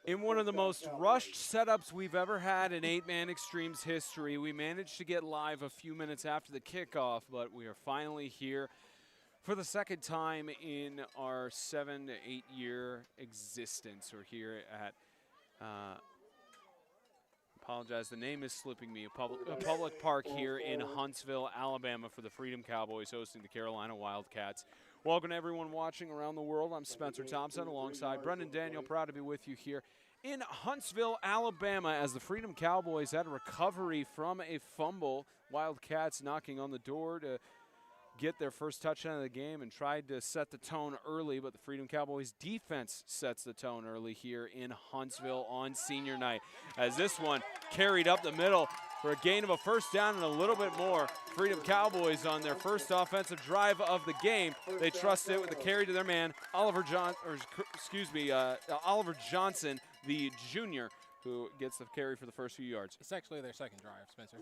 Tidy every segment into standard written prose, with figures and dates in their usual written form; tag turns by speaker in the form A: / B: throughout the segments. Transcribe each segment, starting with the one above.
A: In one of the most rushed setups we've ever had in 8-Man Extremes history, we managed to get live a few minutes after the kickoff, but we are finally here for the second time in our 7 to 8 year existence. We're here at, apologize, the name is slipping me, a public park here in Huntsville, Alabama for the Freedom Cowboys hosting the Carolina Wildcats. Welcome to everyone watching around the world. I'm Spencer Thompson alongside Brendan Daniel. Proud to be with you here in Huntsville, Alabama, as the Freedom Cowboys had a recovery from a fumble. Wildcats knocking on the door to get their first touchdown of the game and tried to set the tone early, but the Freedom Cowboys defense sets the tone early here in Huntsville on senior night, as this one carried up the middle for a gain of a first down and a little bit more. Freedom Cowboys on their first offensive drive of the game. They trust it with the carry to their man, Oliver Johnson, the junior, who gets the carry for the first few yards.
B: It's actually their second drive, Spencer.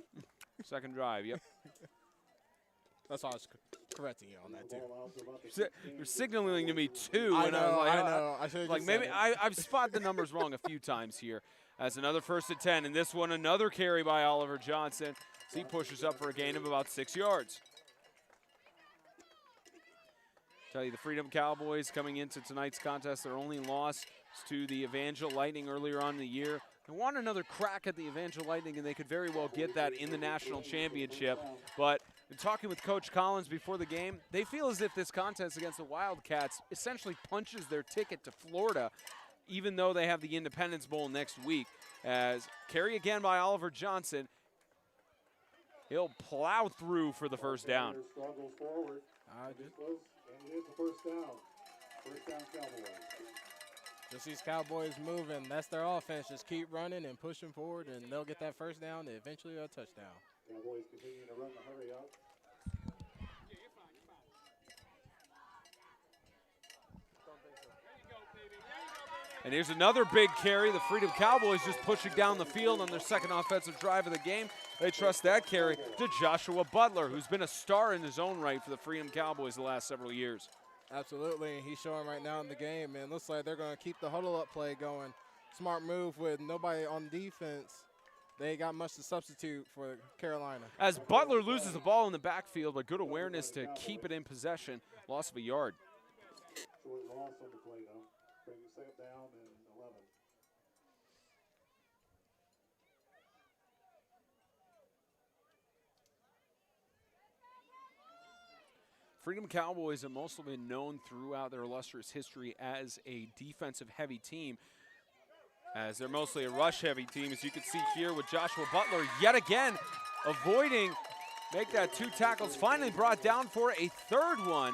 A: Second drive, yep.
B: That's why I was correcting you on that, too.
A: You're signaling to me two.
B: I
A: and
B: know,
A: I
B: know. I should have
A: like maybe I've spotted the numbers wrong a few times here. As another 1st and 10, and this one another carry by Oliver Johnson. So he pushes up for a gain of about 6 yards. Tell you, the Freedom Cowboys coming into tonight's contest, their only loss is to the Evangel Lightning earlier on in the year. They want another crack at the Evangel Lightning, and they could very well get that in the national championship. But in talking with Coach Collins before the game, they feel as if this contest against the Wildcats essentially punches their ticket to Florida, even though they have the Independence Bowl next week. As carry again by Oliver Johnson. He'll plow through for the first down.
B: Just these Cowboys moving. That's their offense. Just keep running and pushing forward, and they'll get that first down and eventually a touchdown.
C: Cowboys continue to run the hurry up.
A: And here's another big carry. The Freedom Cowboys just pushing down the field on their second offensive drive of the game. They trust that carry to Joshua Butler, who's been a star in his own right for the Freedom Cowboys the last several years.
B: Absolutely, and he's showing right now in the game, and looks like they're going to keep the huddle-up play going. Smart move with nobody on defense. They got much to substitute for Carolina.
A: As Butler loses the ball in the backfield, but good awareness to keep it in possession. Loss of a yard.
C: Short loss on the play, though. Bringing second down and 11.
A: Freedom Cowboys have mostly been known throughout their illustrious history as a defensive-heavy team, as they're mostly a rush-heavy team, as you can see here with Joshua Butler yet again avoiding, make that 2 tackles, finally brought down for a third one,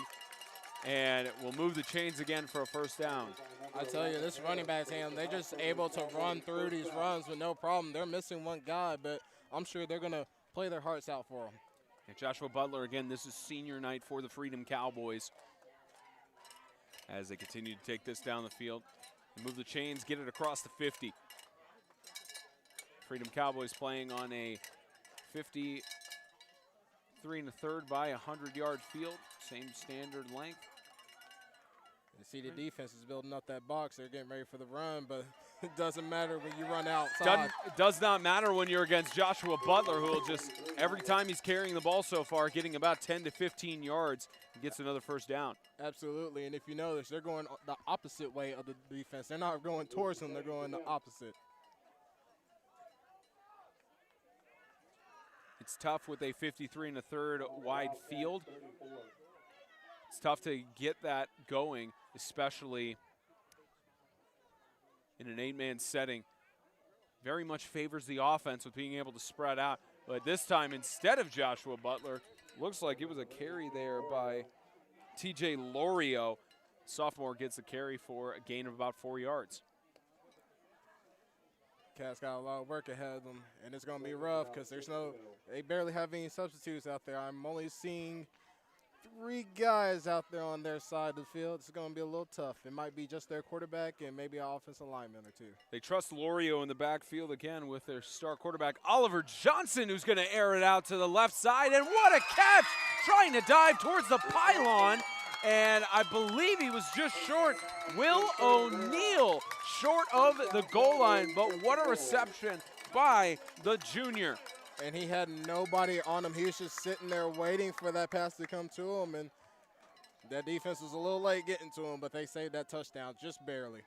A: and will move the chains again for a first down.
B: I tell you, this running back team, they're just able to run through these runs with no problem. They're missing one guy, but I'm sure they're going to play their hearts out for them.
A: And Joshua Butler, again, this is senior night for the Freedom Cowboys as they continue to take this down the field. They move the chains, get it across the 50. Freedom Cowboys playing on a 53 1/3 by 100-yard field, same standard length.
B: You see the defense is building up that box. They're getting ready for the run, but it doesn't matter when you run outside.
A: It does not matter when you're against Joshua Butler, who will just, every time he's carrying the ball so far, getting about 10 to 15 yards, and gets another first down.
B: Absolutely, and if you notice, they're going the opposite way of the defense. They're not going towards him, they're going the opposite.
A: It's tough with a 53 1/3 wide field. It's tough to get that going, especially in an 8-man setting. Very much favors the offense with being able to spread out. But this time, instead of Joshua Butler, looks like it was a carry there by TJ Lorio. Sophomore gets the carry for a gain of about 4 yards.
B: Cats got a lot of work ahead of them, and it's going to be rough because they barely have any substitutes out there. I'm only seeing 3 guys out there on their side of the field. It's going to be a little tough. It might be just their quarterback and maybe an offensive lineman or 2.
A: They trust Lorio in the backfield again with their star quarterback, Oliver Johnson, who's going to air it out to the left side. And what a catch! Trying to dive towards the pylon and I believe he was just short. Will O'Neal short of the goal line, but what a reception by the junior.
B: And he had nobody on him. He was just sitting there waiting for that pass to come to him, and that defense was a little late getting to him, but they saved that touchdown just barely.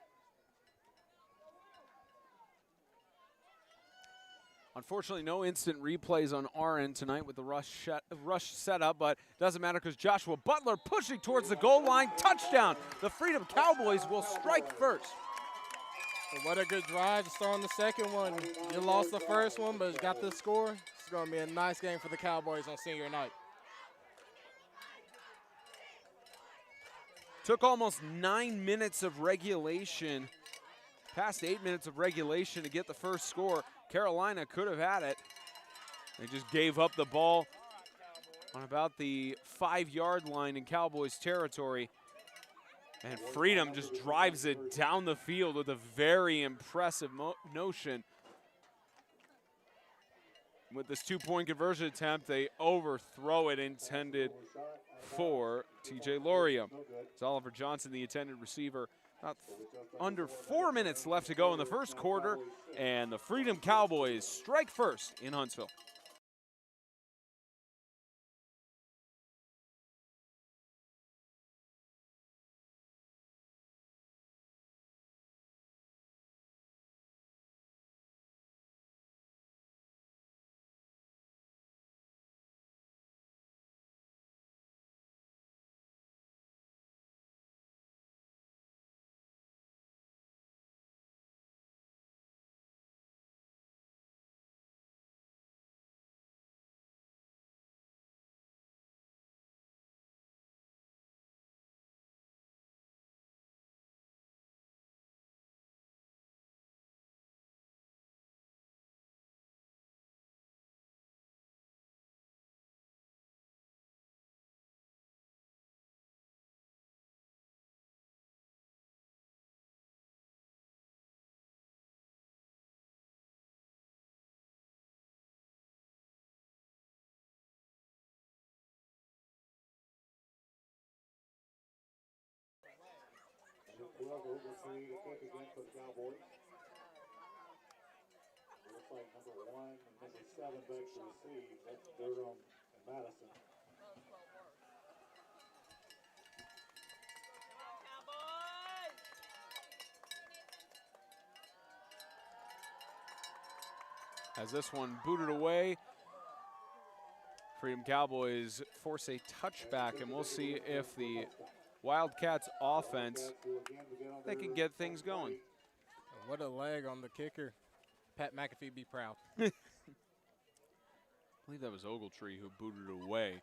A: Unfortunately, no instant replays on our end tonight with the rush setup, but doesn't matter because Joshua Butler pushing towards the goal line. Touchdown. The Freedom Cowboys will strike first.
B: And what a good drive to start on the second one. You lost the first one, but you got the score. It's going to be a nice game for the Cowboys on senior night.
A: Took almost 9 minutes of regulation, past 8 minutes of regulation to get the first score. Carolina could have had it. They just gave up the ball on about the 5-yard line in Cowboys territory. And Freedom just drives it down the field with a very impressive notion. With this 2-point conversion attempt, they overthrow it, intended for TJ Loria. It's Oliver Johnson, the intended receiver. About under 4 minutes left to go in the first quarter, and the Freedom Cowboys strike first in Huntsville.
C: Over to the kick again for the Cowboys. Looks like number 1 and number 7 back to receive. That's Durham and Madison.
A: As this one booted away, Freedom Cowboys force a touchback, and we'll see if the Wildcats offense, they can get things going.
B: What a leg on the kicker. Pat McAfee be proud.
A: I believe that was Ogletree who booted it away.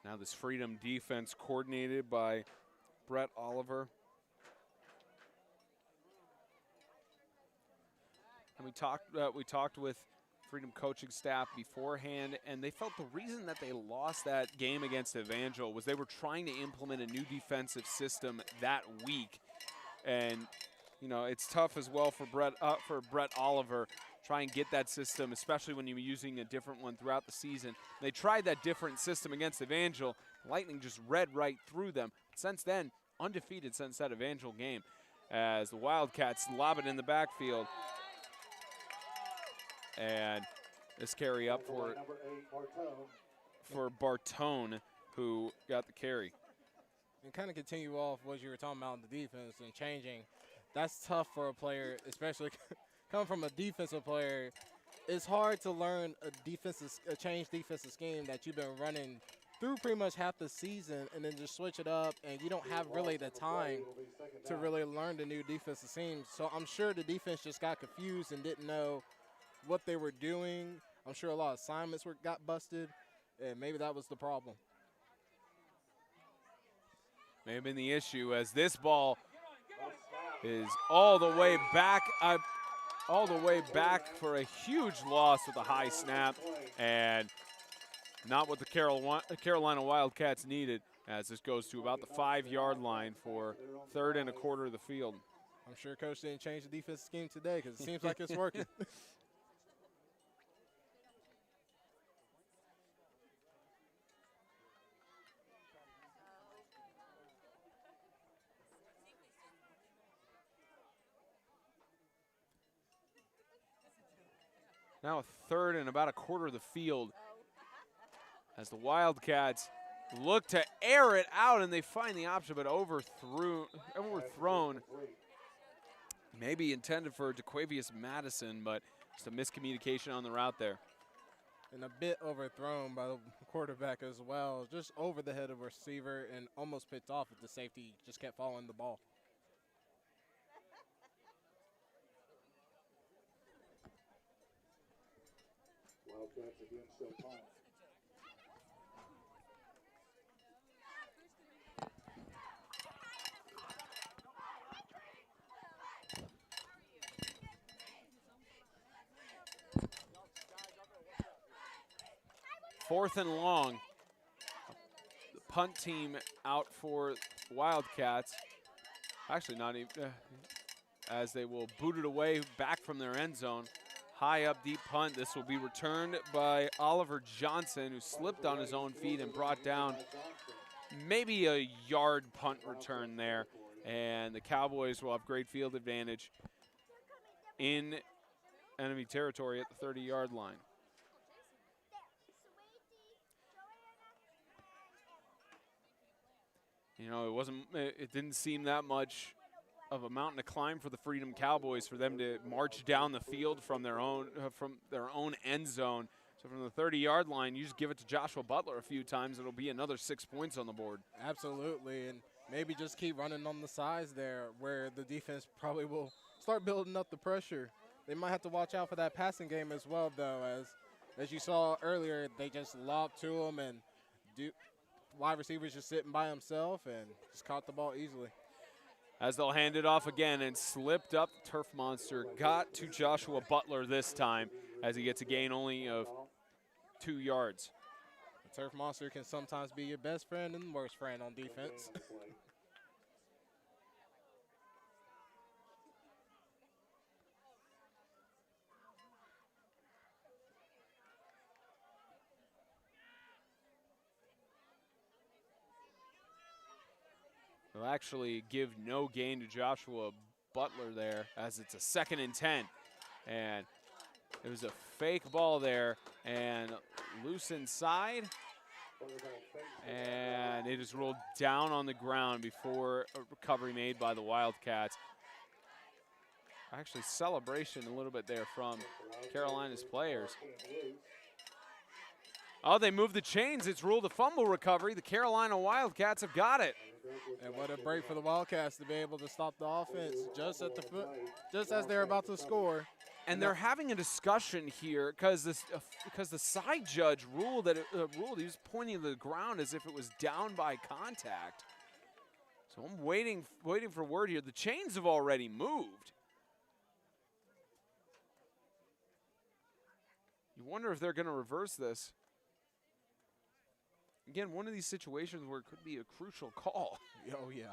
A: Now this Freedom defense coordinated by Brett Oliver. And we talked with Freedom coaching staff beforehand, and they felt the reason that they lost that game against Evangel was they were trying to implement a new defensive system that week. And, you know, it's tough as well for Brett Oliver try and get that system, especially when you're using a different one throughout the season. They tried that different system against Evangel. Lightning just read right through them. Since then, undefeated since that Evangel game, as the Wildcats lob it in the backfield. And this carry up for Bartone, who got the carry.
B: And kind of continue off what you were talking about in the defense and changing. That's tough for a player, especially coming from a defensive player. It's hard to learn a change defensive scheme that you've been running through pretty much half the season, and then just switch it up, and you don't have really the time to really learn the new defensive scheme. So I'm sure the defense just got confused and didn't know what they were doing. I'm sure a lot of assignments got busted, and maybe that was the problem.
A: May have been the issue, as this ball is all the way back for a huge loss with a high snap, and not what the Carolina Wildcats needed, as this goes to about the 5-yard line for 3rd and a quarter of the field.
B: I'm sure Coach didn't change the defensive scheme today because it seems like it's working.
A: Now a third and about a quarter of the field as the Wildcats look to air it out, and they find the option, but overthrown. Maybe intended for DeQuavius Madison, but just a miscommunication on the route there.
B: And a bit overthrown by the quarterback as well. Just over the head of a receiver and almost picked off if the safety just kept following the ball.
C: Wildcats again show punt.
A: Fourth and long. The punt team out for Wildcats. Actually, not even, as they will boot it away back from their end zone. High up, deep punt. This will be returned by Oliver Johnson, who slipped on his own feet and brought down maybe a yard punt return there. And the Cowboys will have great field advantage in enemy territory at the 30-yard line. You know, it didn't seem that much of a mountain to climb for the Freedom Cowboys for them to march down the field from their own end zone. So from the 30-yard line, you just give it to Joshua Butler a few times, it'll be another 6 points on the board.
B: Absolutely, and maybe just keep running on the sides there where the defense probably will start building up the pressure. They might have to watch out for that passing game as well, though, as you saw earlier, they just lobbed to him and wide receivers just sitting by himself and just caught the ball easily.
A: As they'll hand it off again and slipped up, Turf Monster got to Joshua Butler this time as he gets a gain only of 2 yards.
B: The Turf Monster can sometimes be your best friend and worst friend on defense.
A: They'll actually give no gain to Joshua Butler there as it's a 2nd and 10. And it was a fake ball there and loose inside. And it is rolled down on the ground before a recovery made by the Wildcats. Actually, celebration a little bit there from Carolina's players. Oh, they moved the chains. It's ruled a fumble recovery. The Carolina Wildcats have got it.
B: And what a break for the Wildcats to be able to stop the offense just at the foot, just as they're about to score.
A: And they're having a discussion here because the side judge ruled that he was pointing to the ground as if it was down by contact. So I'm waiting for word here. The chains have already moved. You wonder if they're going to reverse this. Again, one of these situations where it could be a crucial call.
B: Oh, yeah.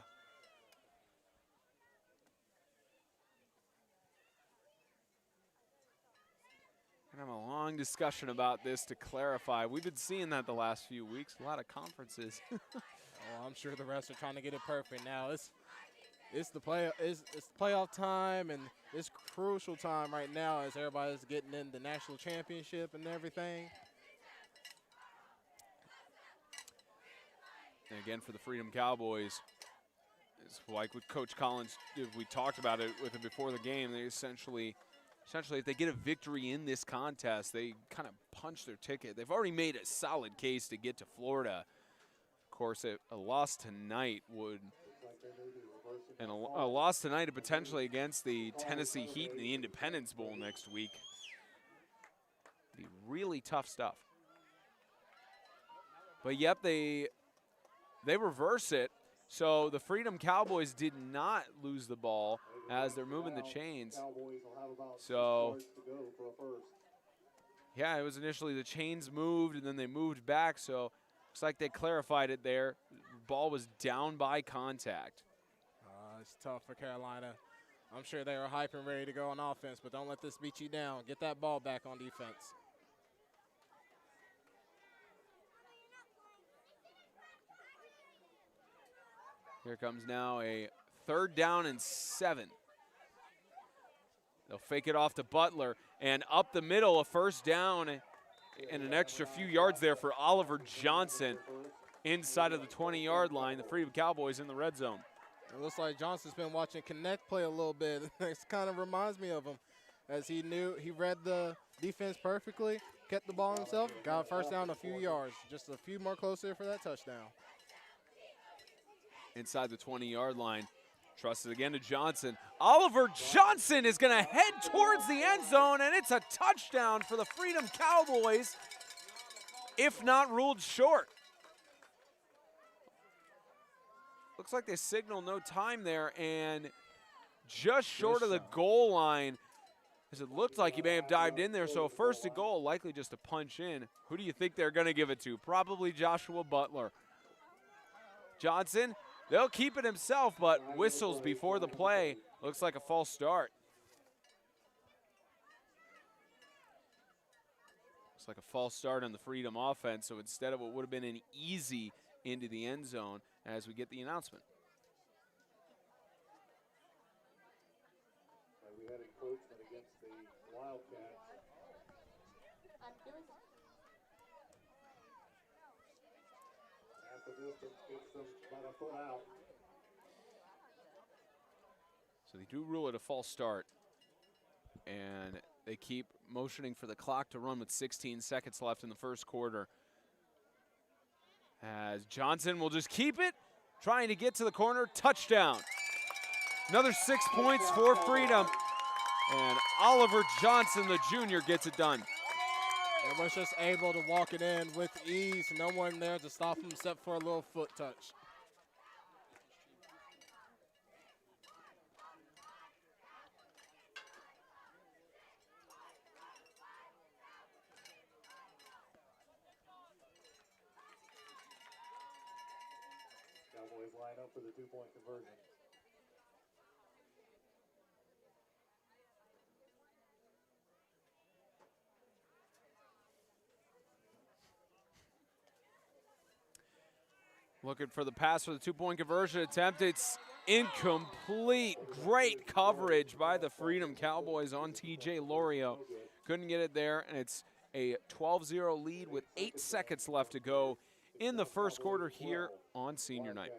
A: We're going to have a long discussion about this to clarify. We've been seeing that the last few weeks, a lot of conferences.
B: Oh, I'm sure the refs are trying to get it perfect now. It's playoff time, and it's crucial time right now as everybody's getting in the national championship and everything.
A: And again, for the Freedom Cowboys, it's like with Coach Collins, we talked about it with him before the game. They essentially, if they get a victory in this contest, they kind of punch their ticket. They've already made a solid case to get to Florida. Of course, a loss tonight would, and a loss tonight potentially against the Tennessee Heat in the Independence Bowl next week. Be really tough stuff. But yep, they reverse it. So the Freedom Cowboys did not lose the ball as they're moving the chains. So, yeah, it was initially the chains moved and then they moved back. So looks like they clarified it there. The ball was down by contact.
B: It's tough for Carolina. I'm sure they were hyped and ready to go on offense, but don't let this beat you down. Get that ball back on defense.
A: Here comes now a 3rd down and 7. They'll fake it off to Butler, and up the middle, a first down and an extra few yards there for Oliver Johnson inside of the 20-yard line. The Freedom Cowboys in the red zone.
B: It looks like Johnson's been watching Connect play a little bit. It kind of reminds me of him, as he read the defense perfectly, kept the ball himself, got a first down a few yards, just a few more closer for that touchdown.
A: Inside the 20-yard line, trusted again to Johnson. Oliver Johnson is going to head towards the end zone, and it's a touchdown for the Freedom Cowboys, if not ruled short. Looks like they signal no time there, and just short of the goal line, as it looked like he may have dived in there. So first and goal, likely just a punch in. Who do you think they're going to give it to? Probably Joshua Butler. Johnson, they'll keep it himself, but whistles before the play. Looks like a false start. Looks like a false start on the Freedom offense, so instead of what would have been an easy into the end zone, as we get the announcement.
C: We had encroachment against the Wildcats. At the distance, gets them about a foot out.
A: So they do rule it a false start, and they keep motioning for the clock to run with 16 seconds left in the first quarter. As Johnson will just keep it, trying to get to the corner, touchdown. Another 6 points for Freedom, and Oliver Johnson, the junior, gets it done.
B: And was just able to walk it in with ease, no one there to stop him except for a little foot touch.
C: Cowboys line up for the two-point conversion.
A: Looking for the pass for the two-point conversion attempt. It's incomplete. Great coverage by the Freedom Cowboys on TJ Lorio. Couldn't get it there, and it's a 12-0 lead with 8 seconds left to go in the first quarter here on senior night.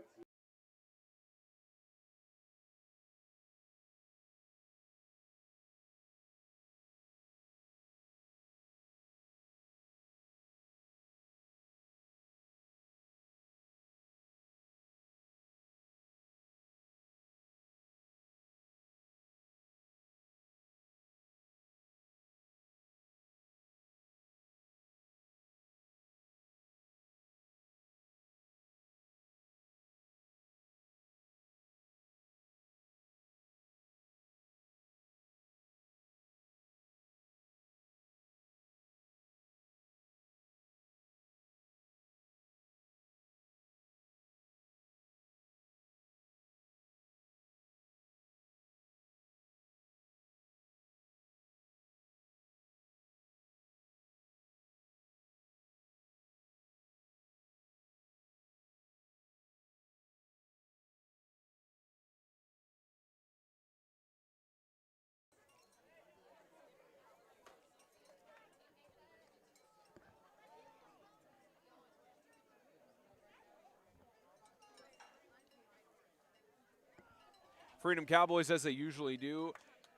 A: Freedom Cowboys, as they usually do,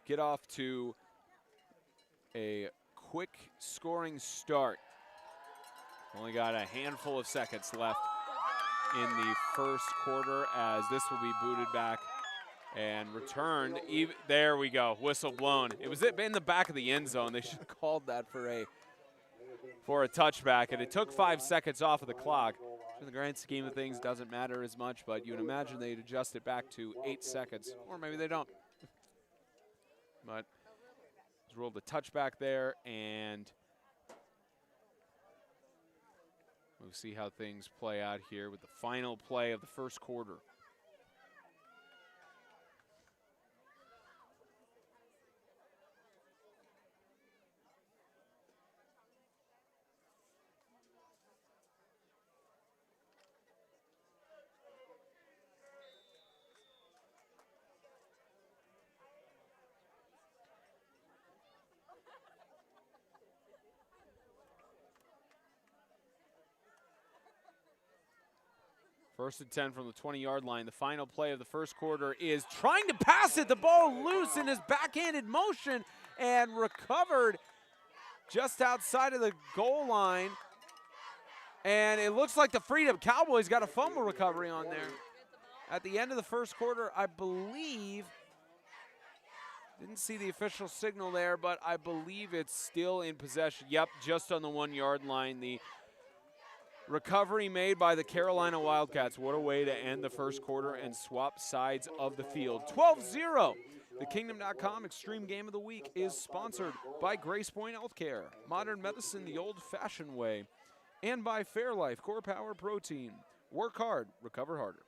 A: get off to a quick scoring start. Only got a handful of seconds left in the first quarter, as this will be booted back and returned. There we go, whistle blown. It was in the back of the end zone. They should have called that for a touchback, and it took 5 seconds off of the clock. In the grand scheme of things, doesn't matter as much, but you'd imagine they'd adjust it back to 8 seconds, or maybe they don't. But it's ruled a touchback there, and we'll see how things play out here with the final play of the first quarter. First and 10 from the 20-yard line. The final play of the first quarter is trying to pass it. The ball loose in his backhanded motion and recovered just outside of the goal line. And it looks like the Freedom Cowboys got a fumble recovery on there. At the end of the first quarter, I believe, didn't see the official signal there, but I believe it's still in possession. Yep, just on the 1-yard line. The recovery made by the Carolina Wildcats. What a way to end the first quarter and swap sides of the field. 12-0. The Kingdom.com Extreme Game of the Week is sponsored by Grace Point Healthcare, modern medicine the old-fashioned way, and by Fairlife Core Power Protein. Work hard, recover harder.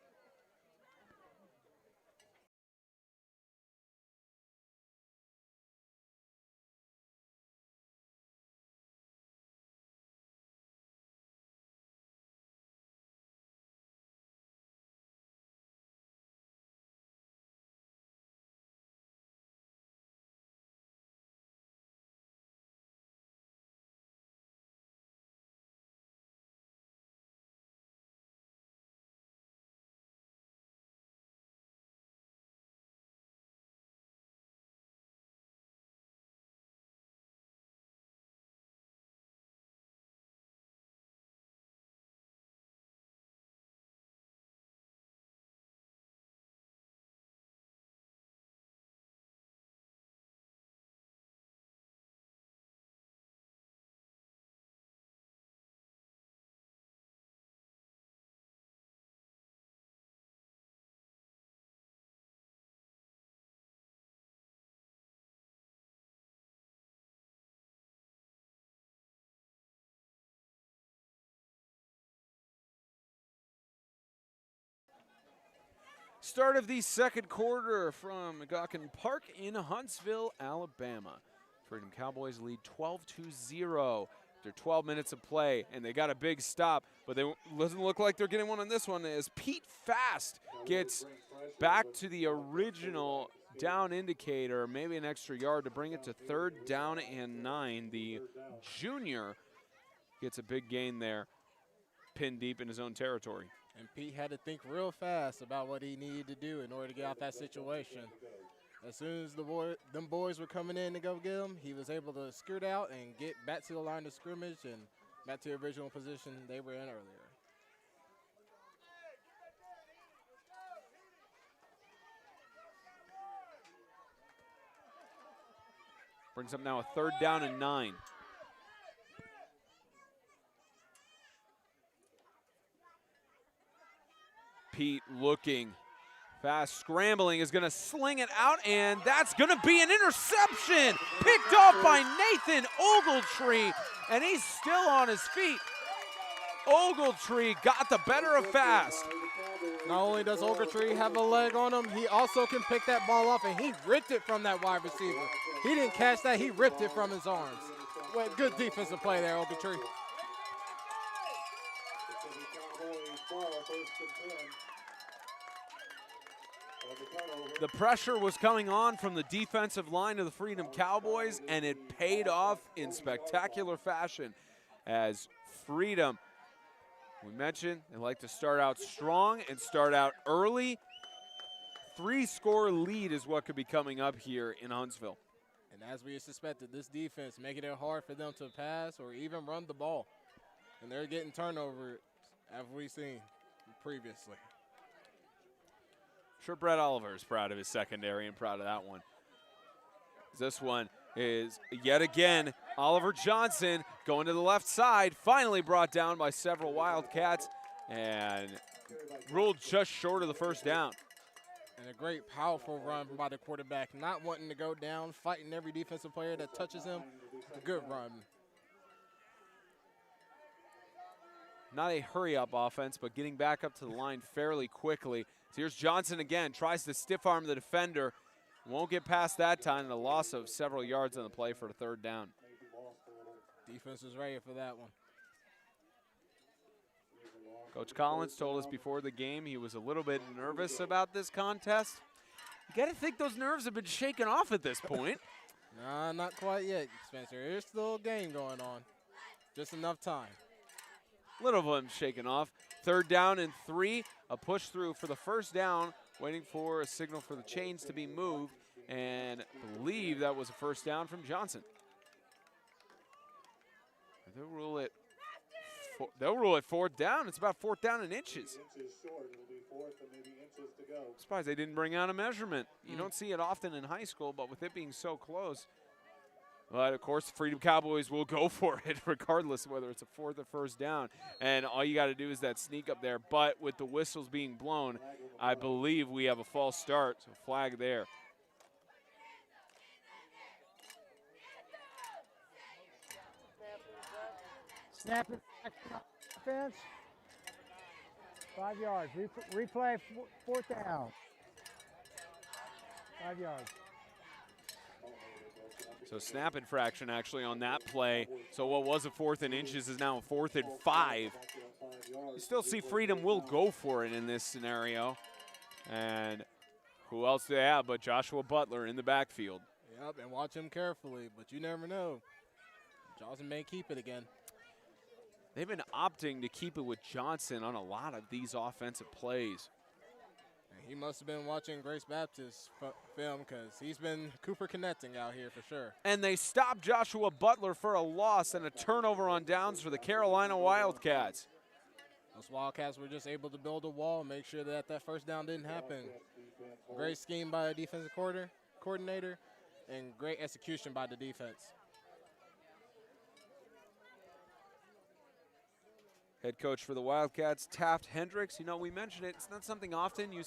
A: Start of the second quarter from McGuckin Park in Huntsville, Alabama. Freedom Cowboys lead 12-0 after 12 minutes of play, and they got a big stop, but it doesn't look like they're getting one on this one as Pete Fast gets back to the original down indicator, maybe an extra yard to bring it to 3rd down and 9. The junior gets a big gain there, pinned deep in his own territory.
B: And Pete had to think real fast about what he needed to do in order to get out that situation. As soon as them boys were coming in to go get him, he was able to skirt out and get back to the line of scrimmage and back to the original position they were in earlier.
A: Brings up now a 3rd down and 9. Pete looking fast, scrambling, is going to sling it out, and that's going to be an interception. Picked off by Nathan Ogletree, and he's still on his feet. Ogletree got the better of Fast.
B: Not only does Ogletree have a leg on him, he also can pick that ball off, and he ripped it from that wide receiver. He didn't catch that, he ripped it from his arms. Well, good defensive play there, Ogletree.
A: The pressure was coming on from the defensive line of the Freedom Cowboys, and it paid off in spectacular fashion as Freedom, we mentioned, they like to start out strong and start out early. 3-score lead is what could be coming up here in Huntsville.
B: And as we suspected, this defense making it hard for them to pass or even run the ball. And they're getting turnovers, as we've seen previously.
A: Sure, Brett Oliver is proud of his secondary and proud of that one. This one is yet again Oliver Johnson going to the left side, finally brought down by several Wildcats and ruled just short of the 1st down.
B: And a great, powerful run by the quarterback, not wanting to go down, fighting every defensive player that touches him. A good run.
A: Not a hurry-up offense, but getting back up to the line fairly quickly. So here's Johnson again, tries to stiff-arm the defender. Won't get past that time, and a loss of several yards on the play for a 3rd down.
B: Defense was ready for that one.
A: Coach Collins told us before the game he was a little bit nervous about this contest. You got to think those nerves have been shaken off at this point.
B: Nah, not quite yet, Spencer. There's still a game going on. Just enough time.
A: Little of them shaken off. 3rd down and 3. A push through for the first down, waiting for a signal for the chains to be moved, and I believe that was a first down from Johnson. They'll rule it 4th down. It's about 4th down and inches.
C: Inches short. It'll be 4th and maybe inches to go.
A: I'm surprised they didn't bring out a measurement. You don't see it often in high school, but with it being so close. But, of course, the Freedom Cowboys will go for it regardless of whether it's a 4th or first down. And all you got to do is that sneak up there. But with the whistles being blown, I believe we have a false start. So flag there.
D: Snap it back to offense. 5 yards. Replay 4th down. 5 yards.
A: So snap infraction actually on that play. So what was a 4th and inches is now a 4th and 5. You still see Freedom will go for it in this scenario. And who else do they have but Joshua Butler in the backfield?
B: Yep, and watch him carefully, but you never know. Johnson may keep it again.
A: They've been opting to keep it with Johnson on a lot of these offensive plays.
B: And he must have been watching Grace Baptist film because he's been Cooper connecting out here for sure.
A: And they stopped Joshua Butler for a loss and a turnover on downs for the Carolina Wildcats.
B: Those Wildcats were just able to build a wall and make sure that that first down didn't happen. Great scheme by a defensive coordinator and great execution by the defense.
A: Head coach for the Wildcats, Taft Hendricks. You know, we mentioned it. It's not something often you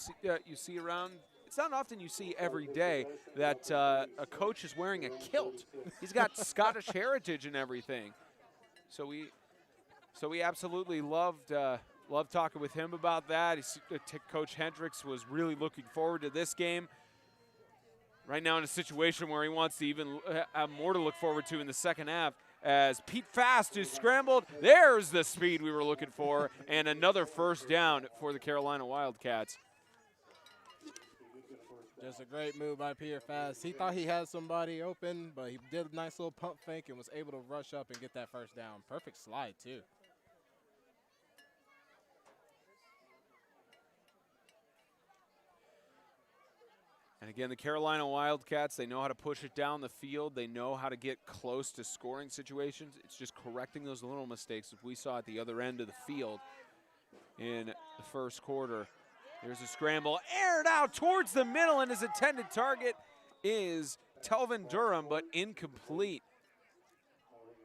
A: see around. It's not often you see every day that a coach is wearing a kilt. He's got Scottish heritage and everything. So we absolutely loved talking with him about that. Coach Hendricks was really looking forward to this game. Right now in a situation where he wants to even have more to look forward to in the second half. As Pete Fast is scrambled. There's the speed we were looking for, and another first down for the Carolina Wildcats.
B: Just a great move by Peter Fast. He thought he had somebody open, but he did a nice little pump fake and was able to rush up and get that first down. Perfect slide, too.
A: And again, the Carolina Wildcats, they know how to push it down the field. They know how to get close to scoring situations. It's just correcting those little mistakes that we saw at the other end of the field in the first quarter. There's a scramble, aired out towards the middle, and his intended target is Telvin Durham, but incomplete.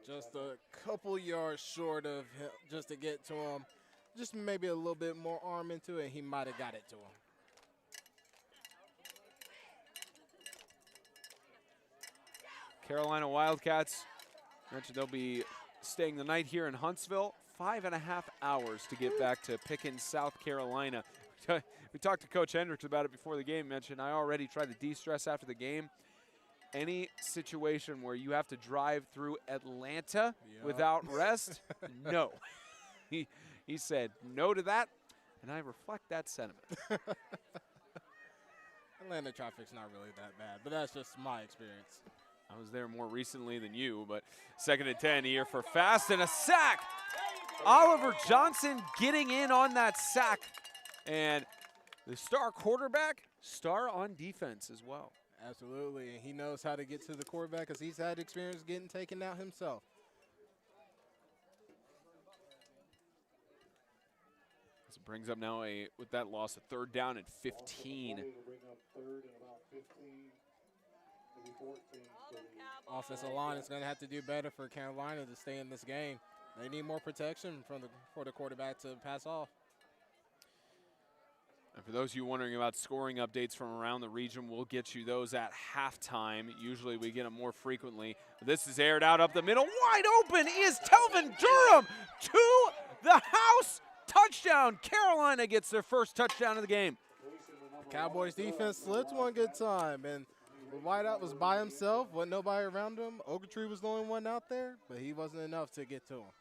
B: Just a couple yards short of him just to get to him. Just maybe a little bit more arm into it, and he might have got it to him.
A: Carolina Wildcats, mentioned they'll be staying the night here in Huntsville. 5.5 hours to get back to Pickens, South Carolina. We talked to Coach Hendricks about it before the game. Mentioned I already tried to de-stress after the game. Any situation where you have to drive through Atlanta without rest, no. He said no to that, and I reflect that sentiment.
B: Atlanta traffic's not really that bad, but that's just my experience.
A: I was there more recently than you, but 2nd and 10 here for Fast and a sack. Oliver Johnson getting in on that sack. And the star quarterback, star on defense as well.
B: Absolutely, and he knows how to get to the quarterback because he's had experience getting taken out himself.
A: This brings up now with that loss, a 3rd down and 15.
B: Offensive line is going to have to do better for Carolina to stay in this game. They need more protection for the quarterback to pass off.
A: And for those of you wondering about scoring updates from around the region, we'll get you those at halftime. Usually we get them more frequently. This is aired out up the middle. Wide open is Telvin Durham to the house. Touchdown. Carolina gets their first touchdown of the game.
B: Cowboys defense slipped one good time, and the wideout was by himself, wasn't nobody around him. Ogletree was the only one out there, but he wasn't enough to get to him.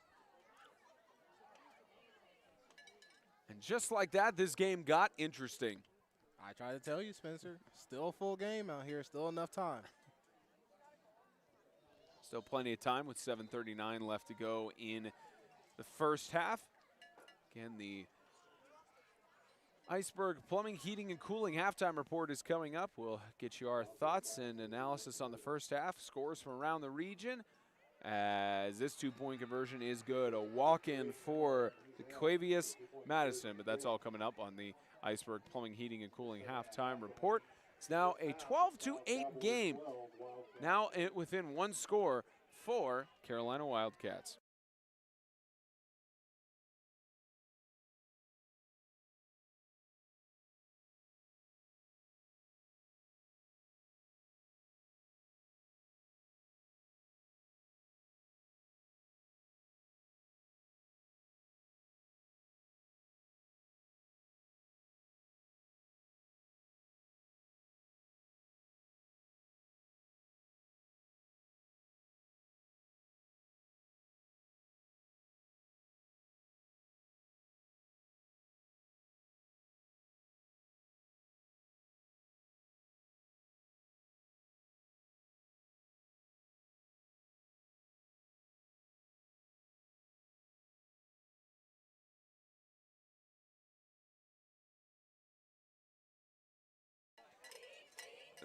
A: And just like that, this game got interesting.
B: I try to tell you, Spencer, still a full game out here, still enough time.
A: Still plenty of time with 7:39 left to go in the first half. Again, the Iceberg Plumbing, Heating, and Cooling halftime report is coming up. We'll get you our thoughts and analysis on the first half, scores from around the region, as this two-point conversion is good. A walk-in for the Clavius Madison, but that's all coming up on the Iceberg Plumbing, Heating, and Cooling halftime report. It's now a 12-8 game, now within one score for Carolina Wildcats.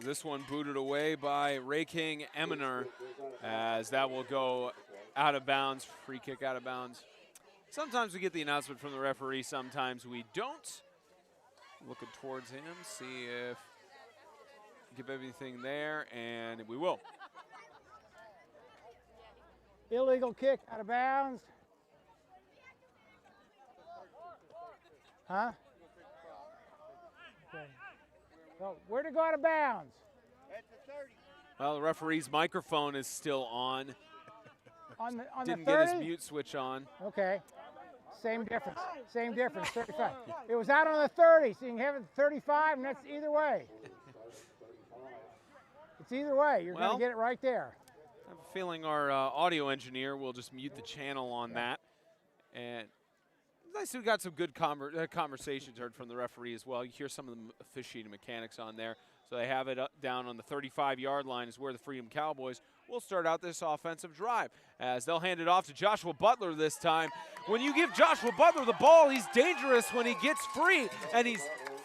A: This one booted away by Ray King Eminer, as that will go out of bounds, free kick out of bounds. Sometimes we get the announcement from the referee, sometimes we don't. Looking towards him, see if give everything there, and we will.
D: Illegal kick out of bounds. Huh? Okay. So where'd it go out of bounds?
A: Well, the referee's microphone is still on.
D: On the
A: Didn't
D: 30?
A: get his mute switch on.
D: Okay. Same difference. Same difference. 35. It was out on the 30, so you can have it 35, and that's either way. It's either way. You're going to get it right there.
A: I have a feeling our audio engineer will just mute the channel on that. And nice, we got some good conversations heard from the referee as well. You hear some of the officiating mechanics on there. So they have it up, down on the 35-yard line is where the Freedom Cowboys will start out this offensive drive, as they'll hand it off to Joshua Butler this time. When you give Joshua Butler the ball, he's dangerous when he gets free, and he's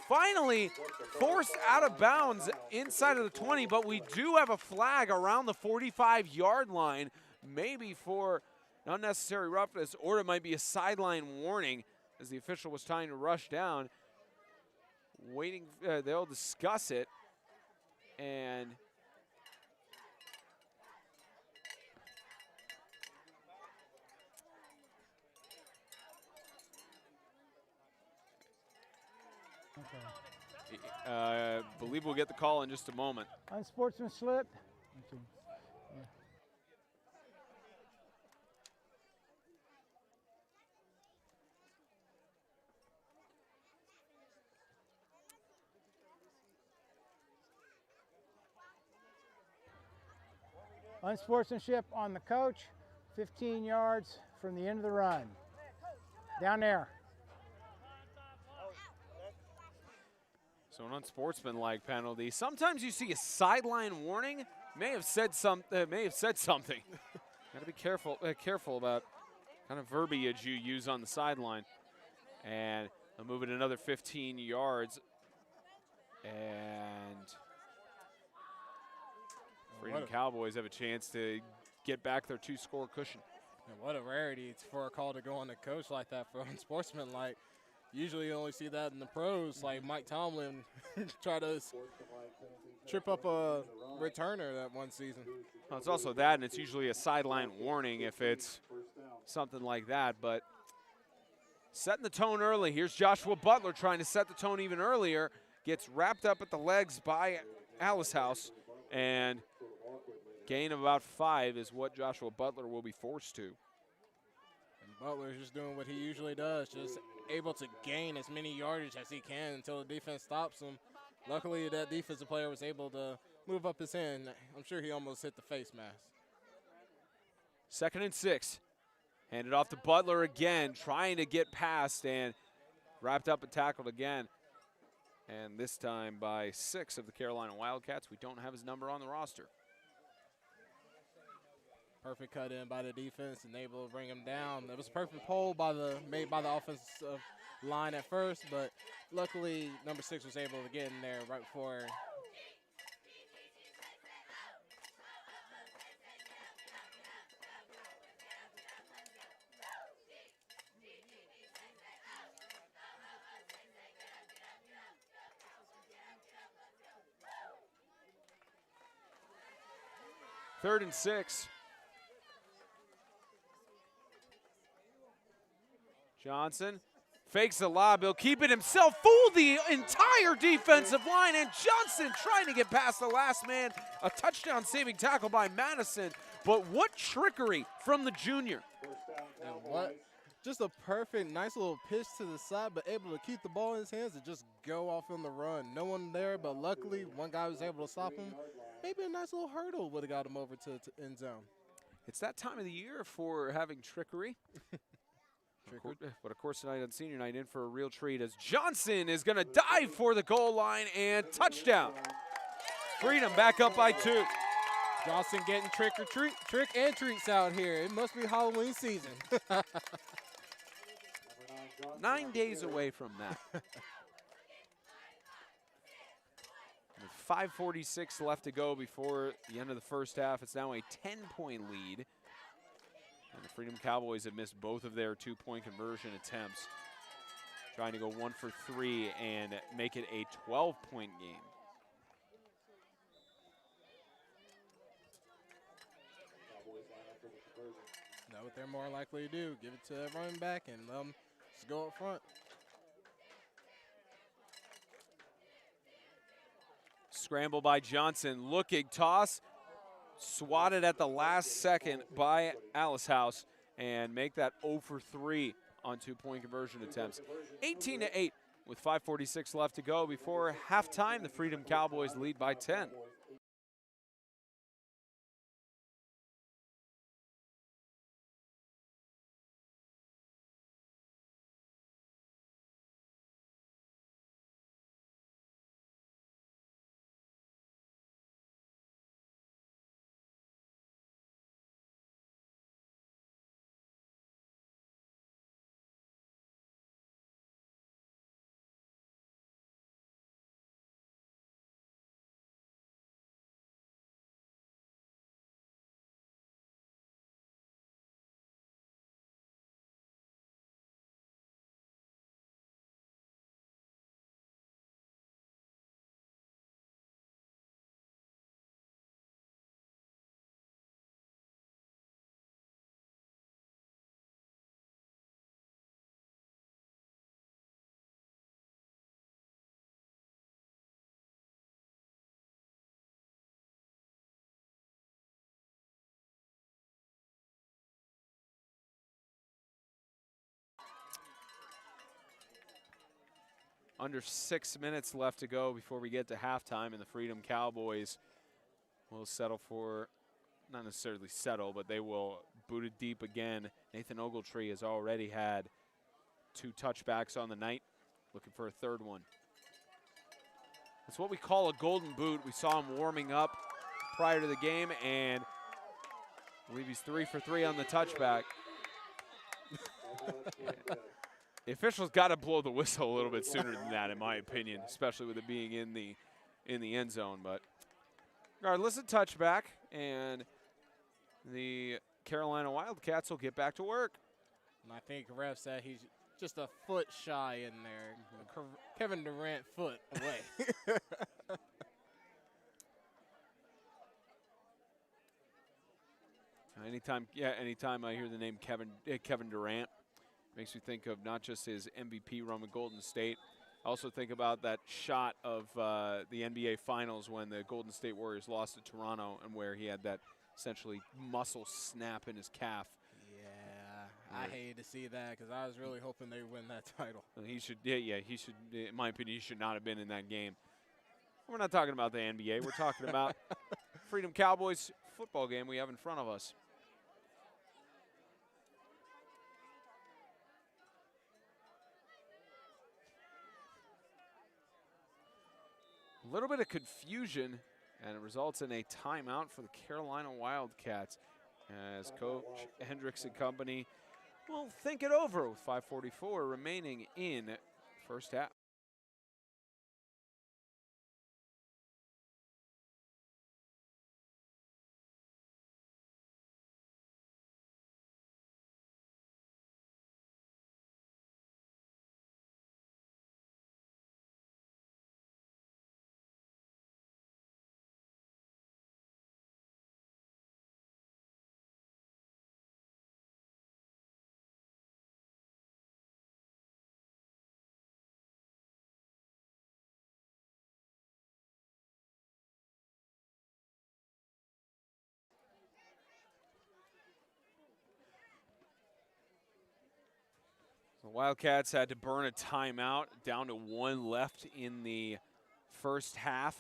A: finally forced out of bounds inside of the 20, but we do have a flag around the 45-yard line, maybe for unnecessary roughness, or it might be a sideline warning, as the official was trying to rush down. Waiting, they'll discuss it, and believe we'll get the call in just a moment.
D: Unsportsmanship. Unsportsmanship on the coach, 15 yards from the end of the run. Down there.
A: So an unsportsmanlike penalty. Sometimes you see a sideline warning. May have said something. Got to be careful about kind of verbiage you use on the sideline. And they'll move it another 15 yards. And Freedom Cowboys have a chance to get back their 2-score cushion.
B: And what a rarity it's for a call to go on the coach like that for unsportsmanlike. Usually you only see that in the pros, like Mike Tomlin try to trip up a returner that one season.
A: Well, it's also that, and it's usually a sideline warning if it's something like that. But setting the tone early. Here's Joshua Butler trying to set the tone even earlier. Gets wrapped up at the legs by Alice House, and gain of about 5 is what Joshua Butler will be forced to.
B: And Butler's just doing what he usually does, just able to gain as many yardage as he can until the defense stops him. Luckily, that defensive player was able to move up his hand. I'm sure he almost hit the face mask.
A: 2nd and 6. Handed off to Butler again, trying to get past, and wrapped up and tackled again. And this time by 6 of the Carolina Wildcats. We don't have his number on the roster.
B: Perfect cut in by the defense and able to bring him down. It was a perfect pull made by the offensive line at first, but luckily number 6 was able to get in there right before.
A: Third and 6. Johnson fakes the lob. He'll keep it himself. Fooled the entire defensive line, and Johnson trying to get past the last man. A touchdown saving tackle by Madison. But what trickery from the junior.
B: And what? Just a perfect, nice little pitch to the side, but able to keep the ball in his hands and just go off on the run. No one there, but luckily one guy was able to stop him. Maybe a nice little hurdle would have got him over to end zone.
A: It's that time of the year for having trickery. But of course tonight on senior night, in for a real treat as Johnson is going to dive for the goal line and touchdown. Freedom back up by 2.
B: Johnson getting trick and treats out here. It must be Halloween season.
A: 9 days away from that. With 5:46 left to go before the end of the first half. It's now a 10-point lead. And the Freedom Cowboys have missed both of their 2-point conversion attempts. Trying to go 1 for 3 and make it a 12-point game.
B: Know what they're more likely to do. Give it to a running back and let them just go up front.
A: Scramble by Johnson. Looking toss. Swatted at the last second by Alice House and make that 0 for 3 on 2-point conversion attempts. 18-8 with 5:46 left to go before halftime. The Freedom Cowboys lead by 10. Under 6 minutes left to go before we get to halftime, and the Freedom Cowboys will settle for, not necessarily settle, but they will boot it deep again. Nathan Ogletree has already had 2 touchbacks on the night, looking for a third one. It's what we call a golden boot. We saw him warming up prior to the game, and I believe he's 3 for 3 on the touchback. Yeah. The officials got to blow the whistle a little bit sooner than that, in my opinion, especially with it being in the end zone. But regardless, a touchback, and the Carolina Wildcats will get back to work.
B: And I think ref said he's just a foot shy in there. Kevin Durant foot away.
A: Anytime I hear the name Kevin Durant, makes me think of not just his MVP run with Golden State. I also think about that shot of the NBA Finals when the Golden State Warriors lost to Toronto, and where he had that essentially muscle snap in his calf.
B: Yeah, I hated to see that because I was really hoping they would win that title.
A: He should, he should. In my opinion, he should not have been in that game. We're not talking about the NBA. We're talking about Freedom Cowboys football game we have in front of us. A little bit of confusion, and it results in a timeout for the Carolina Wildcats. as Coach Hendricks and company will think it over with 5:44 remaining in first half. The Wildcats had to burn a timeout, down to 1 left in the first half.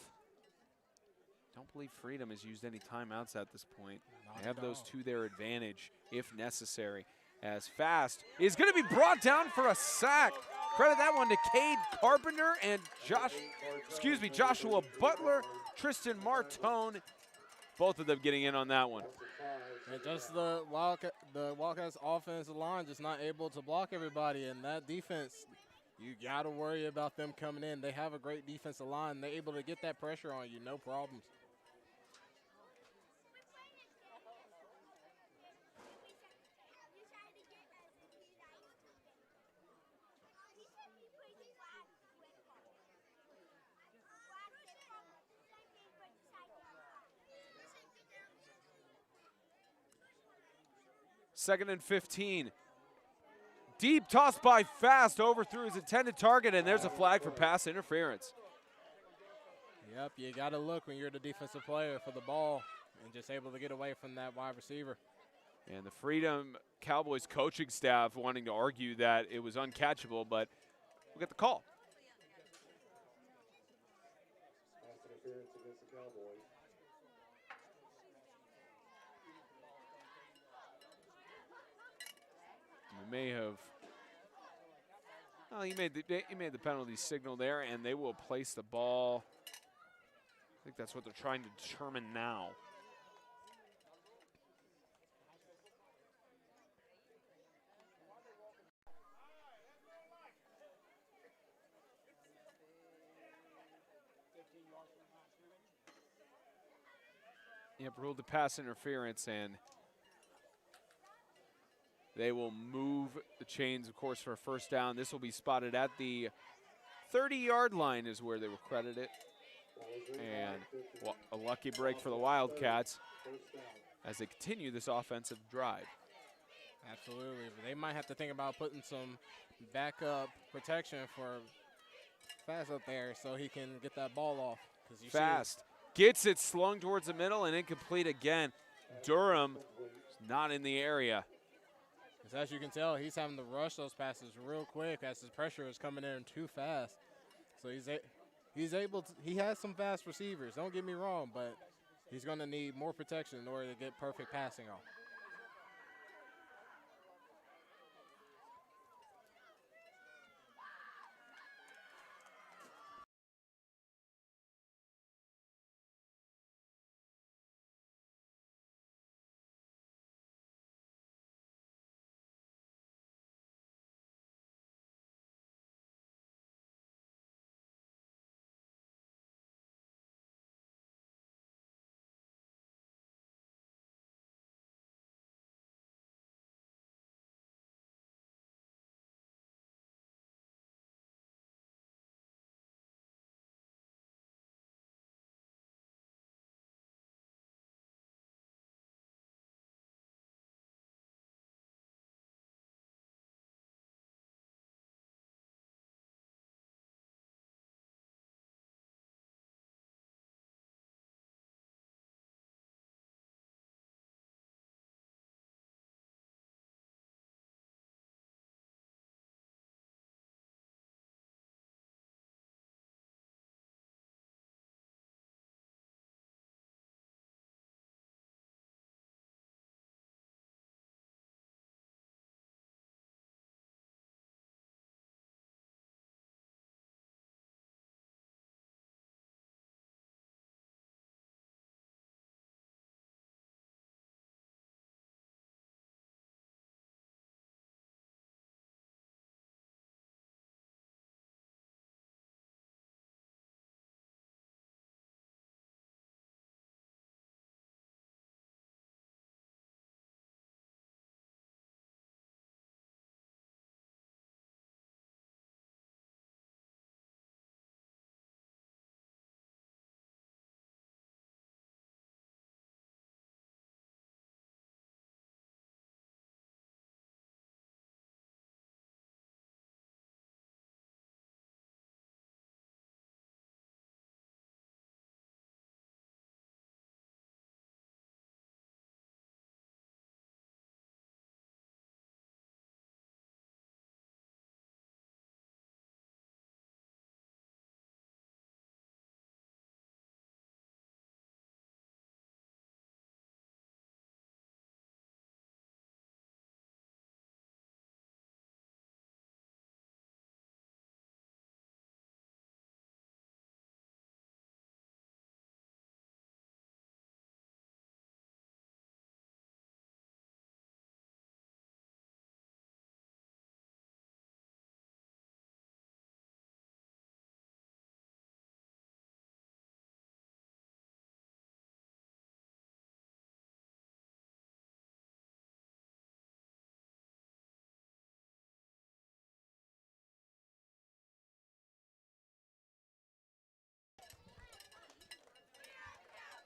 A: Don't believe Freedom has used any timeouts at this point. They have those to their advantage if necessary. As Fast is going to be brought down for a sack. Credit that one to Cade Carpenter and Joshua Butler, Tristan Martone. Both of them getting in on that one.
B: And just the Wildcats offensive line just not able to block everybody. And that defense, you got to worry about them coming in. They have a great defensive line. They're able to get that pressure on you, no problems.
A: Second and 15. Deep toss by Fast, overthrew his intended target, and there's a flag for pass interference.
B: Yep, you got to look when you're the defensive player for the ball and just able to get away from that wide receiver.
A: And the Freedom Cowboys coaching staff wanting to argue that it was uncatchable, but we'll get the call.
C: Pass interference against the Cowboys.
A: We may have. Well, he made the penalty signal there, and they will place the ball. I think that's what they're trying to determine now. Yep, ruled the pass interference, and they will move the chains, of course, for a first down. This will be spotted at the 30-yard line is where they will credit it. And a lucky break for the Wildcats as they continue this offensive drive.
B: Absolutely. But they might have to think about putting some backup protection for Fast up there so he can get that ball off.
A: Fast gets it slung towards the middle and incomplete again. Durham is not in the area.
B: As you can tell, he's having to rush those passes real quick as his pressure is coming in too fast. So he has some fast receivers, don't get me wrong, but he's going to need more protection in order to get perfect passing off.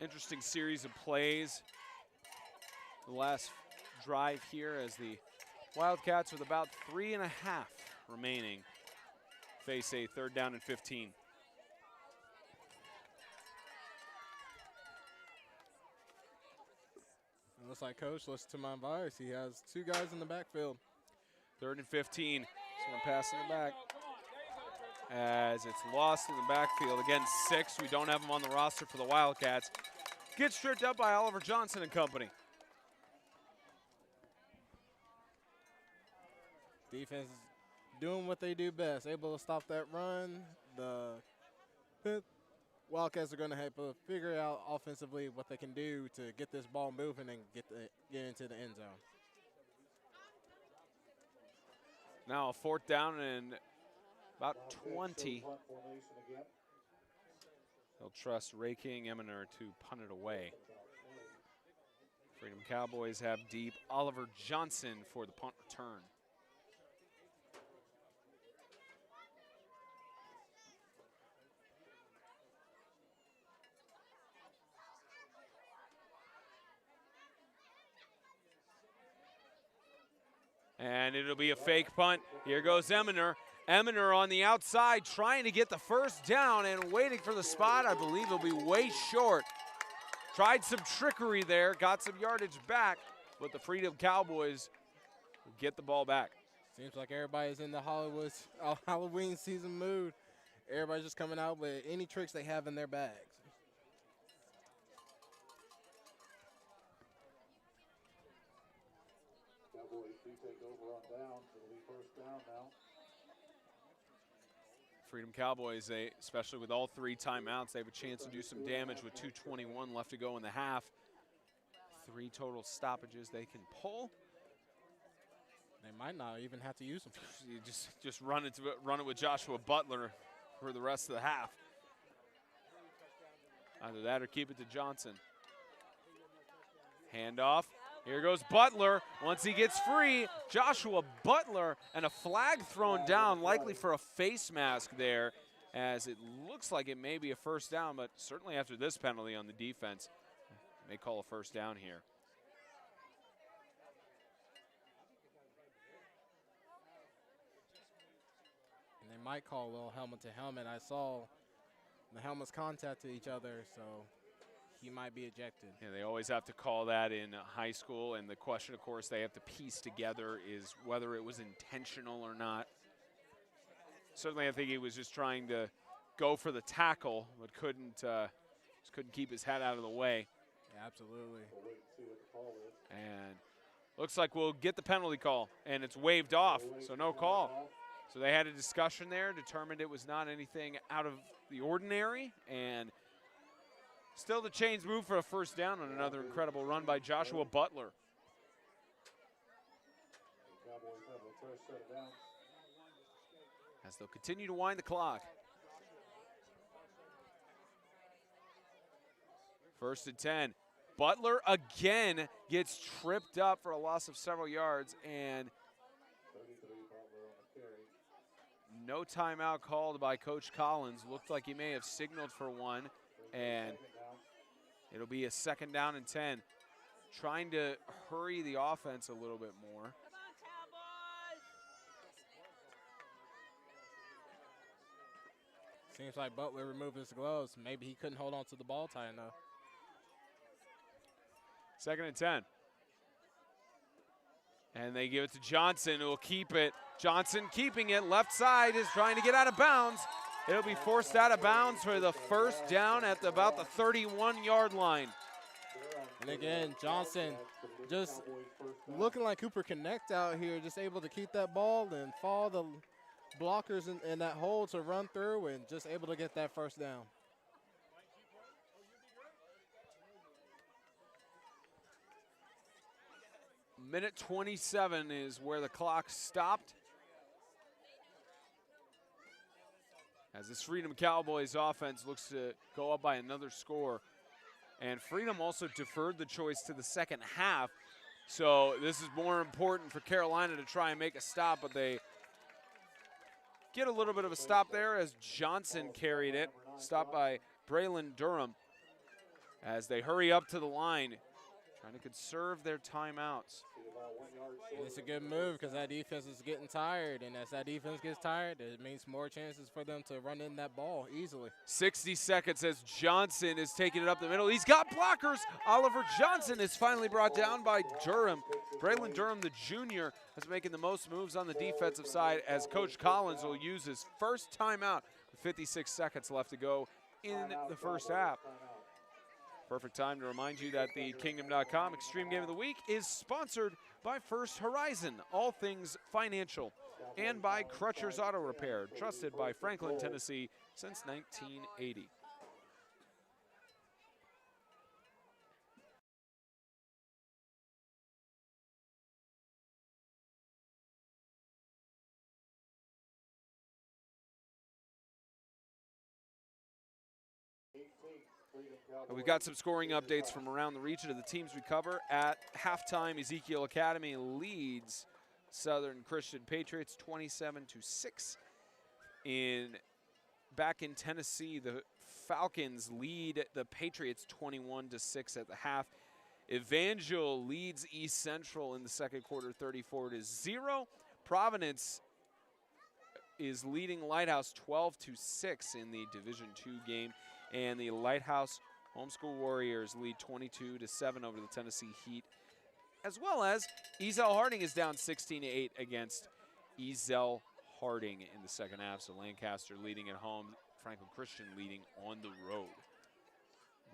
A: interesting series of plays. The last drive here as the Wildcats, with about 3.5 remaining, face a 3rd down and 15.
B: It looks like Coach listens to my advice. He has 2 guys in the backfield.
A: 3rd and 15. Someone passing it back. As it's lost in the backfield. Again, 6. We don't have him on the roster for the Wildcats. Gets stripped up by Oliver Johnson and company.
B: Defense is doing what they do best, able to stop that run. The Wildcats are going to have to figure out offensively what they can do to get this ball moving and get into the end zone.
A: Now a 4th down and about 20. They'll trust Ray King Eminer to punt it away. Freedom Cowboys have deep Oliver Johnson for the punt return. And it'll be a fake punt. Here goes Eminer. Eminer on the outside trying to get the 1st down and waiting for the spot. I believe he'll be way short. Tried some trickery there, got some yardage back, but the Freedom Cowboys will get the ball back.
B: Seems like everybody's in the Halloween season mood. Everybody's just coming out with any tricks they have in their bags.
C: Take over on downs. It'll be 1st down now.
A: Freedom Cowboys, especially with all 3 timeouts, they have a chance to do some damage with 2:21 left to go in the half. 3 total stoppages they can pull.
B: They might not even have to use them.
A: You just run it with Joshua Butler for the rest of the half. Either that or keep it to Johnson. Handoff. Here goes Butler. Once he gets free, Joshua Butler, and a flag thrown down, likely for a face mask there, as it looks like it may be a 1st down, but certainly after this penalty on the defense, may call a 1st down here.
B: And they might call a little helmet to helmet. I saw the helmets contacted each other, so he might be ejected.
A: Yeah, they always have to call that in high school, and the question, of course, they have to piece together is whether it was intentional or not. Certainly, I think he was just trying to go for the tackle, but just couldn't keep his head out of the way.
B: Yeah, absolutely.
C: We'll wait and see what the call is.
A: And looks like we'll get the penalty call, and it's waved off, so no call. So they had a discussion there, determined it was not anything out of the ordinary, and still the chains move for a 1st down on another incredible run by Joshua Butler.
C: The Cowboys have a fresh set of downs.
A: As they'll continue to wind the clock. 1st and 10. Butler again gets tripped up for a loss of several yards, and
C: 33 Butler on the carry.
A: no timeout called by Coach Collins. Looked like he may have signaled for one, and it'll be a 2nd down and 10. Trying to hurry the offense a little bit more.
B: Seems like Butler removed his gloves. Maybe he couldn't hold on to the ball tight enough.
A: 2nd and 10. And they give it to Johnson, who will keep it. Johnson keeping it. Left side is trying to get out of bounds. It'll be forced out of bounds for the 1st down at about the 31-yard line.
B: And again, Johnson just looking like Cooper Connect out here, just able to keep that ball and follow the blockers in that hole to run through, and just able to get that 1st down.
A: Minute 27 is where the clock stopped. As this Freedom Cowboys offense looks to go up by another score. And Freedom also deferred the choice to the 2nd half. So this is more important for Carolina to try and make a stop, but they get a little bit of a stop there as Johnson carried it. Stopped by Braylon Durham. as they hurry up to the line, trying to conserve their timeouts.
B: And it's a good move because that defense is getting tired, and as that defense gets tired, it means more chances for them to run in that ball easily.
A: 60 seconds as Johnson is taking it up the middle. He's got blockers. Oliver Johnson is finally brought down by Durham. Braylon Durham, the junior, is making the most moves on the defensive side as Coach Collins will use his first timeout with 56 seconds left to go in the first half. Perfect time to remind you that the Kingdom.com Extreme Game of the Week is sponsored by First Horizon, all things financial, and by Crutcher's Auto Repair, trusted by Franklin, Tennessee since 1980. We've got some scoring updates from around the region of the teams we cover. At halftime, Ezekiel Academy leads Southern Christian Patriots 27-6. Back in Tennessee, the Falcons lead the Patriots 21-6 at the half. Evangel leads East Central in the second quarter 34-0. Providence is leading Lighthouse 12-6 in the Division II game. And the Lighthouse Homeschool Warriors lead 22-7 over the Tennessee Heat, as well as Ezel Harding is down 16-8 against Ezel Harding in the second half. So Lancaster leading at home, Franklin Christian leading on the road.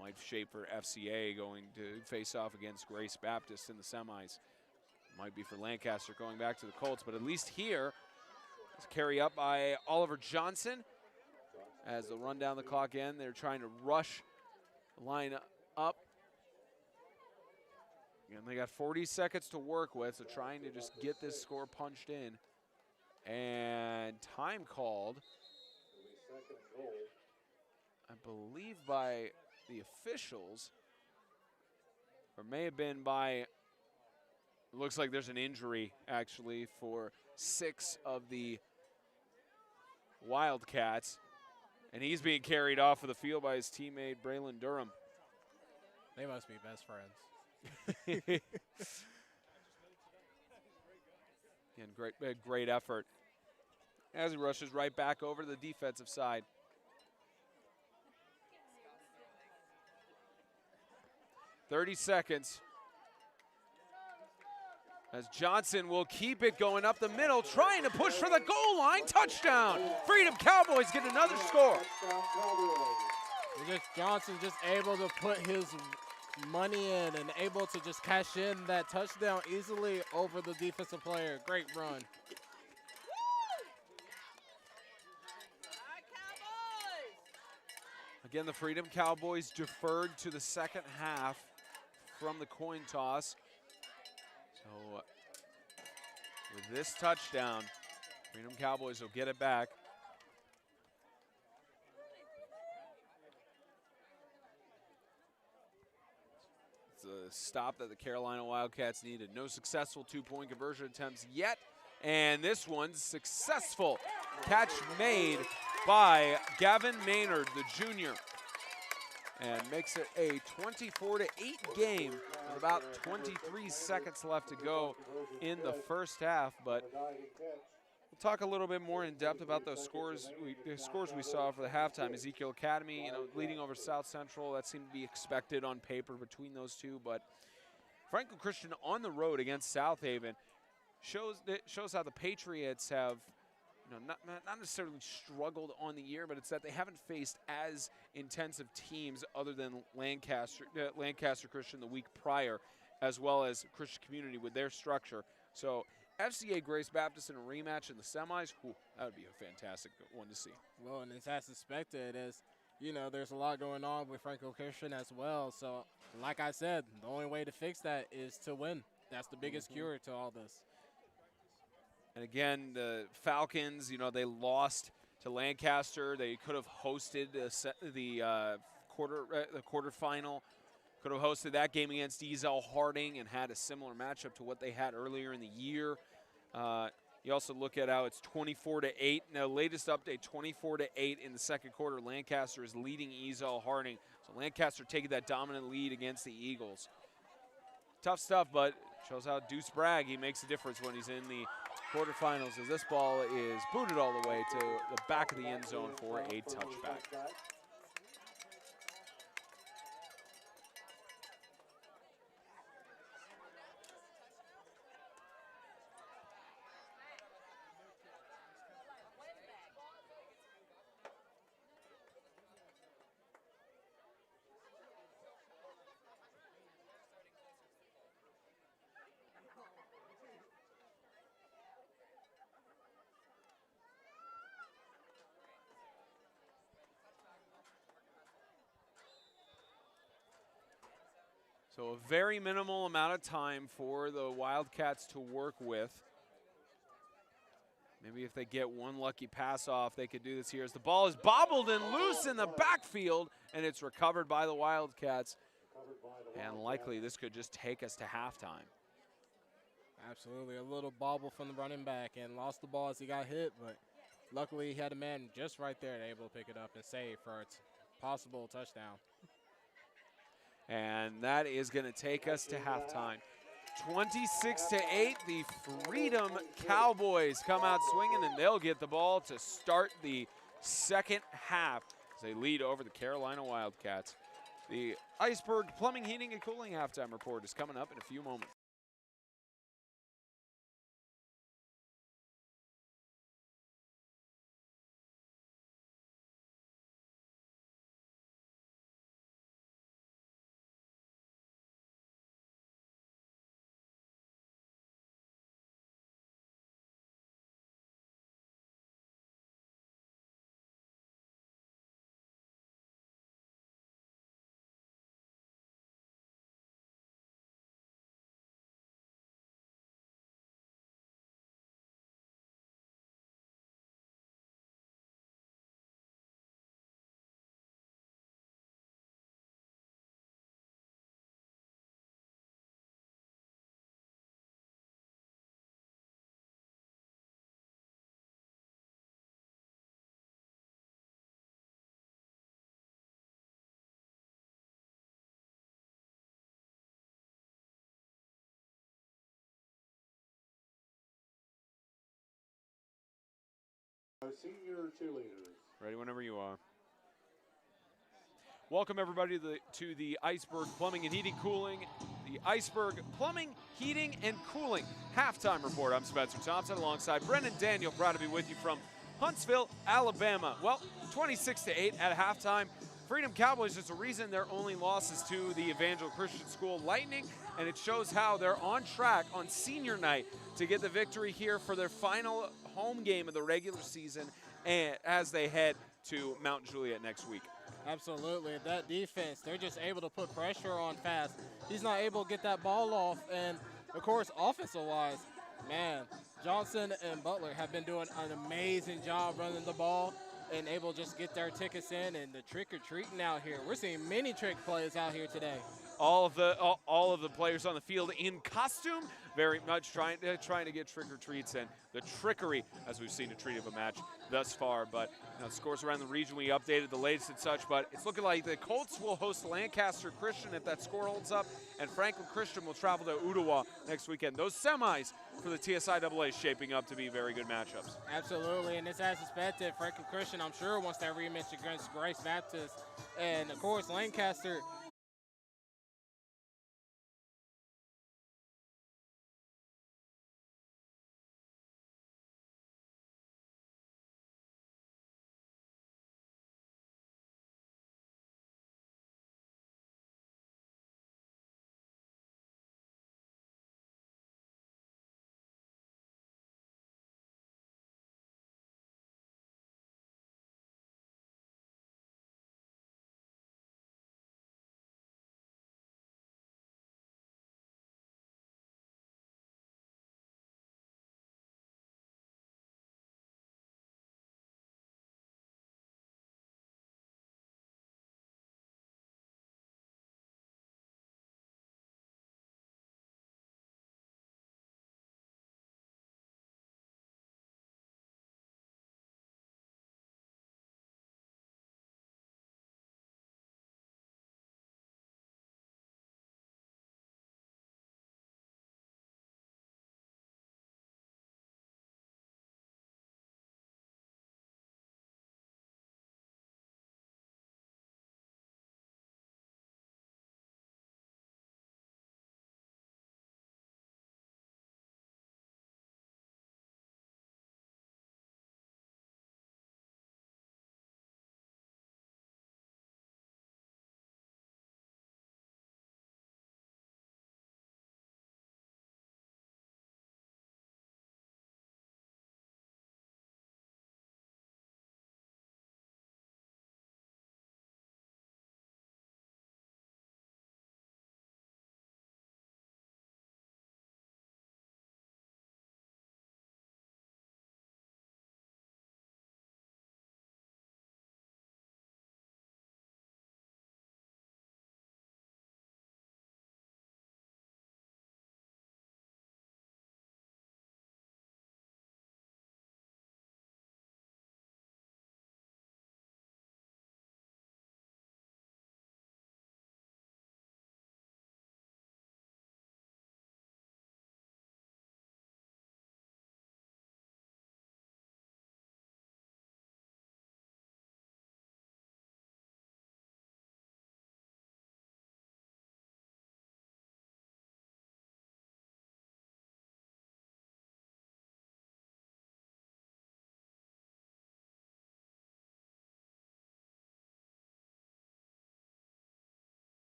A: Mike Schaefer, FCA, going to face off against Grace Baptist in the semis. Might be for Lancaster going back to the Colts, but at least here, it's carry up by Oliver Johnson. As they'll run down the clock in, they're trying to rush the line up. And they got 40 seconds to work with, so trying to just get this score punched in. And time called, I believe by the officials, or may have been by, it looks like there's an injury actually for 6 of the Wildcats. And he's being carried off of the field by his teammate, Braylon Durham.
B: They must be best friends.
A: Again, great effort. As he rushes right back over to the defensive side. "30 seconds. As Johnson will keep it going up the middle, trying to push for the goal line. Touchdown! Freedom Cowboys get another score.
B: Johnson just able to put his money in and able to just cash in that touchdown easily over the defensive player. Great run.
A: Again, the Freedom Cowboys deferred to the second half from the coin toss. So with this touchdown, Freedom Cowboys will get it back. It's a stop that the Carolina Wildcats needed. No successful two-point conversion attempts yet, and this one's successful. Catch made by Gavin Maynard, the junior, and makes it a 24-8 game with about 23 seconds left to go in the first half. But we'll talk a little bit more in depth about those scores. The scores we saw for the halftime. Ezekiel Academy, leading over South Central. That seemed to be expected on paper between those two. But Franklin Christian on the road against South Haven shows how the Patriots have not necessarily struggled on the year, but it's that they haven't faced as intensive teams other than Lancaster Christian the week prior, as well as Christian Community with their structure. So FCA Grace Baptist in a rematch in the semis, that would be a fantastic one to see.
B: Well, and it's as expected as, there's a lot going on with Franklin Christian as well. So, like I said, the only way to fix that is to win. That's the biggest cure to all this.
A: And again, the Falcons, they lost to Lancaster. They could have hosted the quarterfinal. Could have hosted that game against Ezel Harding and had a similar matchup to what they had earlier in the year. You also look at how it's 24-8. Now, latest update, 24-8 in the second quarter. Lancaster is leading Ezel Harding. So Lancaster taking that dominant lead against the Eagles. Tough stuff, but shows how Deuce Bragg, he makes a difference when he's in the quarterfinals, as this ball is booted all the way to the back of the end zone for a touchback. So a very minimal amount of time for the Wildcats to work with. Maybe if they get one lucky pass off, they could do this here as the ball is bobbled and loose in the backfield, and it's recovered by the Wildcats. And likely this could just take us to halftime.
B: Absolutely, a little bobble from the running back and lost the ball as he got hit, but luckily he had a man just right there able to pick it up and save for its possible touchdown.
A: And that is going to take us to halftime. 26-8, the Freedom Cowboys come out swinging, and they'll get the ball to start the second half as they lead over the Carolina Wildcats. The Iceberg Plumbing, Heating, and Cooling halftime report is coming up in a few moments.
C: Our senior cheerleaders.
A: Ready whenever you are. Welcome everybody to the Iceberg Plumbing and Heating Cooling, the Iceberg Plumbing, Heating, and Cooling halftime report. I'm Spencer Thompson alongside Brennan Daniel, proud to be with you from Huntsville, Alabama. Well, 26-8 at halftime. Freedom Cowboys, there's a reason their only losses to the Evangel Christian School Lightning, and it shows how they're on track on senior night to get the victory here for their final home game of the regular season and as they head to Mount Juliet next week.
B: Absolutely. That defense, they're just able to put pressure on fast. He's not able to get that ball off. And, of course, offensive-wise, man, Johnson and Butler have been doing an amazing job running the ball and able to just get their tickets in and the trick-or-treating out here. We're seeing many trick plays out here today.
A: All of the players on the field in costume, very much trying to get trick-or-treats, and the trickery, as we've seen, a treat of a match thus far. But scores around the region, we updated the latest and such, but it's looking like the Colts will host Lancaster Christian if that score holds up, and Franklin Christian will travel to Ottawa next weekend. Those semis for the TSIAA shaping up to be very good matchups.
B: Absolutely, and it's as expected. Franklin Christian, I'm sure, wants that rematch against Grace Baptist. And, of course, Lancaster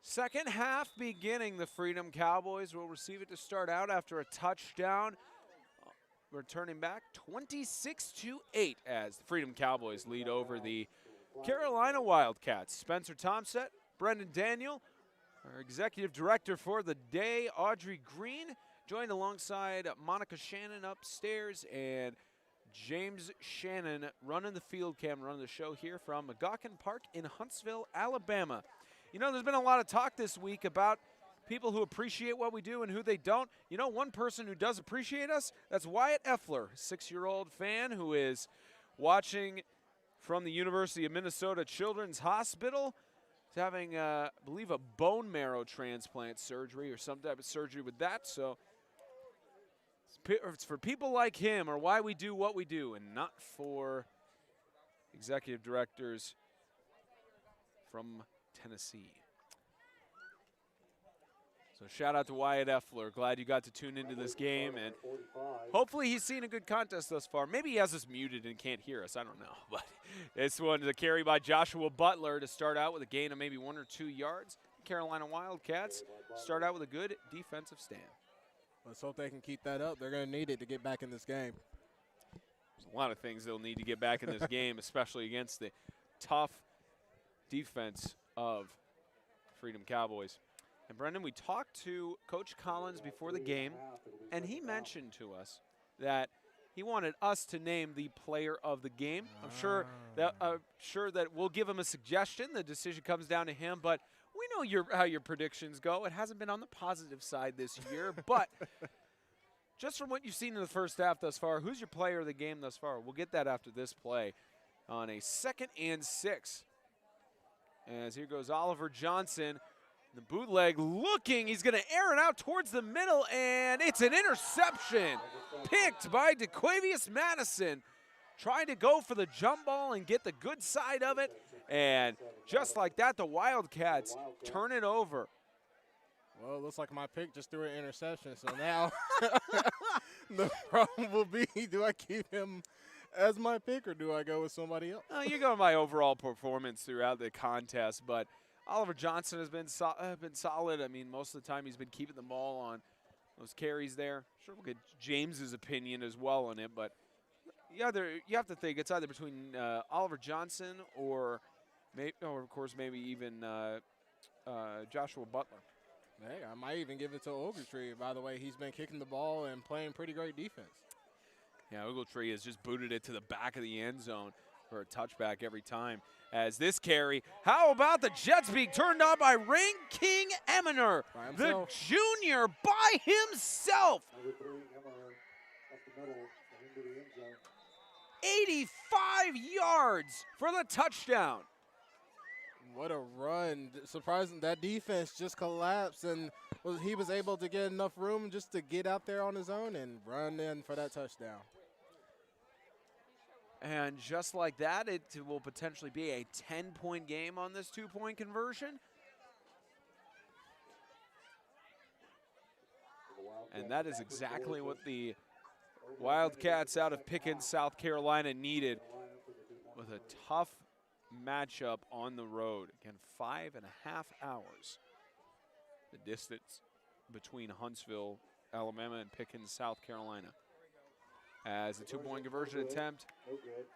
A: Second half beginning. The Freedom Cowboys will receive it to start out after a touchdown. Returning back 26-8 as the Freedom Cowboys lead over the Carolina Wildcats. Spencer Thompson, Brendan Daniel, our executive director for the day, Audrey Green, joined alongside Monica Shannon upstairs, and James Shannon running the field cam, running the show here from McGuckin Park in Huntsville, Alabama. You know, there's been a lot of talk this week about people who appreciate what we do and who they don't. You know, one person who does appreciate us, that's Wyatt Effler, 6-year-old fan who is watching from the University of Minnesota Children's Hospital. He's having, I believe, a bone marrow transplant surgery or some type of surgery with that. So it's for people like him or why we do what we do, and not for executive directors from Tennessee. So shout out to Wyatt Effler. Glad you got to tune into this game, and hopefully he's seen a good contest thus far. Maybe he has us muted and can't hear us. I don't know. But this one is a carry by Joshua Butler to start out with a gain of maybe 1 or 2 yards. Carolina Wildcats start out with a good defensive stand.
B: Let's hope they can keep that up. They're going to need it to get back in this game.
A: There's a lot of things they'll need to get back in this game, especially against the tough defense of Freedom Cowboys. And Brendan, we talked to Coach Collins before the game, and he mentioned to us that he wanted us to name the player of the game. I'm sure that we'll give him a suggestion. The decision comes down to him, but we know how your predictions go. It hasn't been on the positive side this year, but just from what you've seen in the first half thus far, who's your player of the game thus far? We'll get that after this play on a 2nd and 6. As here goes Oliver Johnson. The bootleg looking, he's going to air it out towards the middle, and it's an interception picked by DeQuavius Madison. Trying to go for the jump ball and get the good side of it, and just like that, the Wildcats turn it over.
B: Well, it looks like my pick just threw an interception, so now the problem will be, do I keep him as my pick or do I go with somebody else?
A: You're going by overall performance throughout the contest, but Oliver Johnson has been solid. I mean, most of the time he's been keeping the ball on those carries there. Sure, we'll get James's opinion as well on it, but you have to think it's either between Oliver Johnson or of course, maybe even Joshua Butler.
B: Hey, I might even give it to Ogletree. By the way, he's been kicking the ball and playing pretty great defense.
A: Yeah, Ogletree has just booted it to the back of the end zone for a touchback every time. As this carry, how about the Jets being turned on by Ring King Eminer, the junior by himself. 85 yards for the touchdown.
B: What a run. Surprising that defense just collapsed, and he was able to get enough room just to get out there on his own and run in for that touchdown.
A: And just like that, it will potentially be a 10-point game on this 2-point conversion. And that is exactly what the Wildcats out of Pickens, South Carolina needed with a tough matchup on the road. Again, 5.5 hours. The distance between Huntsville, Alabama, and Pickens, South Carolina. As the 2-point conversion attempt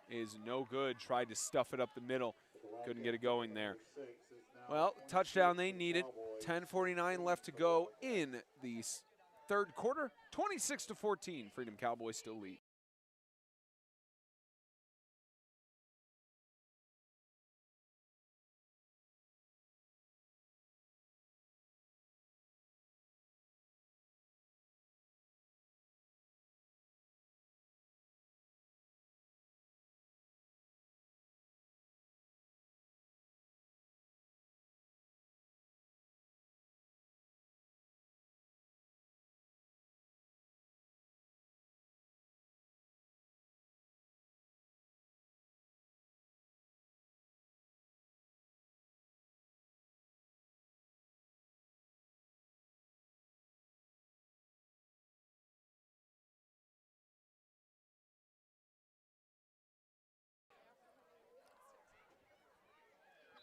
A: is no good. Tried to stuff it up the middle. Couldn't get it going there. Well, touchdown they needed. 10:49 left to go in the third quarter. 26-14. Freedom Cowboys still lead.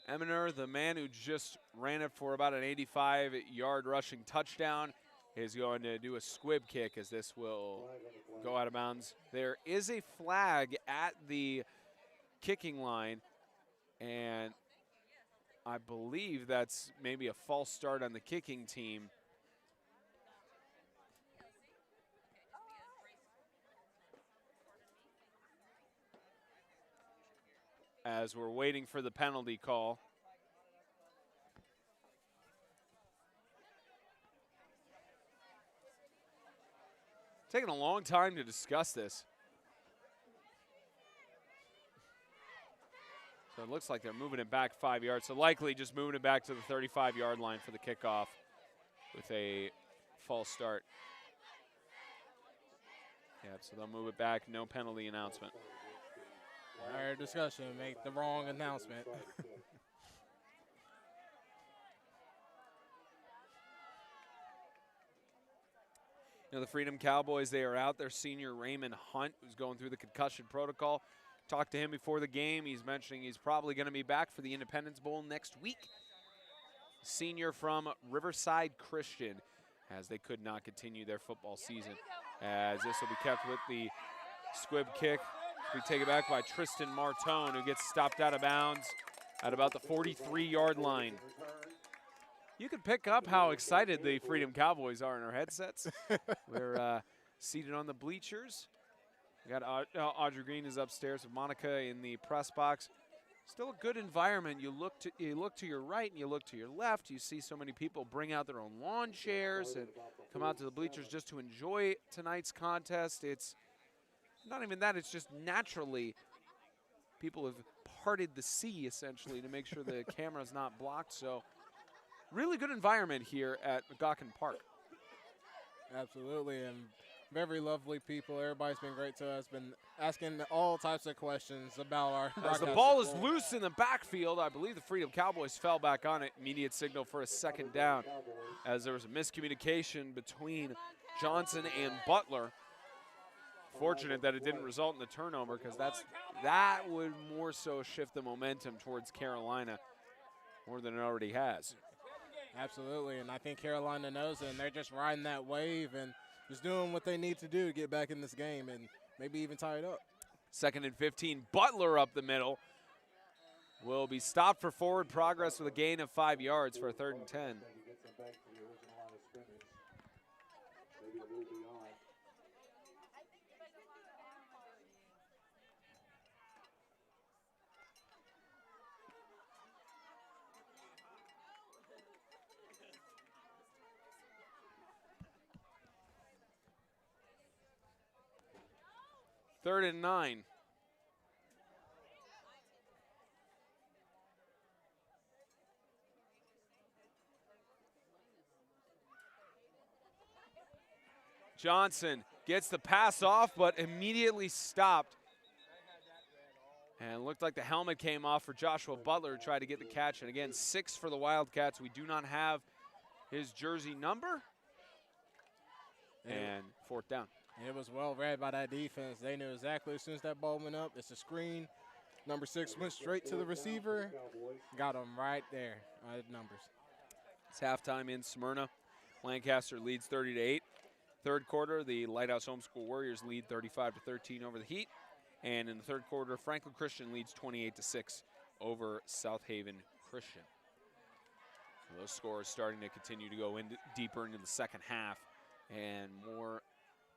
A: Eminer, the man who just ran it for about an 85-yard rushing touchdown, is going to do a squib kick as this will go out of bounds. There is a flag at the kicking line, and I believe that's maybe a false start on the kicking team. As we're waiting for the penalty call. Taking a long time to discuss this. So it looks like they're moving it back 5 yards. So likely just moving it back to the 35-yard line for the kickoff with a false start. Yep, so they'll move it back, no penalty announcement.
B: Our discussion, make the wrong announcement.
A: You know, the Freedom Cowboys, they are out. Their senior Raymond Hunt, who's going through the concussion protocol. Talked to him before the game. He's mentioning he's probably going to be back for the Independence Bowl next week. Senior from Riverside Christian, as they could not continue their football season. As this will be kept with the squib kick. We take it back by Tristan Martone, who gets stopped out of bounds at about the 43-yard line. You can pick up how excited the Freedom Cowboys are in our headsets. We're seated on the bleachers. We got Audrey Green is upstairs with Monica in the press box. Still a good environment. You look to your right and you look to your left. You see so many people bring out their own lawn chairs and come out to the bleachers just to enjoy tonight's contest. It's not even that, it's just naturally people have parted the sea essentially to make sure the camera's not blocked. So really good environment here at McGuckin Park.
B: Absolutely, and very lovely people. Everybody's been great to us, been asking all types of questions about our
A: As the ball is loose in the backfield, I believe the Freedom Cowboys fell back on it. Immediate signal for a second down as there was a miscommunication between Johnson and Butler. Fortunate that it didn't result in the turnover, because that would more so shift the momentum towards Carolina more than it already has.
B: Absolutely, and I think Carolina knows it, and they're just riding that wave and just doing what they need to do to get back in this game and maybe even tie it up.
A: 2nd and 15, Butler up the middle. Will be stopped for forward progress with a gain of 5 yards for a 3rd and 10. Third and 9. Johnson gets the pass off, but immediately stopped. And looked like the helmet came off for Joshua Butler, who tried to get the catch. And again, 6 for the Wildcats. We do not have his jersey number. And 4th down.
B: It was well read by that defense. They knew exactly as soon as that ball went up, it's a screen. Number 6 went straight to the receiver. Got him right there. Numbers.
A: It's halftime in Smyrna. Lancaster leads 30-8. Third quarter, the Lighthouse Homeschool Warriors lead 35-13 over the Heat. And in the third quarter, Franklin Christian leads 28-6 over South Haven Christian. So those scores starting to continue to go deeper into the second half. And more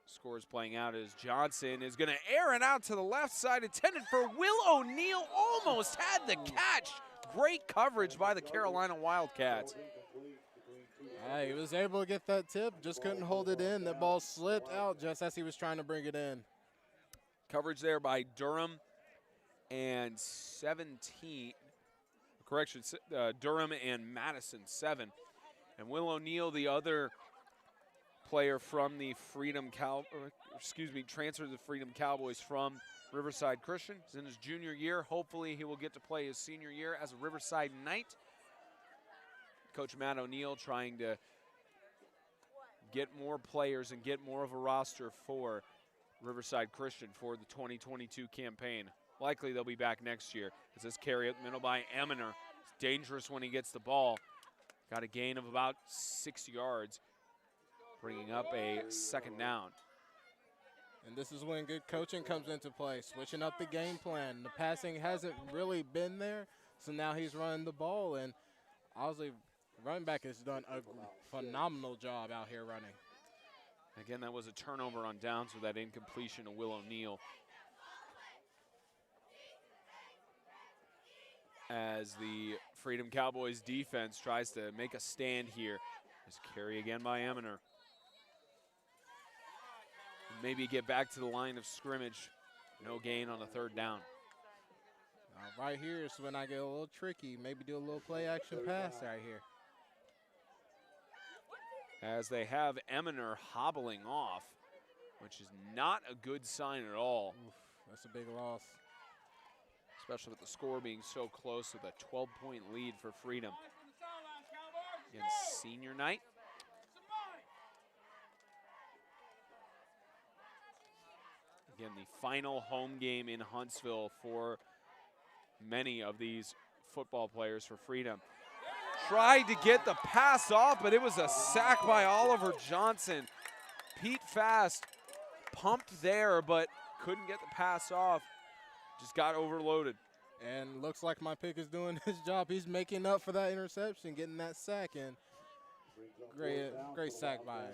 A: scores playing out as Johnson is going to air it out to the left side, intended for Will O'Neal. Almost had the catch. Great coverage by the Carolina Wildcats.
B: He was able to get that tip, just couldn't hold it in. That ball slipped out just as he was trying to bring it in.
A: Coverage there by Durham and 17. Correction, Durham and Madison, 7. And Will O'Neal, the other player from the transferred to the Freedom Cowboys from Riverside Christian. He's in his junior year. Hopefully he will get to play his senior year as a Riverside Knight. Coach Matt O'Neal trying to get more players and get more of a roster for Riverside Christian for the 2022 campaign. Likely they'll be back next year. As this carry up the middle by Eminer. It's dangerous when he gets the ball. Got a gain of about 6 yards, bringing up a second down.
B: And this is when good coaching comes into play, switching up the game plan. The passing hasn't really been there, so now he's running the ball. And honestly, running back has done a phenomenal job out here running.
A: Again, that was a turnover on downs with that incompletion to Will O'Neal. As the Freedom Cowboys defense tries to make a stand here. This carry again by Eminer. Maybe get back to the line of scrimmage. No gain on a third down.
B: Right here is when I get a little tricky. Maybe do a little play action pass right here.
A: As they have Eminer hobbling off, which is not a good sign at all.
B: Oof, that's a big loss.
A: Especially with the score being so close with a 12-point lead for Freedom. Again, senior night. Again, the final home game in Huntsville for many of these football players for Freedom. Tried to get the pass off, but it was a sack by Oliver Johnson. Pete Fast pumped there, but couldn't get the pass off. Just got overloaded.
B: And looks like my pick is doing his job. He's making up for that interception, getting that sack in. Great sack by him.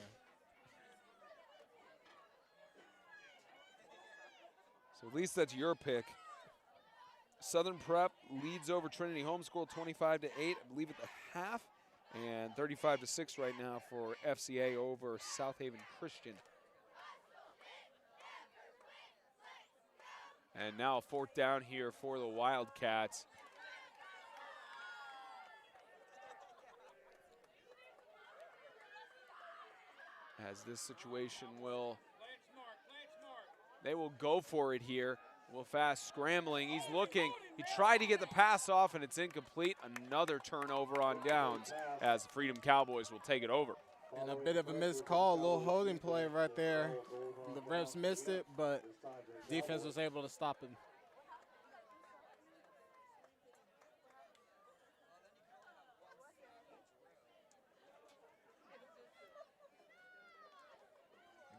A: So at least that's your pick. Southern Prep leads over Trinity Homeschool 25-8, I believe, at the half, and 35-6 right now for FCA over South Haven Christian. And now a fourth down here for the Wildcats. As this situation they will go for it here. Will Fast scrambling, he's looking. He tried to get the pass off and it's incomplete. Another turnover on downs as the Freedom Cowboys will take it over.
B: And a bit of a missed call, a little holding play right there. The refs missed it, but defense was able to stop him.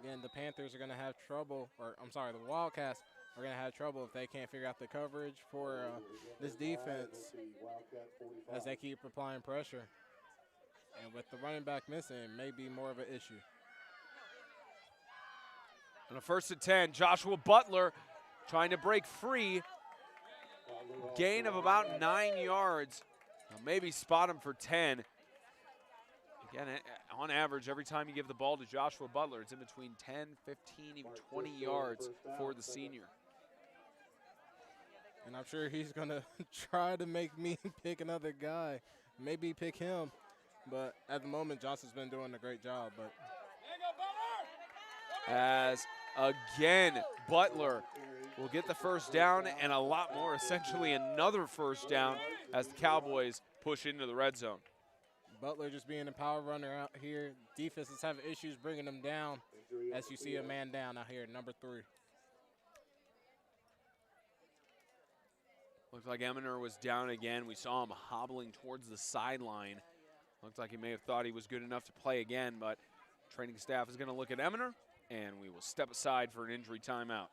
B: Again, the Panthers are going to have trouble, or I'm sorry, the Wildcats are going to have trouble if they can't figure out the coverage for this defense as they keep applying pressure. And with the running back missing, it may be more of an issue.
A: On a 1st and 10, Joshua Butler trying to break free. Gain of about 9 yards. Maybe spot him for 10. Again, on average, every time you give the ball to Joshua Butler, it's in between 10, 15, even 20 yards for the senior.
B: And I'm sure he's going to try to make me pick another guy, maybe pick him. But at the moment, Johnson's been doing a great job. But
A: as again, Butler will get the first down and a lot more, essentially another first down as the Cowboys push into the red zone.
B: Butler just being a power runner out here. Defense is having issues bringing him down as you see a man down out here, number 3.
A: Looks like Eminer was down again. We saw him hobbling towards the sideline. Looked like he may have thought he was good enough to play again, but training staff is going to look at Eminer, and we will step aside for an injury timeout.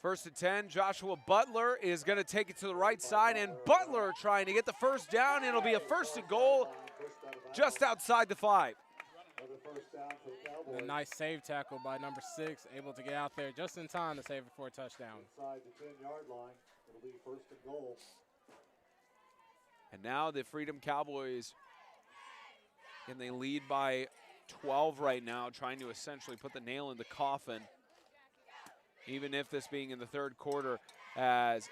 A: First and 10, Joshua Butler is going to take it to the right side, and Butler trying to get the first down. It'll be a 1st and goal just outside the 5.
B: A nice save tackle by number 6, able to get out there just in time to save it for a touchdown.
C: Inside the 10-yard line, it'll be 1st and goal.
A: And now the Freedom Cowboys, and they lead by 12 right now, trying to essentially put the nail in the coffin. Even if this being in the 3rd quarter, as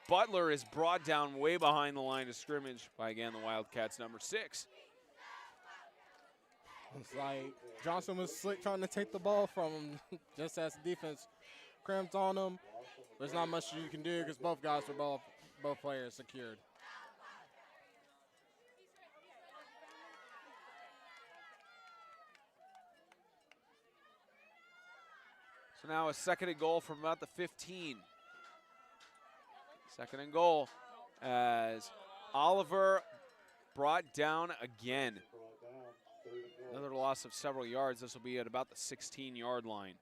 A: Butler is brought down way behind the line of scrimmage by, again, the Wildcats' number 6.
B: It's like Johnson was slick trying to take the ball from him just as the defense cramped on him. There's not much you can do because both guys were both players secured.
A: So now a second and goal from about the 15. Second and goal as Oliver brought down again. Another loss of several yards. This will be at about the 16-yard line.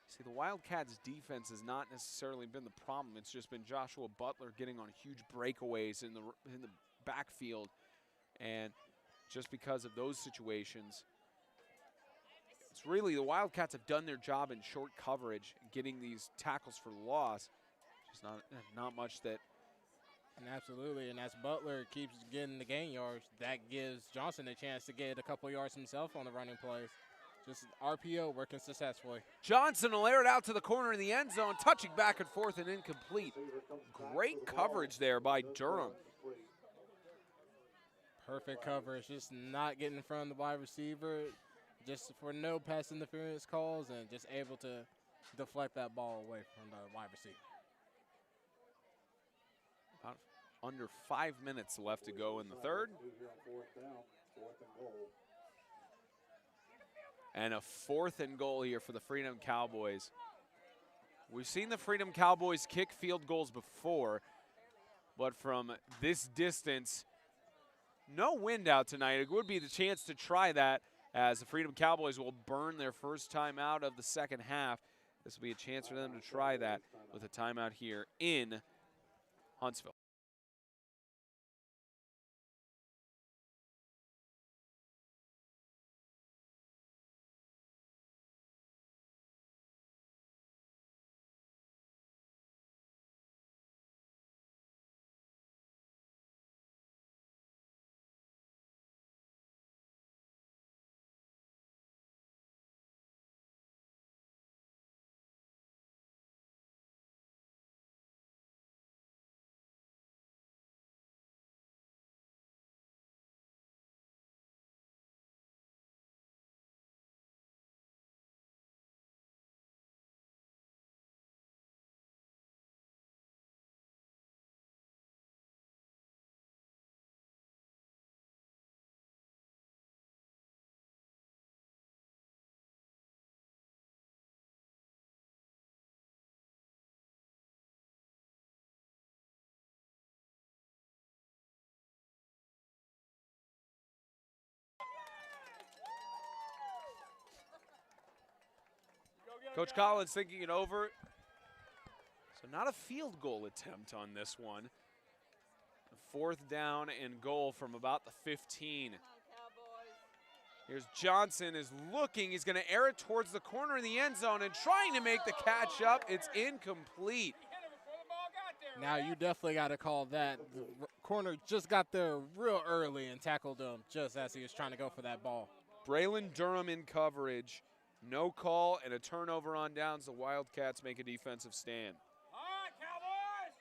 A: See, the Wildcats' defense has not necessarily been the problem. It's just been Joshua Butler getting on huge breakaways in the backfield. And just because of those situations, it's really the Wildcats have done their job in short coverage, getting these tackles for loss. Just not much that.
B: And absolutely, and as Butler keeps getting the gain yards, that gives Johnson a chance to get a couple yards himself on the running plays. Just RPO working successfully.
A: Johnson will air it out to the corner in the end zone, touching back and forth and incomplete. Great coverage there by Durham.
B: Perfect coverage, just not getting in front of the wide receiver, just for no pass interference calls, and just able to deflect that ball away from the wide receiver.
A: About under 5 minutes left to go in the third. And a 4th and goal here for the Freedom Cowboys. We've seen the Freedom Cowboys kick field goals before, but from this distance, no wind out tonight. It would be the chance to try that, as the Freedom Cowboys will burn their first timeout of the second half. This will be a chance for them to try that with a timeout here in Huntsville. Coach Collins thinking it over. So not a field goal attempt on this one. 4th down and goal from about the 15. Here's Johnson is looking. He's going to air it towards the corner of the end zone and trying to make the catch up. It's incomplete.
B: Now you definitely got to call that. The corner just got there real early and tackled him just as he was trying to go for that ball.
A: Braylon Durham in coverage. No call and a turnover on downs. The Wildcats make a defensive stand.
E: All right, Cowboys.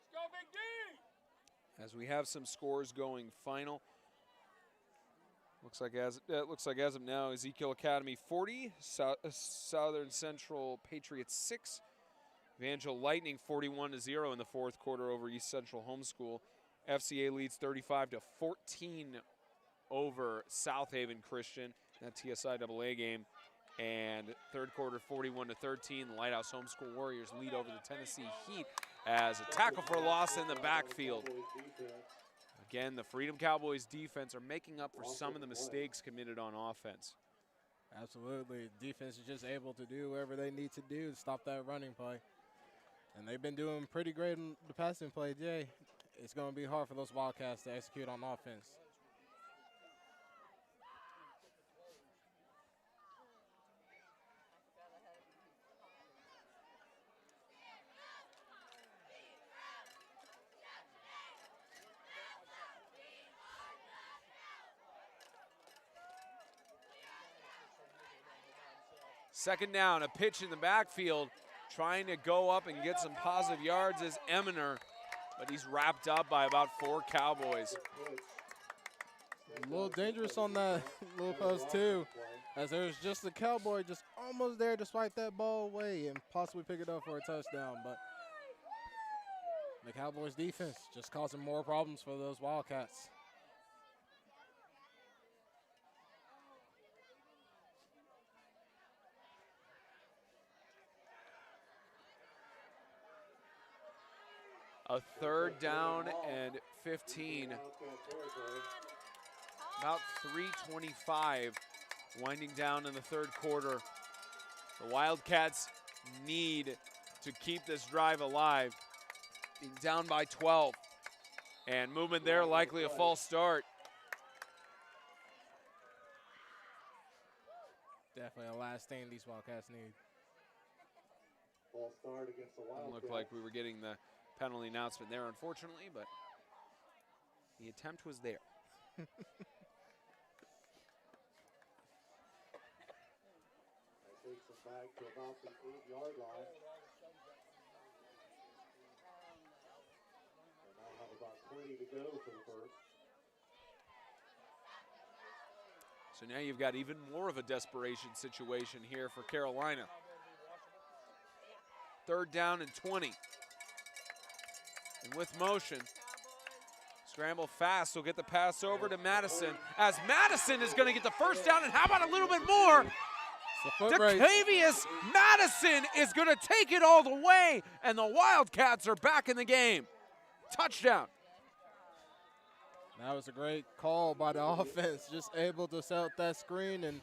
E: Let's go, Big D.
A: As we have some scores going final. Looks like as of now, Ezekiel Academy 40, Southern Central Patriots 6, Evangel Lightning 41-0 in the 4th quarter over East Central Homeschool. FCA leads 35-14 over South Haven Christian in that TSIAA game. And 3rd quarter 41-13, the Lighthouse Homeschool Warriors lead over the Tennessee Heat as a tackle for loss in the backfield. Again, the Freedom Cowboys defense are making up for some of the mistakes committed on offense.
B: Absolutely. Defense is just able to do whatever they need to do to stop that running play. And they've been doing pretty great in the passing play, Jay. It's going to be hard for those Wildcats to execute on offense.
A: Second down, a pitch in the backfield, trying to go up and get some positive yards is Eminer, but he's wrapped up by about 4 Cowboys.
B: A little dangerous on that little post too, as there's just a Cowboy just almost there to swipe that ball away and possibly pick it up for a touchdown, but the Cowboys defense just causing more problems for those Wildcats.
A: A 3rd down and 15. About 3:25 winding down in the 3rd quarter. The Wildcats need to keep this drive alive. Being down by 12. And movement there, likely a false start.
B: Definitely the last thing these Wildcats need.
C: False start against the
A: Didn't
C: Wildcats.
A: look like we were getting the penalty announcement there, unfortunately, but the attempt was there.
C: That takes them back to about the 8-yard line. They now have about 20 to go for the first.
A: So now you've got even more of a desperation situation here for Carolina. 3rd down and 20. And with motion, scramble fast, will get the pass over to Madison, as Madison is going to get the 1st down, and how about a little bit more? Decavius Madison is going to take it all the way, and the Wildcats are back in the game. Touchdown.
B: That was a great call by the offense, just able to set up that screen, and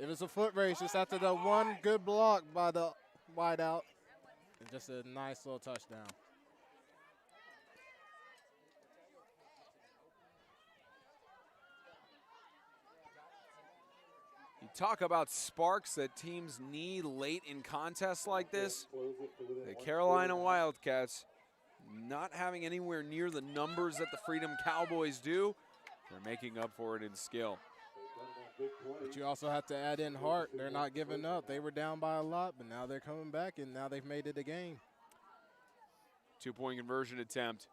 B: it was a foot race just after the one good block by the wideout, and just a nice little touchdown.
A: You talk about sparks that teams need late in contests like this. The Carolina Wildcats not having anywhere near the numbers that the Freedom Cowboys do. They're making up for it in skill.
B: But you also have to add in heart. They're not giving up. They were down by a lot, but now they're coming back, and now they've made it a game.
A: 2-point conversion attempt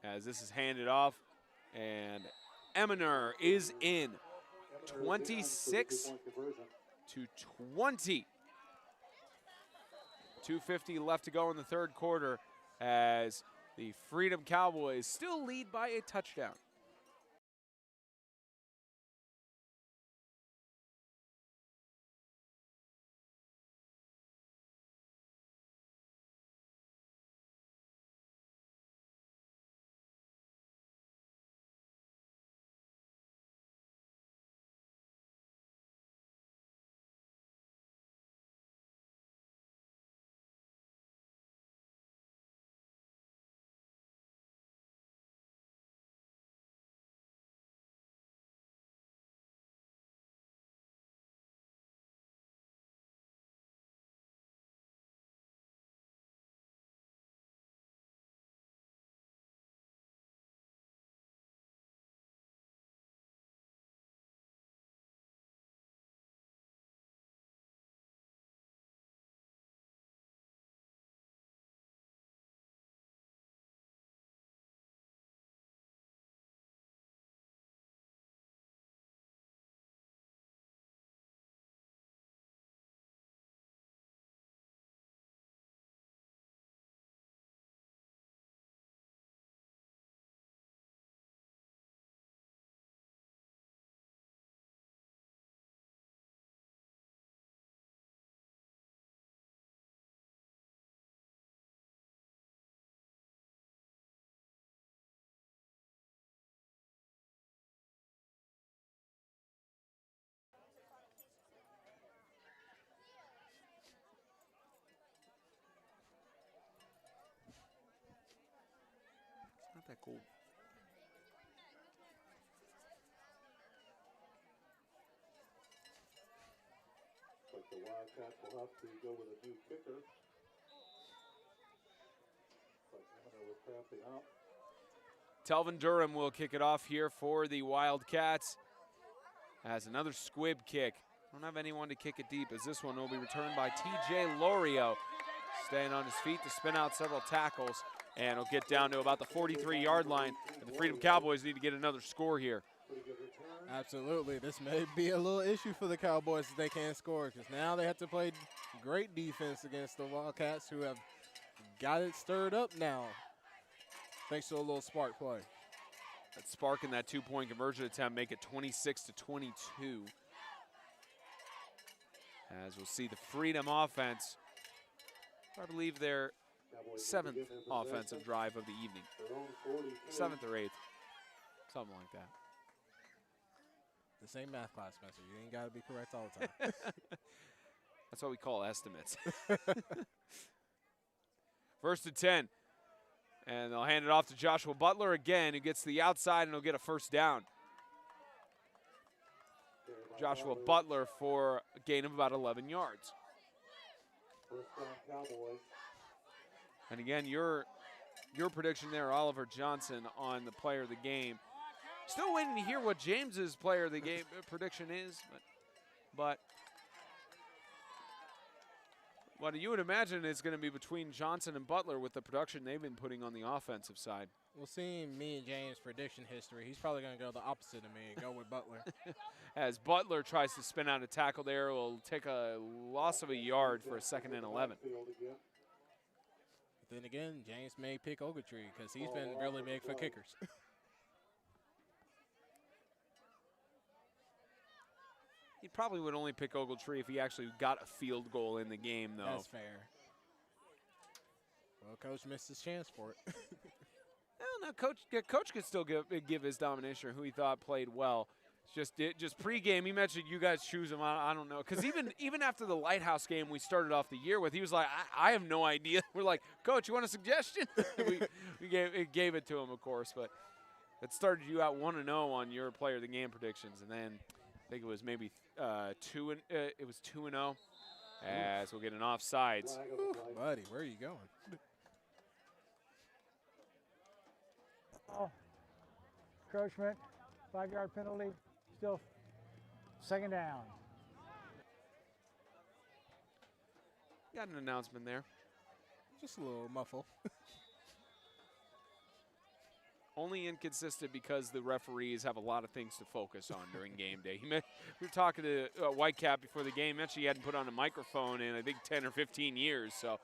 A: as this is handed off, and Eminer is in. 26 to 20. 2:50 left to go in the 3rd quarter as the Freedom Cowboys still lead by a touchdown. Not that cool.
C: But the Wildcats will have to go with a new kicker. But Eminer was cramping up.
A: Telvin Durham will kick it off here for the Wildcats as another squib kick Don't have anyone to kick it deep, as this one will be returned by T.J. Lorio. Staying on his feet to spin out several tackles, and he'll get down to about the 43-yard line. And the Freedom Cowboys need to get another score here.
B: Absolutely. This may be a little issue for the Cowboys if they can't score, because now they have to play great defense against the Wildcats, who have got it stirred up now, thanks to a little spark play.
A: That spark in that two-point conversion attempt make it 26-22. As we'll see the Freedom offense, I believe their 7th offensive drive of the evening. 7th or 8th, something like that.
B: This ain't math class, Spencer. You ain't got to be correct all the time.
A: That's what we call estimates. 1st and 10. And they'll hand it off to Joshua Butler again, who gets to the outside and he'll get a first down. Joshua Butler for a gain of about 11 yards.
C: First down, Cowboys.
A: And again, your prediction there, Oliver Johnson, on the player of the game. Still waiting to hear what James's player of the game prediction is, but what you would imagine is going to be between Johnson and Butler with the production they've been putting on the offensive side.
B: Well, seeing me and James' prediction history, he's probably going to go the opposite of me and go with Butler.
A: As Butler tries to spin out a tackle there, will take a loss of a yard for a 2nd and 11.
B: But then again, James may pick Ogletree because he's been really big for kickers.
A: He probably would only pick Ogletree if he actually got a field goal in the game, though.
B: That's fair. Well, Coach missed his chance for it.
A: I don't know. Coach could still give his domination or who he thought played well. It's just pregame, he mentioned you guys choose him. I don't know. Because even after the Lighthouse game we started off the year with, he was like, I have no idea. We're like, Coach, you want a suggestion? we gave it to him, of course. But it started you out 1-0 on your player of the game predictions. And then I think it was maybe 2-0 as we'll get an offsides.
B: Ooh, buddy, where are you going?
D: Oh, encroachment, 5-yard penalty, still 2nd down.
A: Got an announcement there.
B: Just a little muffle.
A: Only inconsistent because the referees have a lot of things to focus on during game day. We were talking to Whitecap before the game. Mentioned he hadn't put on a microphone in, I think, 10 or 15 years, so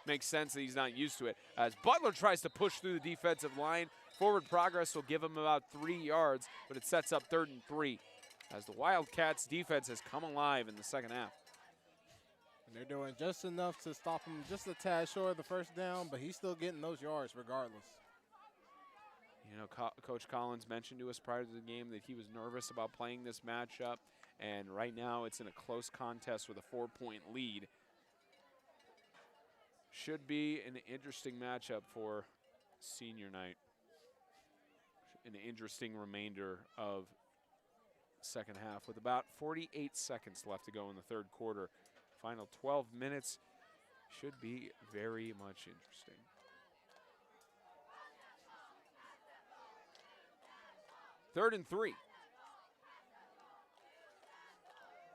A: makes sense that he's not used to it. As Butler tries to push through the defensive line, forward progress will give him about 3 yards, but it sets up 3rd and 3 as the Wildcats defense has come alive in the second half.
B: And they're doing just enough to stop him just a tad short of the first down, but he's still getting those yards regardless.
A: You know, Coach Collins mentioned to us prior to the game that he was nervous about playing this matchup, and right now it's in a close contest with a 4-point lead. Should be an interesting matchup for senior night. An interesting remainder of second half with about 48 seconds left to go in the 3rd quarter. Final 12 minutes should be very much interesting. Third and 3.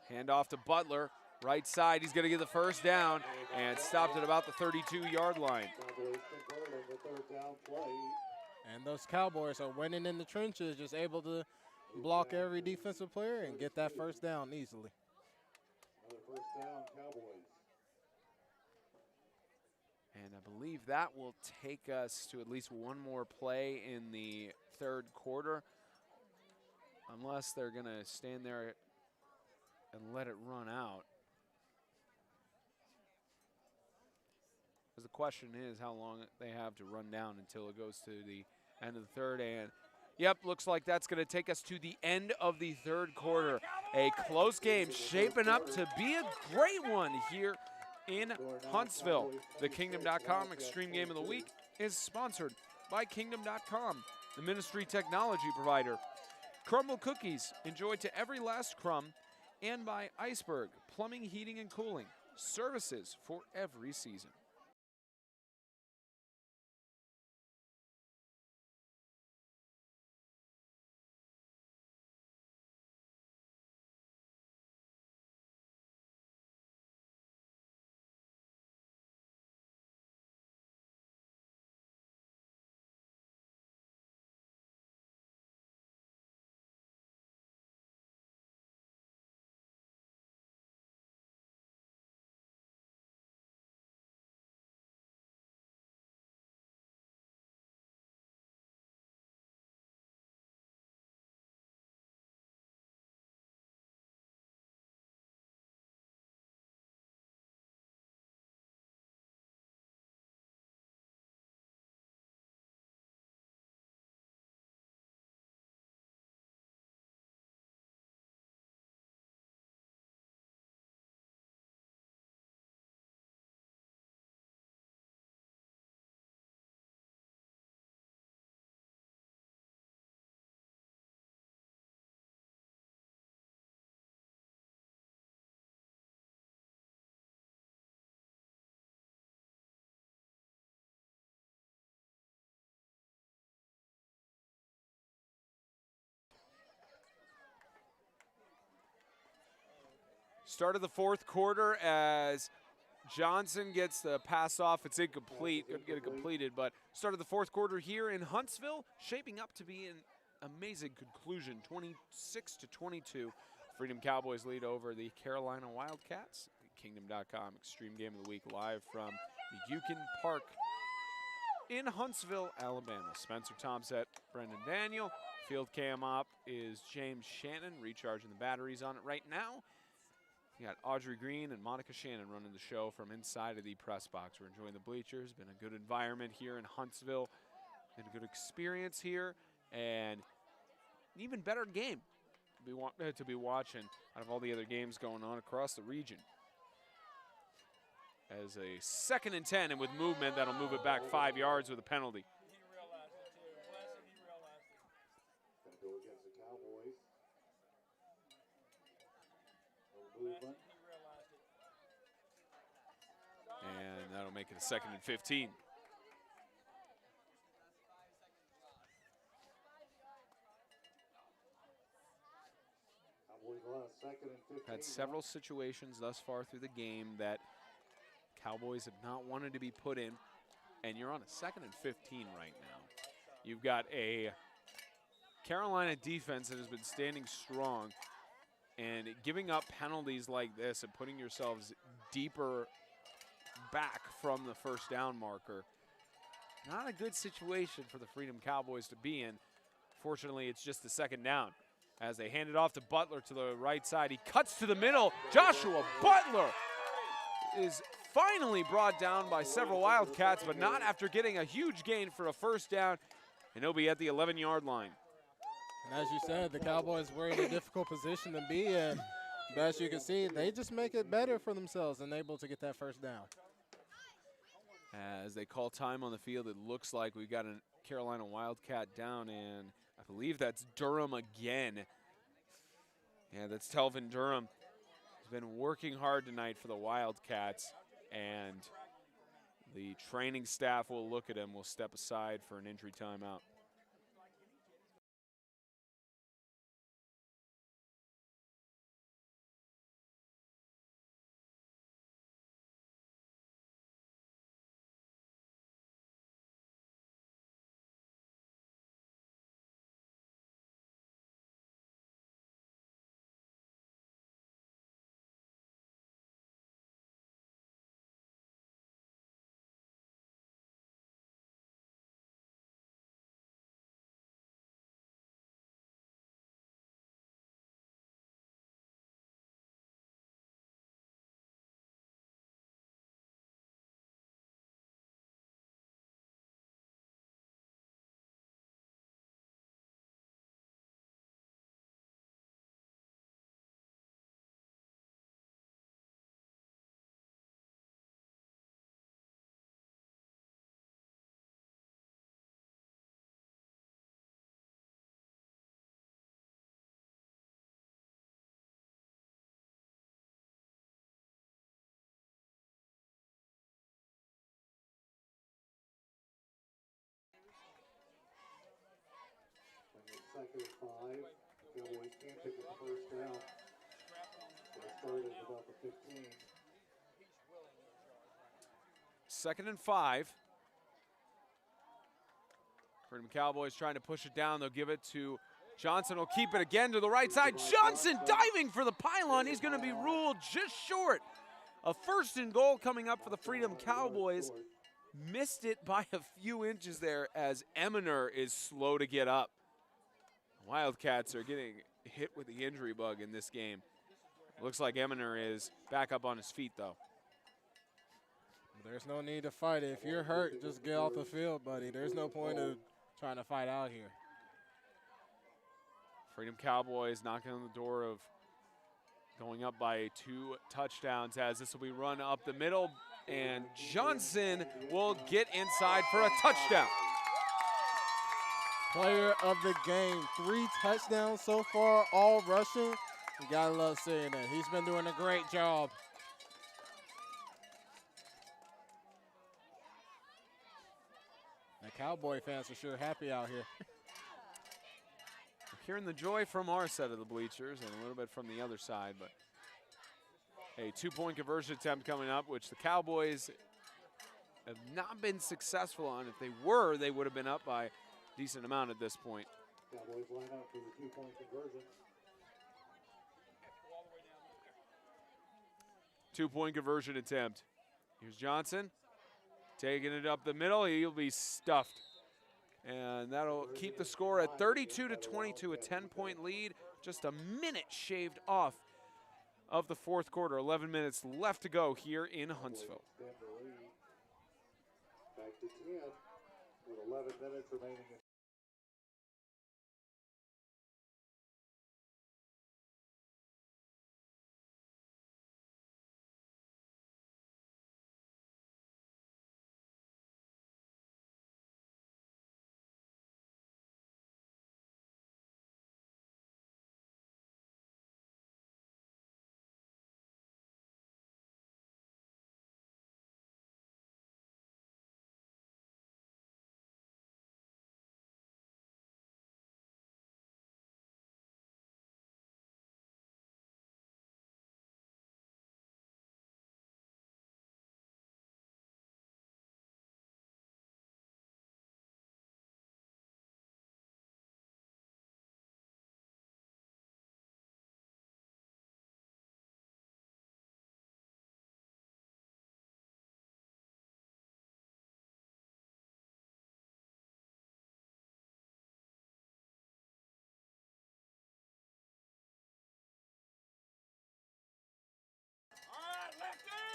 A: Hand off to Butler. Right side, he's going to get the first down and stopped at about the 32-yard line.
B: And those Cowboys are winning in the trenches, just able to block every defensive player and get that first down easily.
C: Another first down, Cowboys.
A: And I believe that will take us to at least one more play in the 3rd quarter, unless they're going to stand there and let it run out. Because the question is how long they have to run down until it goes to the end of the 3rd. And, yep, looks like that's going to take us to the end of the 3rd quarter. A close game shaping up to be a great one here in Huntsville. The Kingdom.com Extreme Game of the Week is sponsored by Kingdom.com, the ministry technology provider. Crumble Cookies, enjoyed to every last crumb, and by Iceberg, plumbing, heating, and cooling, services for every season. Start of the fourth quarter as Johnson gets the pass off. It's incomplete. Couldn't get it completed, but start of the fourth quarter here in Huntsville, shaping up to be an amazing conclusion. 26-22. Freedom Cowboys lead over the Carolina Wildcats. Kingdom.com Extreme Game of the Week live from the Yukon Park in Huntsville, Alabama. Spencer Thompson, Brendan Daniel. Field cam op is James Shannon, recharging the batteries on it right now. You got Audrey Green and Monica Shannon running the show from inside of the press box. We're enjoying the bleachers. Been a good environment here in Huntsville. Been a good experience here, and an even better game to be watching out of all the other games going on across the region. As a 2nd and 10, and with movement, that'll move it back 5 yards with a penalty.
C: Gonna go against the Cowboys. No movement.
A: And that'll make it a 2nd and 15.
C: Cowboys will have 2nd and 15.
A: Had several situations thus far through the game that Cowboys have not wanted to be put in, and you're on a 2nd and 15 right now. You've got a Carolina defense that has been standing strong, and giving up penalties like this and putting yourselves deeper back from the first down marker. Not a good situation for the Freedom Cowboys to be in. Fortunately, it's just the 2nd down. As they hand it off to Butler to the right side, he cuts to the middle. Joshua Butler is finally brought down by several Wildcats, but not after getting a huge gain for a 1st down, and he'll be at the 11-yard line.
B: And as you said, the Cowboys were in a difficult position to be in. But as you can see, they just make it better for themselves and able to get that 1st down.
A: As they call time on the field, it looks like we've got a Carolina Wildcat down, and I believe that's Durham again. Yeah, that's Telvin Durham. He's been working hard tonight for the Wildcats, and the training staff will look at him, will step aside for an injury timeout.
C: When it's 2nd and 5, Cowboys can't pick up the 1st down. They started at about the 15.
A: 2nd and 5. Freedom Cowboys trying to push it down. They'll give it to Johnson. Will keep it again to the right side. Johnson diving for the pylon. He's going to be ruled just short. A 1st and goal coming up for the Freedom Cowboys. Missed it by a few inches there as Eminer is slow to get up. Wildcats are getting hit with the injury bug in this game. Looks like Eminer is back up on his feet, though.
B: There's no need to fight it. If you're hurt, just get off the field, buddy. There's no point of trying to fight out here.
A: Freedom Cowboys knocking on the door of going up by 2 touchdowns, as this will be run up the middle, and Johnson will get inside for a touchdown.
B: Player of the game, 3 touchdowns so far, all rushing. You gotta love seeing that. He's been doing a great job. The Cowboy fans are sure happy out here.
A: We're hearing the joy from our side of the bleachers and a little bit from the other side, but A 2-point conversion attempt coming up, which the Cowboys have not been successful on. If they were, they would have been up by a decent amount at this point.
C: Cowboys line up for the 2-point conversion.
A: 2-point conversion attempt. Here's Johnson taking it up the middle. He'll be stuffed. And that'll keep the score at 32-22, a 10-point lead. Just a minute shaved off of the fourth quarter. 11 minutes left to go here in Huntsville.
C: Extend the lead. Back to 10 with 11 minutes remaining.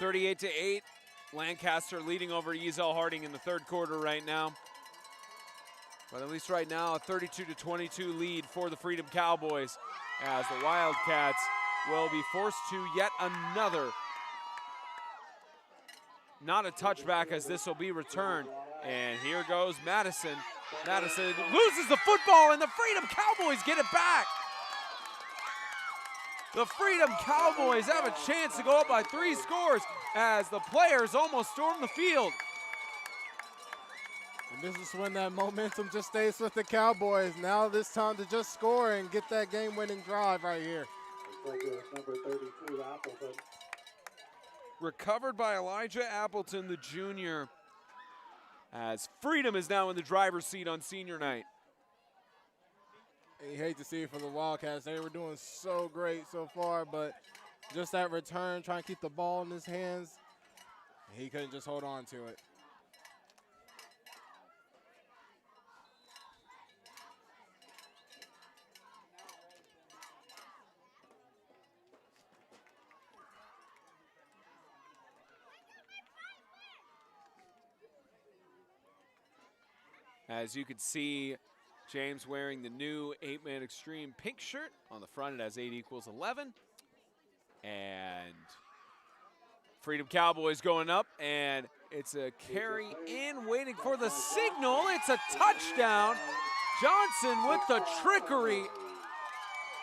E: All right, lefty.
A: 38-8, Lancaster leading over Ezel Harding in the third quarter right now. But at least right now, a 32-22 lead for the Freedom Cowboys as the Wildcats will be forced to yet another, not a touchback, as this will be returned. And here goes Madison. Madison loses the football and the Freedom Cowboys get it back. The Freedom Cowboys have a chance to go up by 3 scores as the players almost storm the field.
B: And this is when that momentum just stays with the Cowboys. Now it's time to just score and get that game-winning drive right here.
C: Looks like it was number 32, Appleton.
A: Recovered by Elijah Appleton, the junior, as Freedom is now in the driver's seat on senior night.
B: And you hate to see it for the Wildcats. They were doing so great so far, but just that return, trying to keep the ball in his hands, he couldn't just hold on to it.
A: As you can see, James wearing the new 8-man extreme pink shirt. On the front, it has 8 equals 11. And Freedom Cowboys going up, and it's a carry in, waiting for the signal. It's a touchdown. Johnson with the trickery,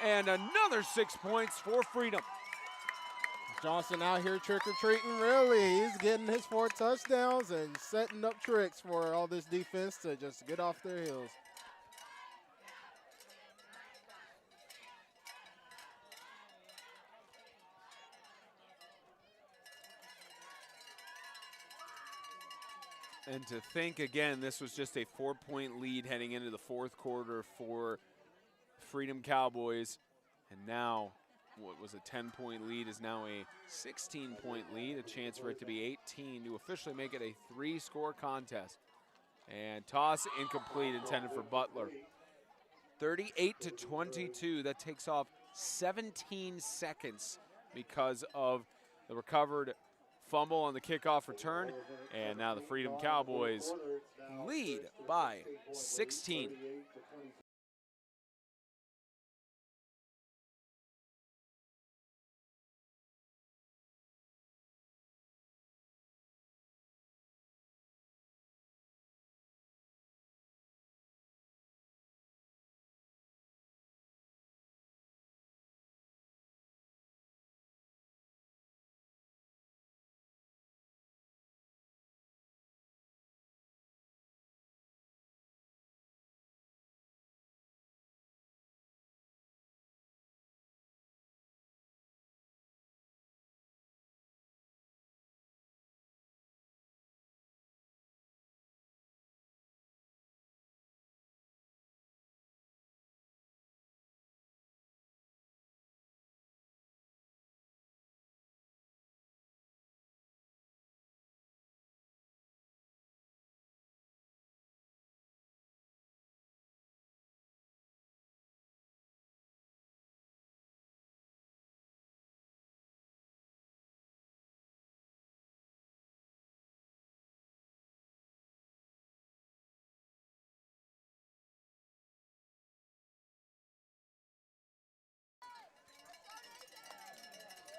A: and another 6 points for Freedom.
B: Johnson out here trick-or-treating, really. He's getting his 4 touchdowns and setting up tricks for all this defense to just get off their heels.
A: And to think, again, this was just a 4-point lead heading into the fourth quarter for Freedom Cowboys. And now what was a 10-point lead is now a 16-point lead, a chance for it to be 18 to officially make it a 3-score contest. And toss incomplete, intended for Butler. 38-22, that takes off 17 seconds because of the recovered fumble on the kickoff return. And now the Freedom Cowboys lead by 16.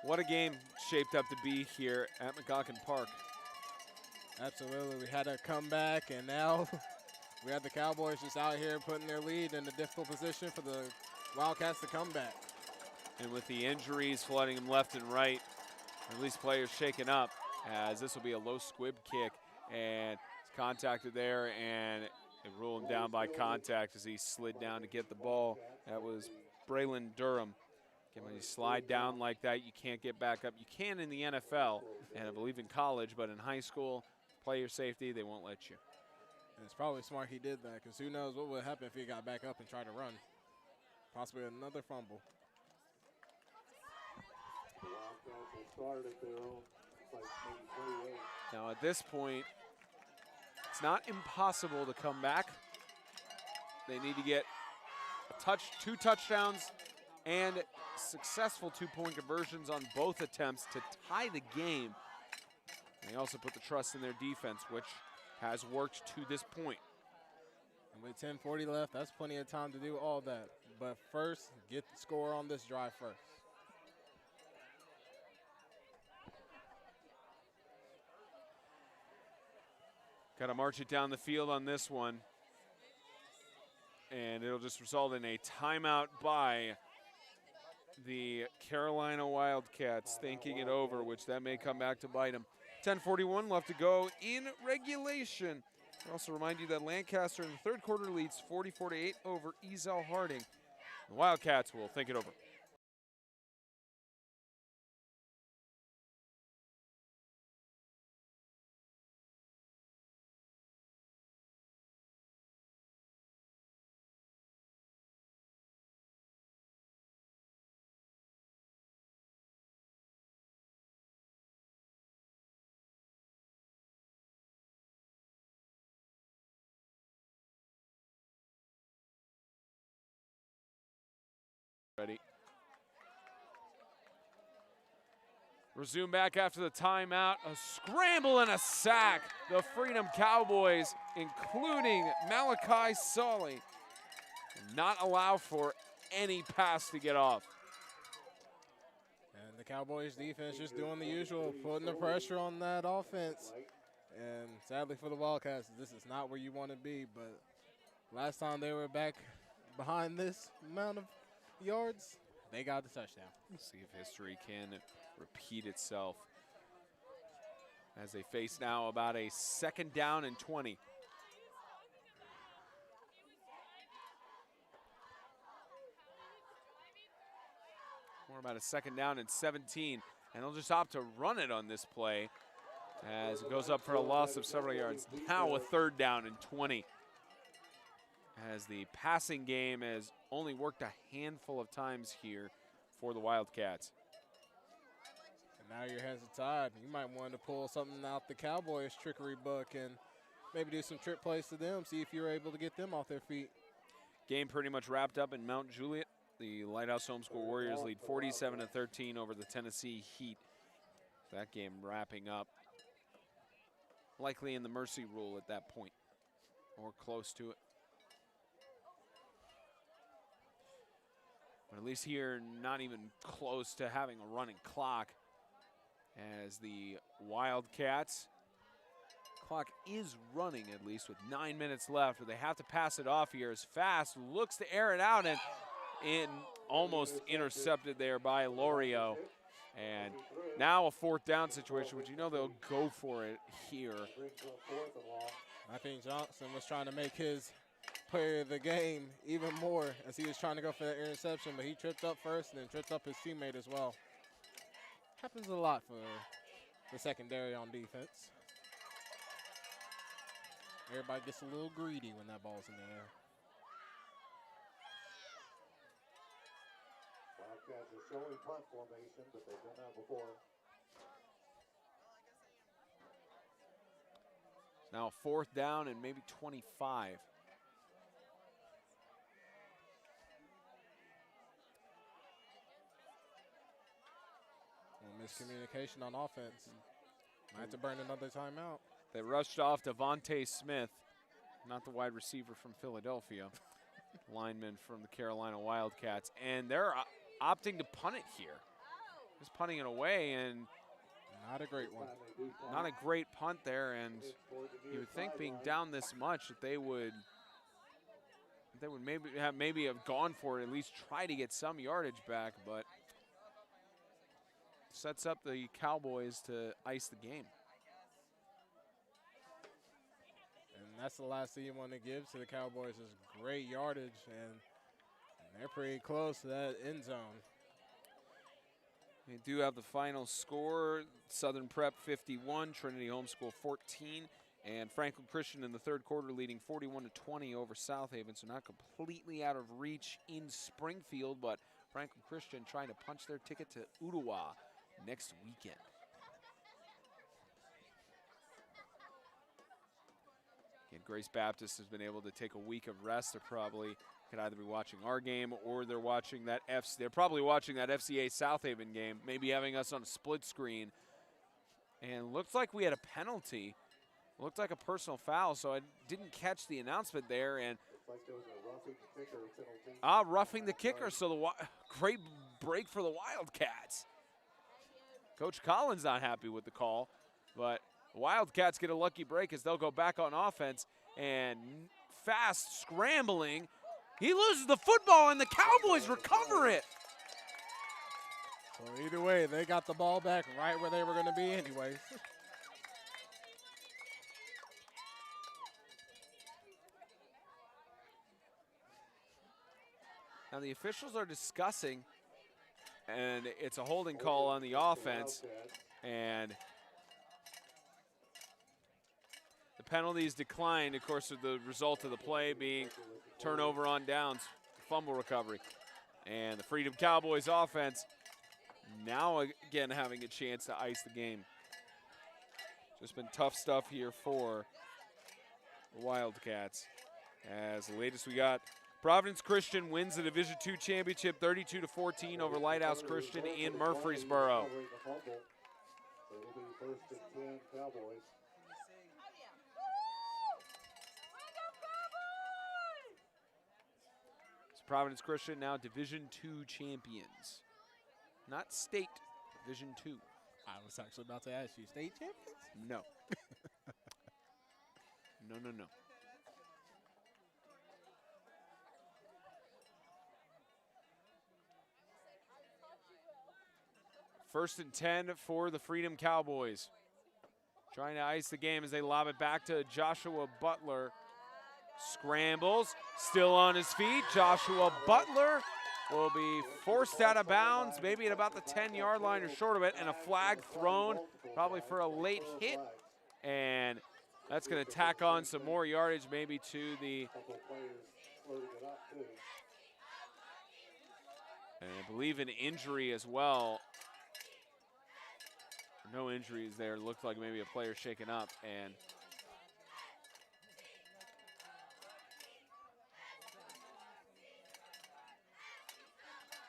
A: What a game shaped up to be here at McGuckin Park.
B: Absolutely. We had a comeback, and now we had the Cowboys just out here putting their lead in a difficult position for the Wildcats to come back.
A: And with the injuries flooding them left and right, at least players shaken up, as this will be a low squib kick, and it's contacted there, and it ruled him down by contact as he slid down to get the ball. That was Braylon Durham. Again, when you slide down like that, you can't get back up. You can in the NFL, and I believe in college, but in high school, player safety, they won't let you.
B: And it's probably smart he did that, because who knows what would happen if he got back up and tried to run. Possibly another fumble.
C: The Wildcats will start at their own, like maybe 38.
A: Now at this point, it's not impossible to come back. They need to get two touchdowns and successful two-point conversions on both attempts to tie the game. And they also put the trust in their defense, which has worked to this point.
B: And with 10:40 left, that's plenty of time to do all that. But first, get the score on this drive first.
A: Got to march it down the field on this one. And it'll just result in a timeout by the Carolina Wildcats, thinking it over, which that may come back to bite them. 10:41 left to go in regulation. I also remind you that Lancaster in the third quarter leads 44-8 over Ezell Harding. The Wildcats will think it over. Ready. Resume back after the timeout. A scramble and a sack. The Freedom Cowboys, including Malachi Sully, not allow for any pass to get off.
B: And the Cowboys defense just doing the usual, putting the pressure on that offense. And sadly for the Wildcats, this is not where you want to be. But last time they were back behind this amount of yards, they got the touchdown.
A: See if history can repeat itself as they face now about a 2nd down and 20. More about a 2nd down and 17, and they'll just opt to run it on this play as it goes up for a loss of several yards. Now a 3rd down and 20. As the passing game has only worked a handful of times here for the Wildcats.
B: And now your hands are tied. You might want to pull something out the Cowboys trickery book and maybe do some trick plays to them, see if you're able to get them off their feet.
A: Game pretty much wrapped up in Mount Juliet. The Lighthouse Homeschool Warriors lead 47-13 over the Tennessee Heat. That game wrapping up likely in the mercy rule at that point, or close to it. But at least here, not even close to having a running clock, as the Wildcats, clock is running at least with 9 minutes left, but they have to pass it off here as Fast looks to air it out, and almost intercepted there by Lorio. And now a 4th down situation, which you know they'll go for it here.
B: I think Johnson was trying to make his player of the game even more as he was trying to go for that interception, but he tripped up first and then tripped up his teammate as well. Happens a lot for the secondary on defense. Everybody gets a little greedy when that ball's in the air.
C: Wildcats are showing punt formation, but they've done that before.
A: Now 4th down and maybe 25.
B: Miscommunication on offense. Might have to burn another timeout.
A: They rushed off Devontae Smith, not the wide receiver from Philadelphia, lineman from the Carolina Wildcats, and they're opting to punt it here. just punting it away, and
B: Not a great one.
A: not a great punt there. And you would think, being down this much, that they would maybe have gone for it, at least try to get some yardage back, but sets up the Cowboys to ice the game.
B: And that's the last thing you want to give to the Cowboys is great yardage, and they're pretty close to that end zone.
A: We do have the final score: Southern Prep 51, Trinity Homeschool 14, and Franklin Christian in the third quarter leading 41-20 over South Haven. So not completely out of reach in Springfield, but Franklin Christian trying to punch their ticket to Ottawa next weekend. Again, Grace Baptist has been able to take a week of rest. They're probably could either be watching our game or they're watching that they're probably watching that FCA South Haven game, maybe having us on a split screen. And looks like we had a penalty. Looked like a personal foul, so I didn't catch the announcement there. And roughing the kicker, so the great break for the Wildcats. Coach Collins not happy with the call, but the Wildcats get a lucky break as they'll go back on offense, and fast scrambling. He loses the football, and the Cowboys recover it.
B: So either way, they got the ball back right where they were going to be anyways.
A: Now the officials are discussing, and it's a holding call on the offense, and the penalties declined, of course, with the result of the play being turnover on downs, fumble recovery. And the Freedom Cowboys offense now again having a chance to ice the game. Just been tough stuff here for the Wildcats. As the latest we got, Providence Christian wins the Division II championship 32-14 over Lighthouse Christian in Murfreesboro. Providence Christian now Division II champions. Not state, Division II.
B: I was actually about to ask you, state champions?
A: No. No. First and 10 for the Freedom Cowboys. Trying to ice the game as they lob it back to Joshua Butler. Scrambles, still on his feet. Joshua Butler will be forced out of bounds, maybe at about the 10-yard line or short of it, and a flag thrown, probably for a late hit. And that's going to tack on some more yardage maybe to the, and I believe an injury as well. No injuries there. Looked like maybe a player shaken up, and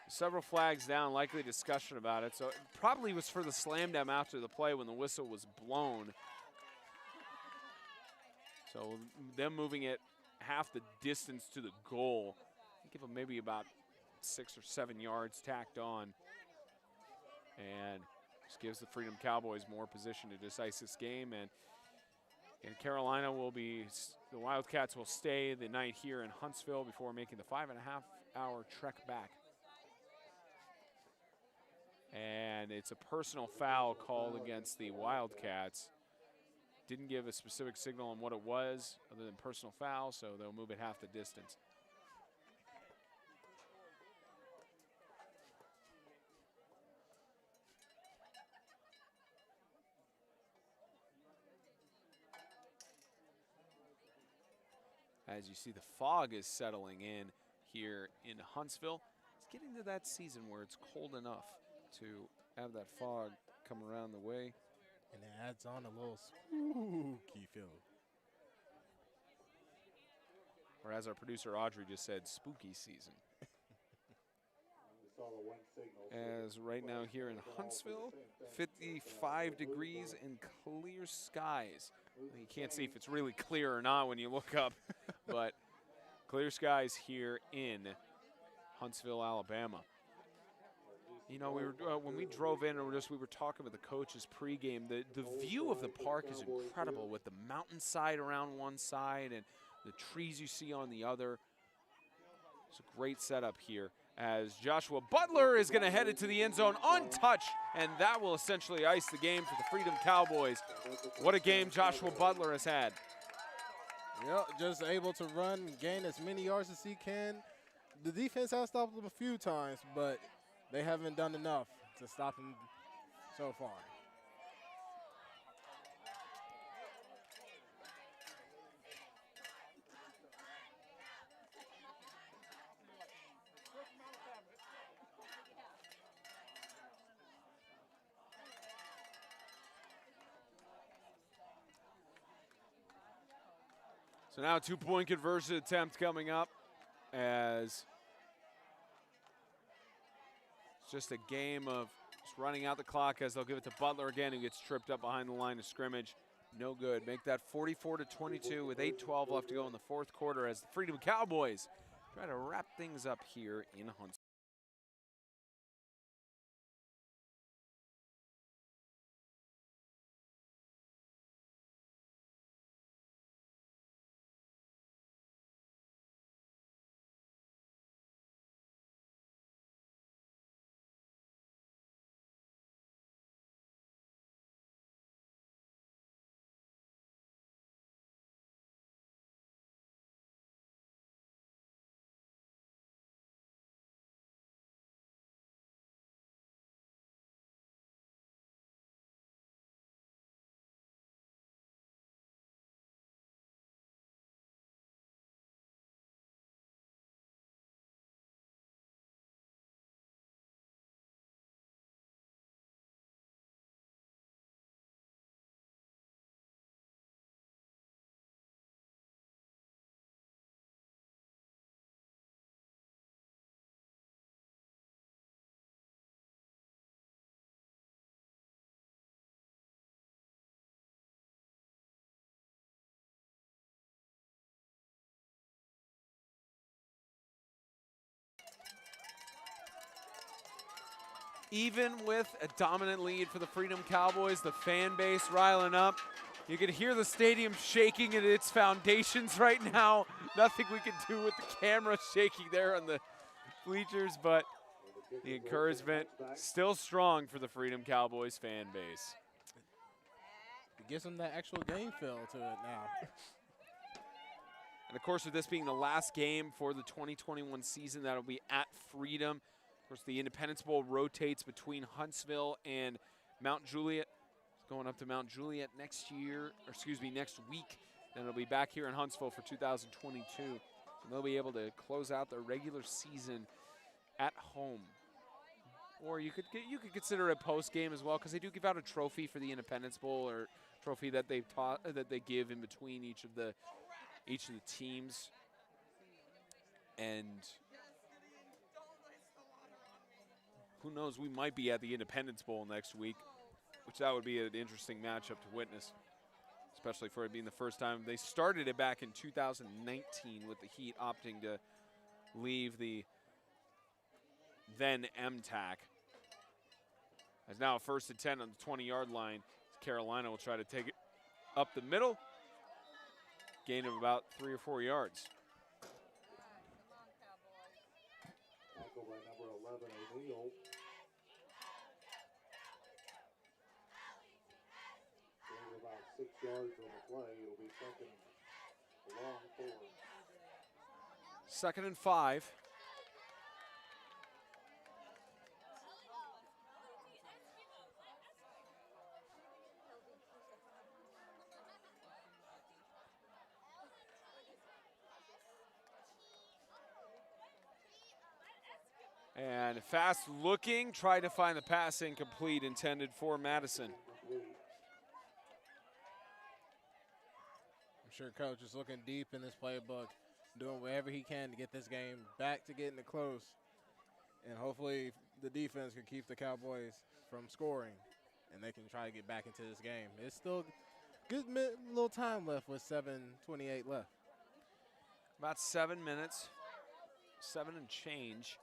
A: several flags down, likely discussion about it. So it probably was for the slam down after the play when the whistle was blown. So them moving it half the distance to the goal. Give them maybe about 6 or 7 yards tacked on. And just gives the Freedom Cowboys more position to just ice this game. And Carolina will be, the Wildcats will stay the night here in Huntsville before making the 5.5-hour trek back. And it's a personal foul called against the Wildcats. Didn't give a specific signal on what it was other than personal foul, so they'll move it half the distance. As you see, the fog is settling in here in Huntsville. It's getting to that season where it's cold enough to have that fog come around the way.
B: And it adds on a little spooky feel.
A: Or as our producer Audrey just said, spooky season. As right now here in Huntsville, 55 degrees and clear skies. You can't see if it's really clear or not when you look up, but clear skies here in Huntsville, Alabama. You know, we were when we drove in, we were talking with the coaches pregame. The view of the park is incredible, with the mountainside around one side and the trees you see on the other. It's a great setup here as Joshua Butler is going to head it to the end zone untouched, and that will essentially ice the game for the Freedom Cowboys. What a game Joshua Butler has had.
B: Yep, just able to run, gain as many yards as he can. The defense has stopped him a few times, but they haven't done enough to stop him so far.
A: So now a two-point conversion attempt coming up as it's just a game of just running out the clock as they'll give it to Butler again, who gets tripped up behind the line of scrimmage. No good. Make that 44-22 with 8:12 left to go in the fourth quarter as the Freedom Cowboys try to wrap things up here in Huntsville. Even with a dominant lead for the Freedom Cowboys, the fan base riling up. You can hear the stadium shaking at its foundations right now. Nothing we can do with the camera shaking there on the bleachers, but the encouragement still strong for the Freedom Cowboys fan base.
B: It gives them that actual game feel to it now.
A: And of course, with this being the last game for the 2021 season, that'll be at Freedom. Of course, the Independence Bowl rotates between Huntsville and Mount Juliet. It's going up to Mount Juliet next week. Then it'll be back here in Huntsville for 2022. And they'll be able to close out their regular season at home. Or you could consider a post game as well, because they do give out a trophy for the Independence Bowl, or trophy that they give in between each of the teams. And who knows, we might be at the Independence Bowl next week, which that would be an interesting matchup to witness, especially for it being the first time. They started it back in 2019 with the Heat opting to leave the then MTAC. As now a 1st and 10 on the 20-yard line. Carolina will try to take it up the middle. Gain of about 3 or 4 yards.
C: Tackle by number 11, O'Neal. Gain about 6 yards on the play. It'll be second long 4.
A: 2nd and 5. And fast looking, tried to find the pass incomplete, intended for Madison.
B: I'm sure Coach is looking deep in this playbook, doing whatever he can to get this game back to getting it close. And hopefully the defense can keep the Cowboys from scoring, and they can try to get back into this game. It's still good little time left with 7:28 left.
A: About 7 minutes, 7 and change.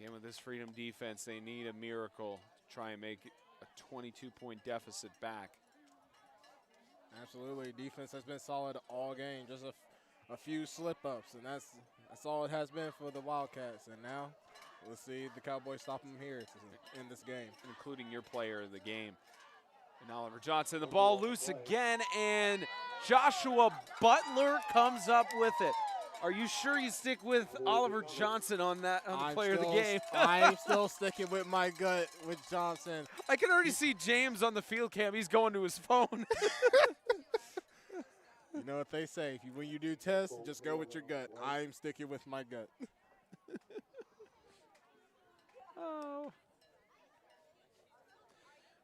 A: Again, with this Freedom defense, they need a miracle to try and make a 22-point deficit back.
B: Absolutely. Defense has been solid all game. Just a few slip-ups, and that's all it has been for the Wildcats. And now we'll see the Cowboys stop them here in this game.
A: Including your player of the game. And Oliver Johnson, the ball loose again, and Joshua Butler comes up with it. Are you sure you stick with Oliver Johnson on the player of the game?
B: I'm still sticking with my gut with Johnson.
A: I can already see James on the field cam. He's going to his phone.
B: You know what they say, when you do tests, just go with your gut. I'm sticking with my gut.
A: Oh.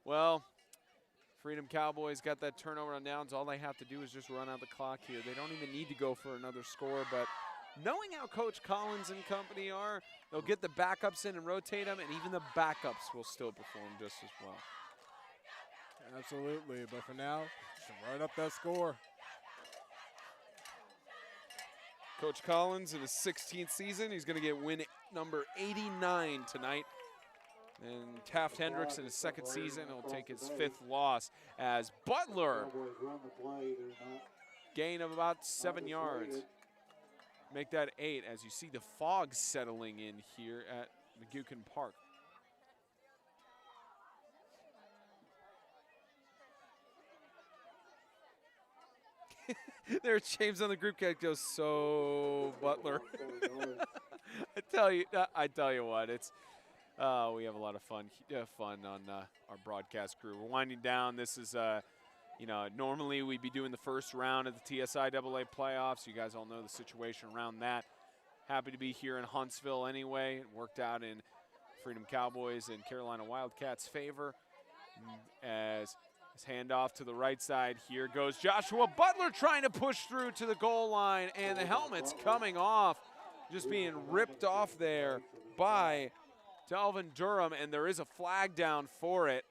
A: Well, Freedom Cowboys got that turnover on downs. All they have to do is just run out the clock here. They don't even need to go for another score, but knowing how Coach Collins and company are, they'll get the backups in and rotate them, and even the backups will still perform just as well.
B: Absolutely, but for now, just run up that score.
A: Coach Collins in his 16th season, he's going to get win number 89 tonight. And Taft Hendricks in his second season will take his 5th loss as Butler, gain of about 7 yards. Make that 8 as you see the fog settling in here at McGuckin Park. There's James on the group chat goes, so Butler. I tell you what, it's we have a lot of fun on our broadcast crew. We're winding down. This is normally we'd be doing the first round of the TSIAA playoffs. You guys all know the situation around that. Happy to be here in Huntsville anyway. It worked out in Freedom Cowboys and Carolina Wildcats' favor. As his handoff to the right side, here goes Joshua Butler trying to push through to the goal line, and the helmet's coming off, just being ripped off there by Delvin Durham, and there is a flag down for it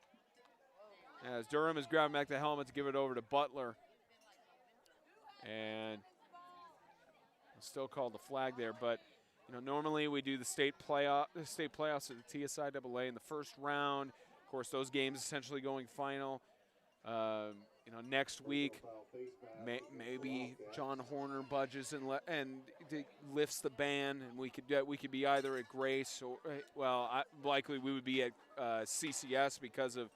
A: as Durham is grabbing back the helmet to give it over to Butler. And still called the flag there, but normally we do the state playoffs at the TSIAA in the first round. Of course, those games essentially going final. Next week, maybe John Horner budges and lifts the ban, and we could be either at Grace or likely we would be at CCS because of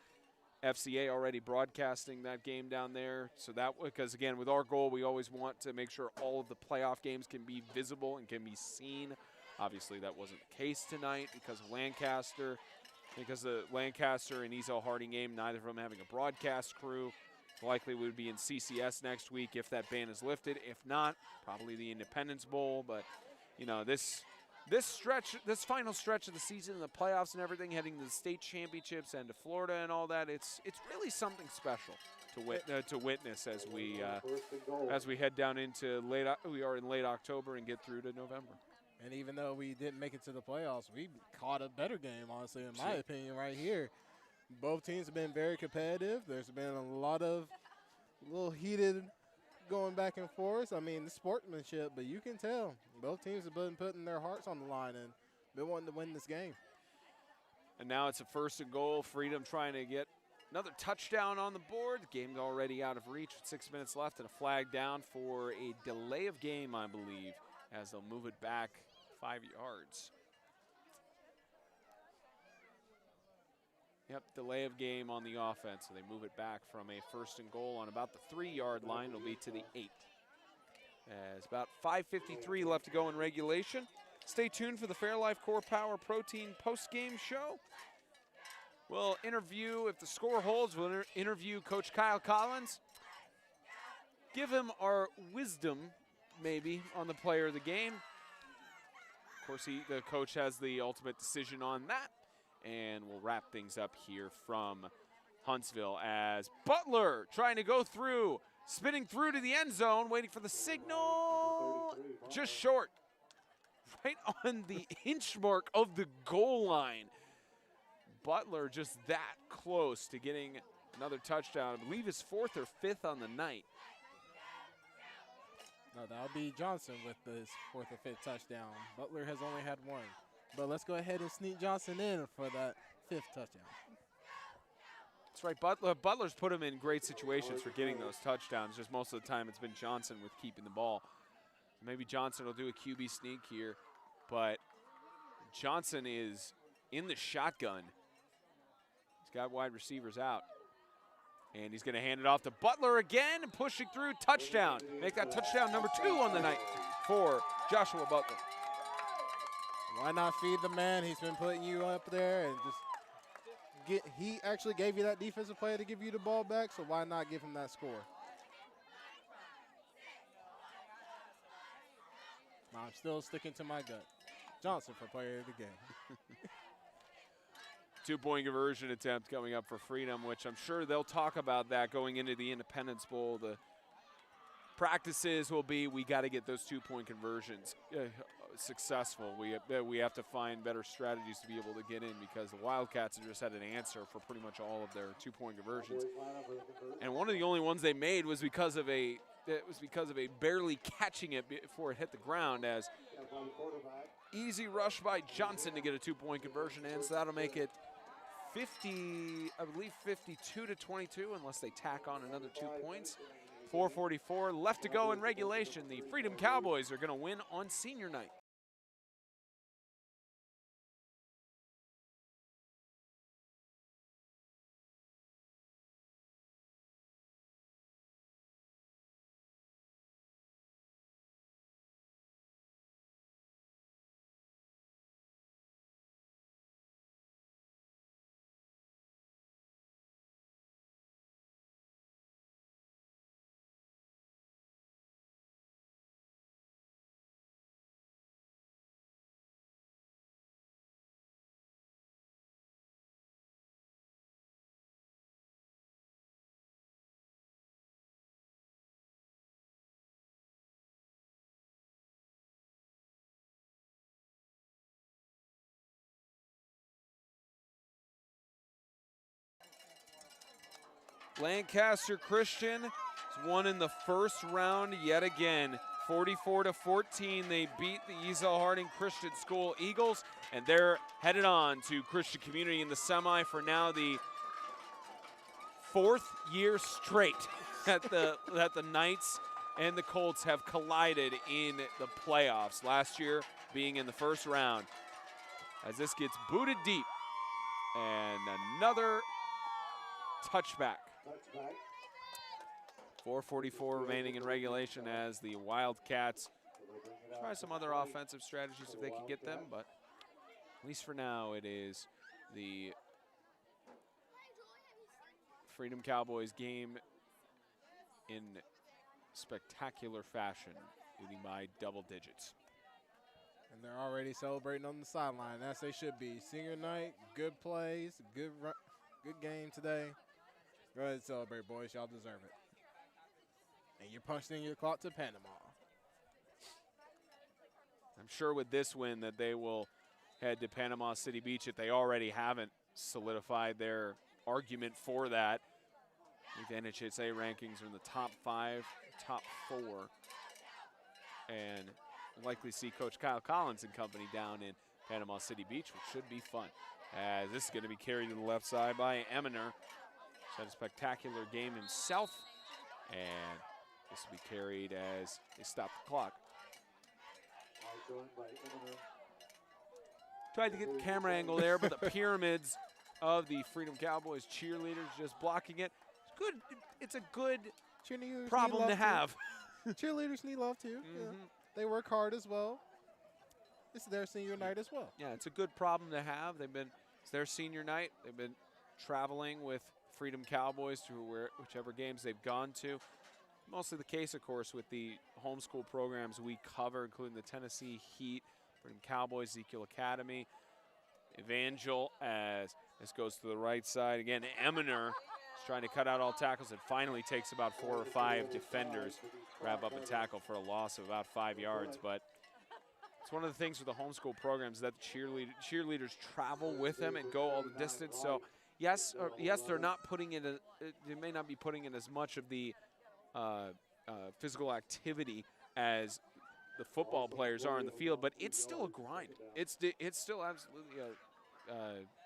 A: FCA already broadcasting that game down there. So because again, with our goal, we always want to make sure all of the playoff games can be visible and can be seen. Obviously, that wasn't the case tonight because of Lancaster. Because the Lancaster and Ezo Harding game, neither of them having a broadcast crew. Likely we would be in CCS next week if that ban is lifted. If not, probably the Independence Bowl. But this final stretch of the season, the playoffs and everything, heading to the state championships and to Florida and all that, it's really something special to witness as we head down into late October and get through to November.
B: And even though we didn't make it to the playoffs, we caught a better game, honestly, in my opinion, right here. Both teams have been very competitive. There's been a lot of little heated going back and forth. I mean, the sportsmanship, but you can tell both teams have been putting their hearts on the line and been wanting to win this game.
A: And now it's a 1st and goal. Freedom trying to get another touchdown on the board. The game's already out of reach with 6 minutes left and a flag down for a delay of game, I believe, as they'll move it back 5 yards. Yep, delay of game on the offense, so they move it back from a 1st and goal on about the 3-yard line. It'll be to the 8. As about 5:53 left to go in regulation. Stay tuned for the Fairlife Core Power Protein post-game show. We'll interview, if the score holds, we'll interview Coach Kyle Collins. Give him our wisdom, maybe, on the player of the game. Of course, the coach has the ultimate decision on that. And we'll wrap things up here from Huntsville as Butler trying to go through, spinning through to the end zone, waiting for the signal, just short. Right on the inch mark of the goal line. Butler just that close to getting another touchdown. I believe his 4th or 5th on the night.
B: No, that'll be Johnson with his 4th or 5th touchdown. Butler has only had 1. But let's go ahead and sneak Johnson in for that 5th touchdown.
A: That's right. Butler's put him in great situations for getting those touchdowns. Just most of the time it's been Johnson with keeping the ball. Maybe Johnson will do a QB sneak here, but Johnson is in the shotgun. He's got wide receivers out. And he's going to hand it off to Butler again, pushing through, touchdown. Make that touchdown number 2 on the night for Joshua Butler.
B: Why not feed the man? He's been putting you up there and just he actually gave you that defensive play to give you the ball back, so why not give him that score? I'm still sticking to my gut. Johnson for player of the game.
A: 2-point conversion attempt coming up for Freedom, which I'm sure they'll talk about that going into the Independence Bowl. The practices will be, we got to get those 2-point conversions successful. We have to find better strategies to be able to get in, because the Wildcats have just had an answer for pretty much all of their 2-point conversions. And one of the only ones they made was because of a barely catching it before it hit the ground, as easy rush by Johnson to get a 2-point conversion in, so that'll make it 52 to 22, unless they tack on another 2 points. 4:44 left to go in regulation. The Freedom Cowboys are going to win on senior night. Lancaster Christian has won in the first round yet again. 44-14, they beat the Ezel Harding Christian School Eagles, and they're headed on to Christian Community in the semi for now the 4th year straight that the Knights and the Colts have collided in the playoffs. Last year being in the first round, as this gets booted deep, and another touchback. 4:44 remaining in regulation as the Wildcats try some other offensive strategies if they can get them, but at least for now it is the Freedom Cowboys game in spectacular fashion, leading by double digits.
B: And they're already celebrating on the sideline, as they should be. Senior night, good plays, good game today. Go ahead and celebrate, boys. Y'all deserve it. And you're punching in your clock to Panama.
A: I'm sure with this win that they will head to Panama City Beach if they already haven't solidified their argument for that. I think the NHSA rankings are in the top 5, top 4. And we'll likely see Coach Kyle Collins and company down in Panama City Beach, which should be fun. As this is going to be carried to the left side by Eminer. He's had a spectacular game himself. And this will be carried as they stop the clock. Tried to get the camera angle there, but the pyramids of the Freedom Cowboys cheerleaders just blocking it. It's good. It's a good problem to have.
B: Cheerleaders need love too.
A: Mm-hmm.
B: Yeah. They work hard as well. It's their senior night as well.
A: Yeah, it's a good problem to have. It's their senior night. They've been traveling with Freedom Cowboys to whichever games they've gone to. Mostly the case, of course, with the homeschool programs we cover, including the Tennessee Heat, Freedom Cowboys, Ezekiel Academy, Evangel, as this goes to the right side. Again, Eminer is trying to cut out all tackles and finally takes about 4 or 5 defenders, wrap up a tackle for a loss of about 5 yards. But it's one of the things with the homeschool programs that the cheerleaders travel with them and go all the distance. So yes, they're not putting in they may not be putting in as much of the physical activity as the football players are in the field, but it's still a grind. It's still absolutely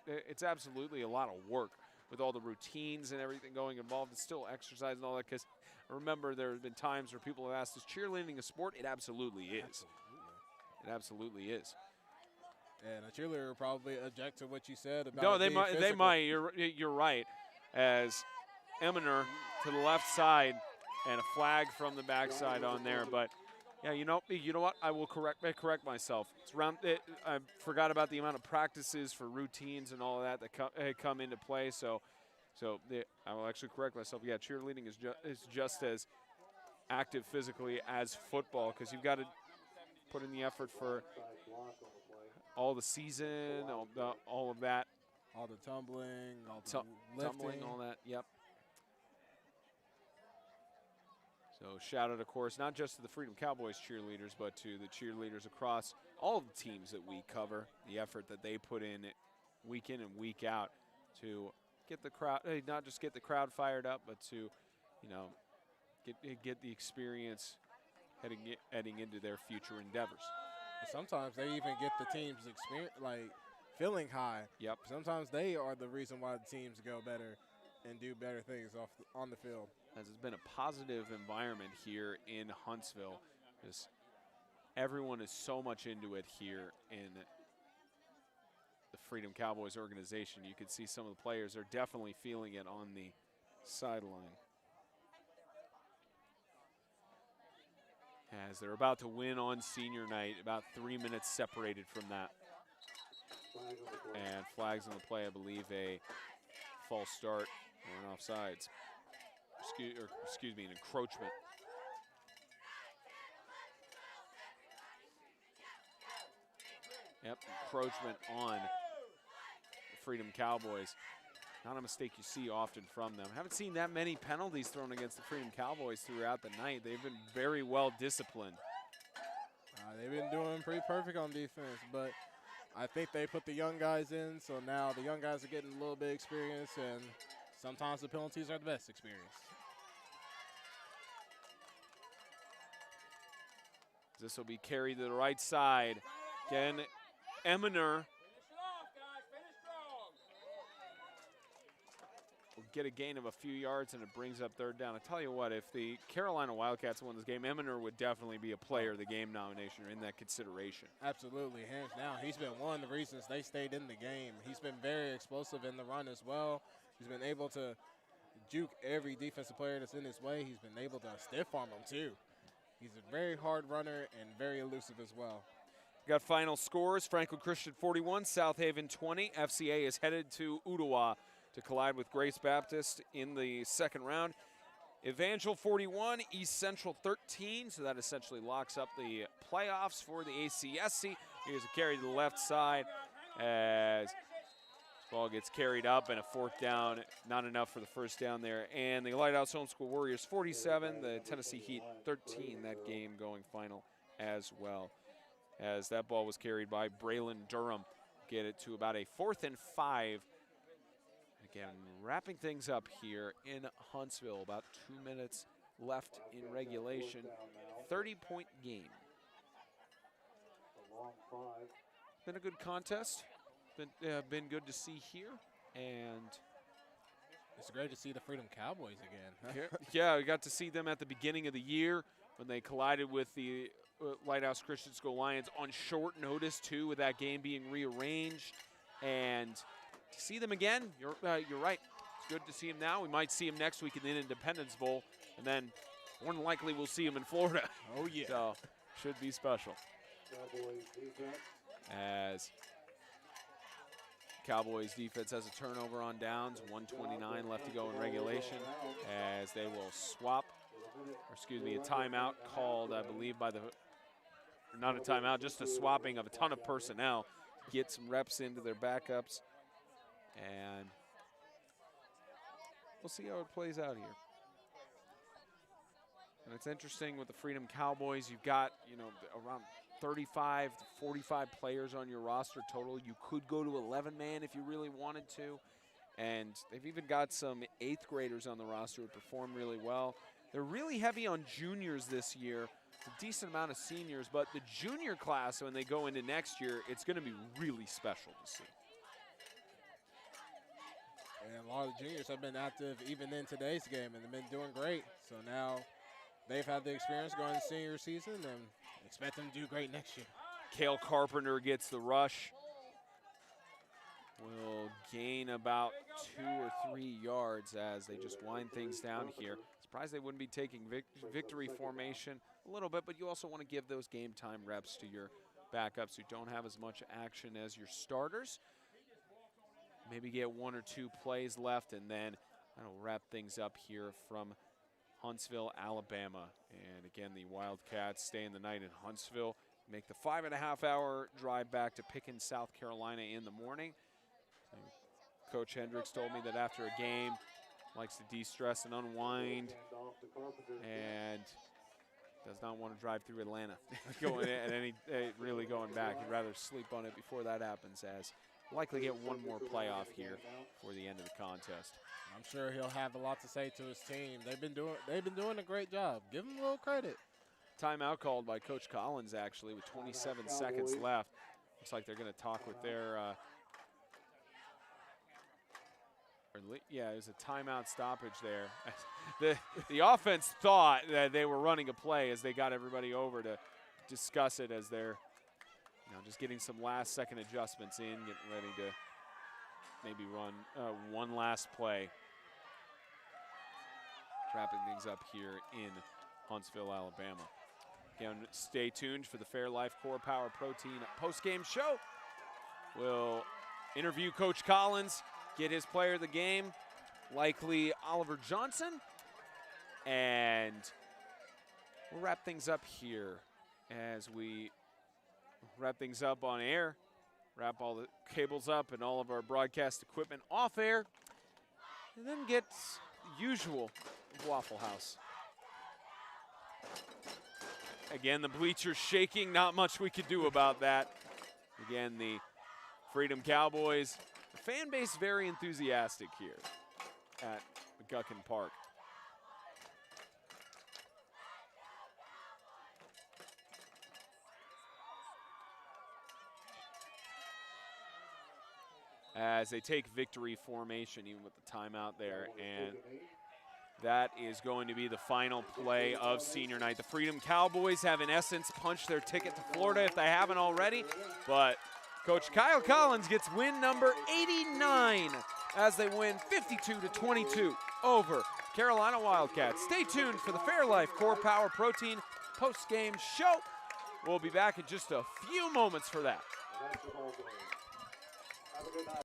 A: it's absolutely a lot of work with all the routines and everything going involved. It's still exercise and all that, because remember, there have been times where people have asked, is cheerleading a sport? It absolutely is. It absolutely is.
B: And a cheerleader would probably object to what you said about
A: No,
B: it
A: they
B: being
A: might. They
B: physical.
A: might. You're right. As Eminer to the left side, and a flag from the backside on there. But yeah, you know what? I will correct myself. It's around. I forgot about the amount of practices for routines and all of that come into play. So I will actually correct myself. Yeah, cheerleading is just as active physically as football, because you've got to put in the effort for all the season, all of that.
B: All the tumbling, all the lifting.
A: Tumbling, all that, yep. So shout out, of course, not just to the Freedom Cowboys cheerleaders, but to the cheerleaders across all of the teams that we cover, the effort that they put in and week out to get the crowd, not just get the crowd fired up, but to, get the experience heading into their future endeavors.
B: Sometimes they even get the team's experience, feeling high.
A: Yep.
B: Sometimes they are the reason why the teams go better and do better things on the field.
A: As it's been a positive environment here in Huntsville, because everyone is so much into it here in the Freedom Cowboys organization. You can see some of the players are definitely feeling it on the sideline, as they're about to win on senior night, about 3 minutes separated from that. And flags on the play, I believe a false start or an offsides. Excuse me, an encroachment. Yep, encroachment on the Freedom Cowboys. Not a mistake you see often from them. Haven't seen that many penalties thrown against the Freedom Cowboys throughout the night. They've been very well disciplined.
B: They've been doing pretty perfect on defense, but I think they put the young guys in, so now the young guys are getting a little bit of experience, and sometimes the penalties are the best experience.
A: This will be carried to the right side. Again, Eminer will get a gain of a few yards, and it brings up third down. I tell you what, if the Carolina Wildcats won this game, Eminer would definitely be a player of the game nomination or in that consideration.
B: Absolutely, hands down. He's been one of the reasons they stayed in the game. He's been very explosive in the run as well. He's been able to juke every defensive player that's in his way. He's been able to stiff arm them too. He's a very hard runner and very elusive as well.
A: Got final scores. Franklin Christian 41, South Haven 20. FCA is headed to Ottawa to collide with Grace Baptist in the second round. Evangel 41, East Central 13. So that essentially locks up the playoffs for the ACSC. Here's a carry to the left side as ball gets carried up, and a fourth down, not enough for the first down there. And the Lighthouse Homeschool Warriors 47, the Tennessee Heat 13, that game going final as well. As that ball was carried by Braylon Durham, get it to about a 4th and 5. Again, wrapping things up here in Huntsville, about 2 minutes left in regulation, 30-point game. Been a good contest. Been good to see here, and
B: it's great to see the Freedom Cowboys again.
A: Yeah, we got to see them at the beginning of the year when they collided with the Lighthouse Christian School Lions on short notice too, with that game being rearranged. And to see them again, you're right. It's good to see them now. We might see them next week in the Independence Bowl, and then more than likely we'll see them in Florida.
B: Oh yeah,
A: so should be special. As Cowboys defense has a turnover on downs, 1:29 left to go in regulation, as they will swap, or excuse me, a timeout called, I believe, by the, not a timeout, just a swapping of a ton of personnel, get some reps into their backups, and we'll see how it plays out here. And it's interesting with the Freedom Cowboys, you've got, around 35 to 45 players on your roster total. You could go to 11-man if you really wanted to. And they've even got some 8th graders on the roster who perform really well. They're really heavy on juniors this year, It's a decent amount of seniors, but the junior class, when they go into next year, it's going to be really special to see.
B: And a lot of the juniors have been active even in today's game, and they've been doing great. So now they've had the experience going into senior season, and expect them to do great next year.
A: Cale Carpenter gets the rush. Will gain about 2 or 3 yards as they just wind things down here. Surprised they wouldn't be taking victory formation a little bit, but you also want to give those game time reps to your backups who don't have as much action as your starters. Maybe get 1 or 2 plays left, and then that'll wrap things up here from Huntsville, Alabama. And again, the Wildcats staying the night in Huntsville, make the 5.5-hour drive back to Pickens, South Carolina in the morning. And Coach Hendricks told me that after a game, likes to de-stress and unwind, and does not want to drive through Atlanta really going back. He'd rather sleep on it before that happens, as likely get one more playoff here for the end of the contest.
B: I'm sure he'll have a lot to say to his team. They've been doing a great job. Give them a little credit.
A: Timeout called by Coach Collins, actually, with 27 seconds left. Looks like they're going to talk with their yeah, it was a timeout stoppage there. The offense thought that they were running a play as they got everybody over to discuss it, as they're just getting some last-second adjustments in, getting ready to maybe run one last play. Wrapping things up here in Huntsville, Alabama. Again, stay tuned for the Fairlife Core Power Protein post-game show. We'll interview Coach Collins, get his player of the game, likely Oliver Johnson, and we'll wrap things up here as we wrap things up on air, wrap all the cables up and all of our broadcast equipment off air, and then get the usual Waffle House. Again, the bleachers shaking, not much we could do about that. Again, the Freedom Cowboys, the fan base very enthusiastic here at McGuckin Park. As they take victory formation, even with the timeout there, and that is going to be the final play of senior night. The Freedom Cowboys have, in essence, punched their ticket to Florida if they haven't already, but Coach Kyle Collins gets win number 89 as they win 52-22 over Carolina Wildcats. Stay tuned for the Fairlife Core Power Protein post-game show. We'll be back in just a few moments for that.
C: Have a good night.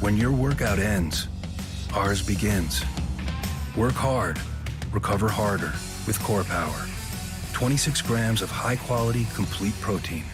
F: When your workout ends, ours begins. Work hard, recover harder with Core Power. 26 grams of high-quality, complete protein.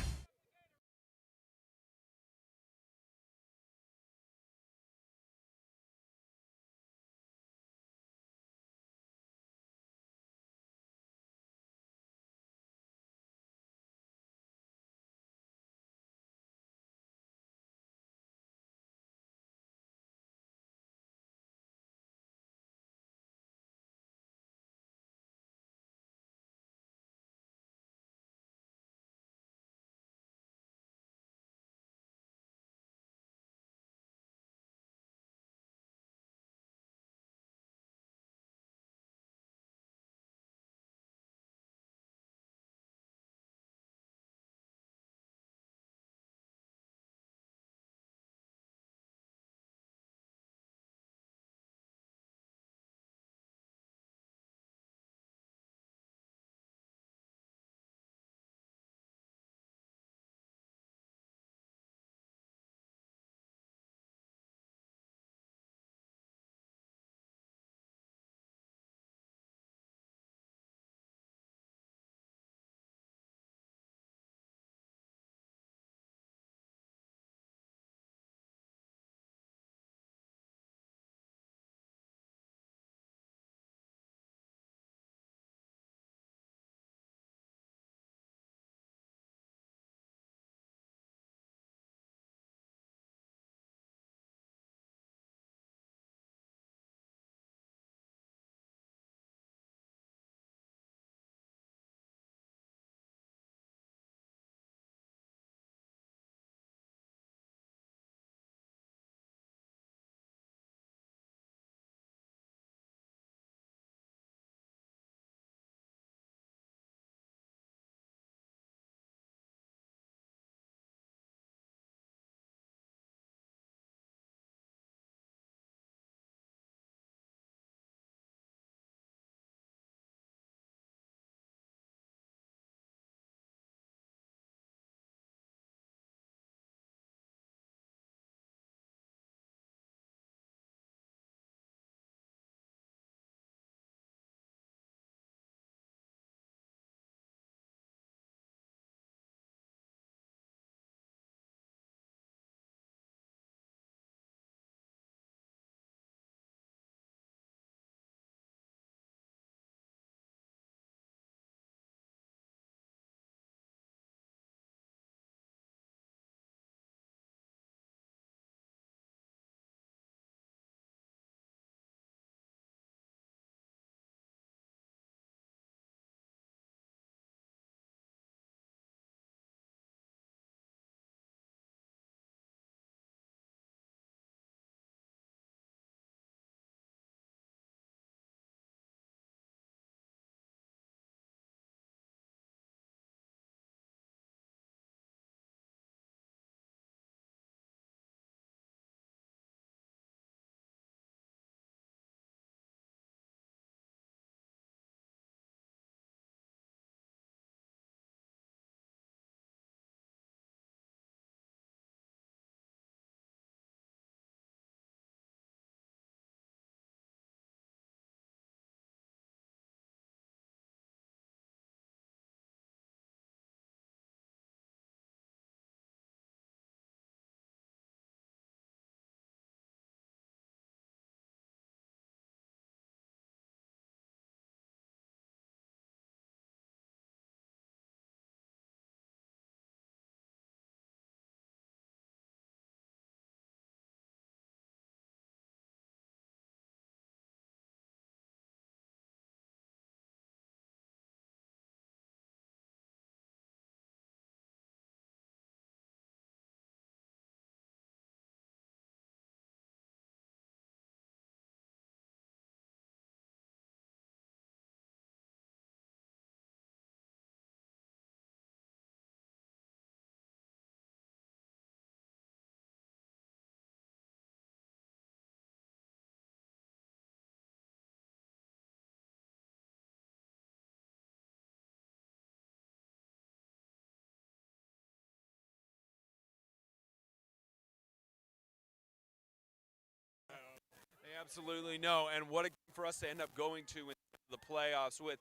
A: Absolutely no, and what a game for us to end up going to in the playoffs with.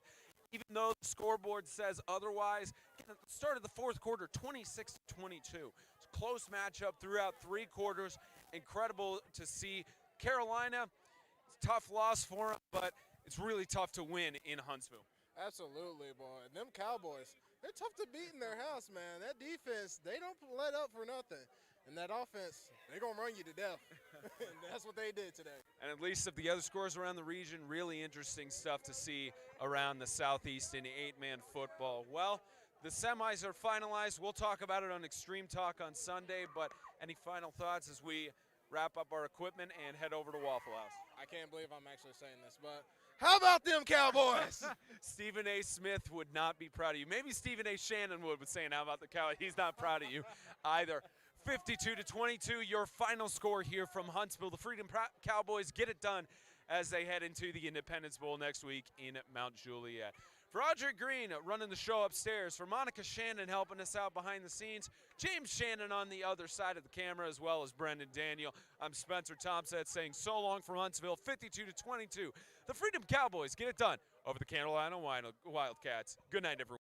A: Even though the scoreboard says otherwise, at the start of the fourth quarter, 26-22. It's a close matchup throughout 3 quarters. Incredible to see. Carolina, tough loss for them, but it's really tough to win in Huntsville.
B: Absolutely, boy. And them Cowboys, they're tough to beat in their house, man. That defense, they don't let up for nothing. And that offense, they're going to run you to death. And that's what they did today.
A: And at least of the other scores around the region, really interesting stuff to see around the Southeast in 8-man football. Well, the semis are finalized. We'll talk about it on Extreme Talk on Sunday, but any final thoughts as we wrap up our equipment and head over to Waffle House?
B: I can't believe I'm actually saying this, but how about them Cowboys?
A: Stephen A. Smith would not be proud of you. Maybe Stephen A. Shannon would, saying, how about the Cowboys? He's not proud of you either. 52-22, your final score here from Huntsville. The Freedom Cowboys get it done as they head into the Independence Bowl next week in Mount Juliet. For Audrey Green running the show upstairs, for Monica Shannon helping us out behind the scenes, James Shannon on the other side of the camera, as well as Brendan Daniel, I'm Spencer Thompson saying so long from Huntsville, 52-22. The Freedom Cowboys get it done over the Carolina Wildcats. Good night, everyone.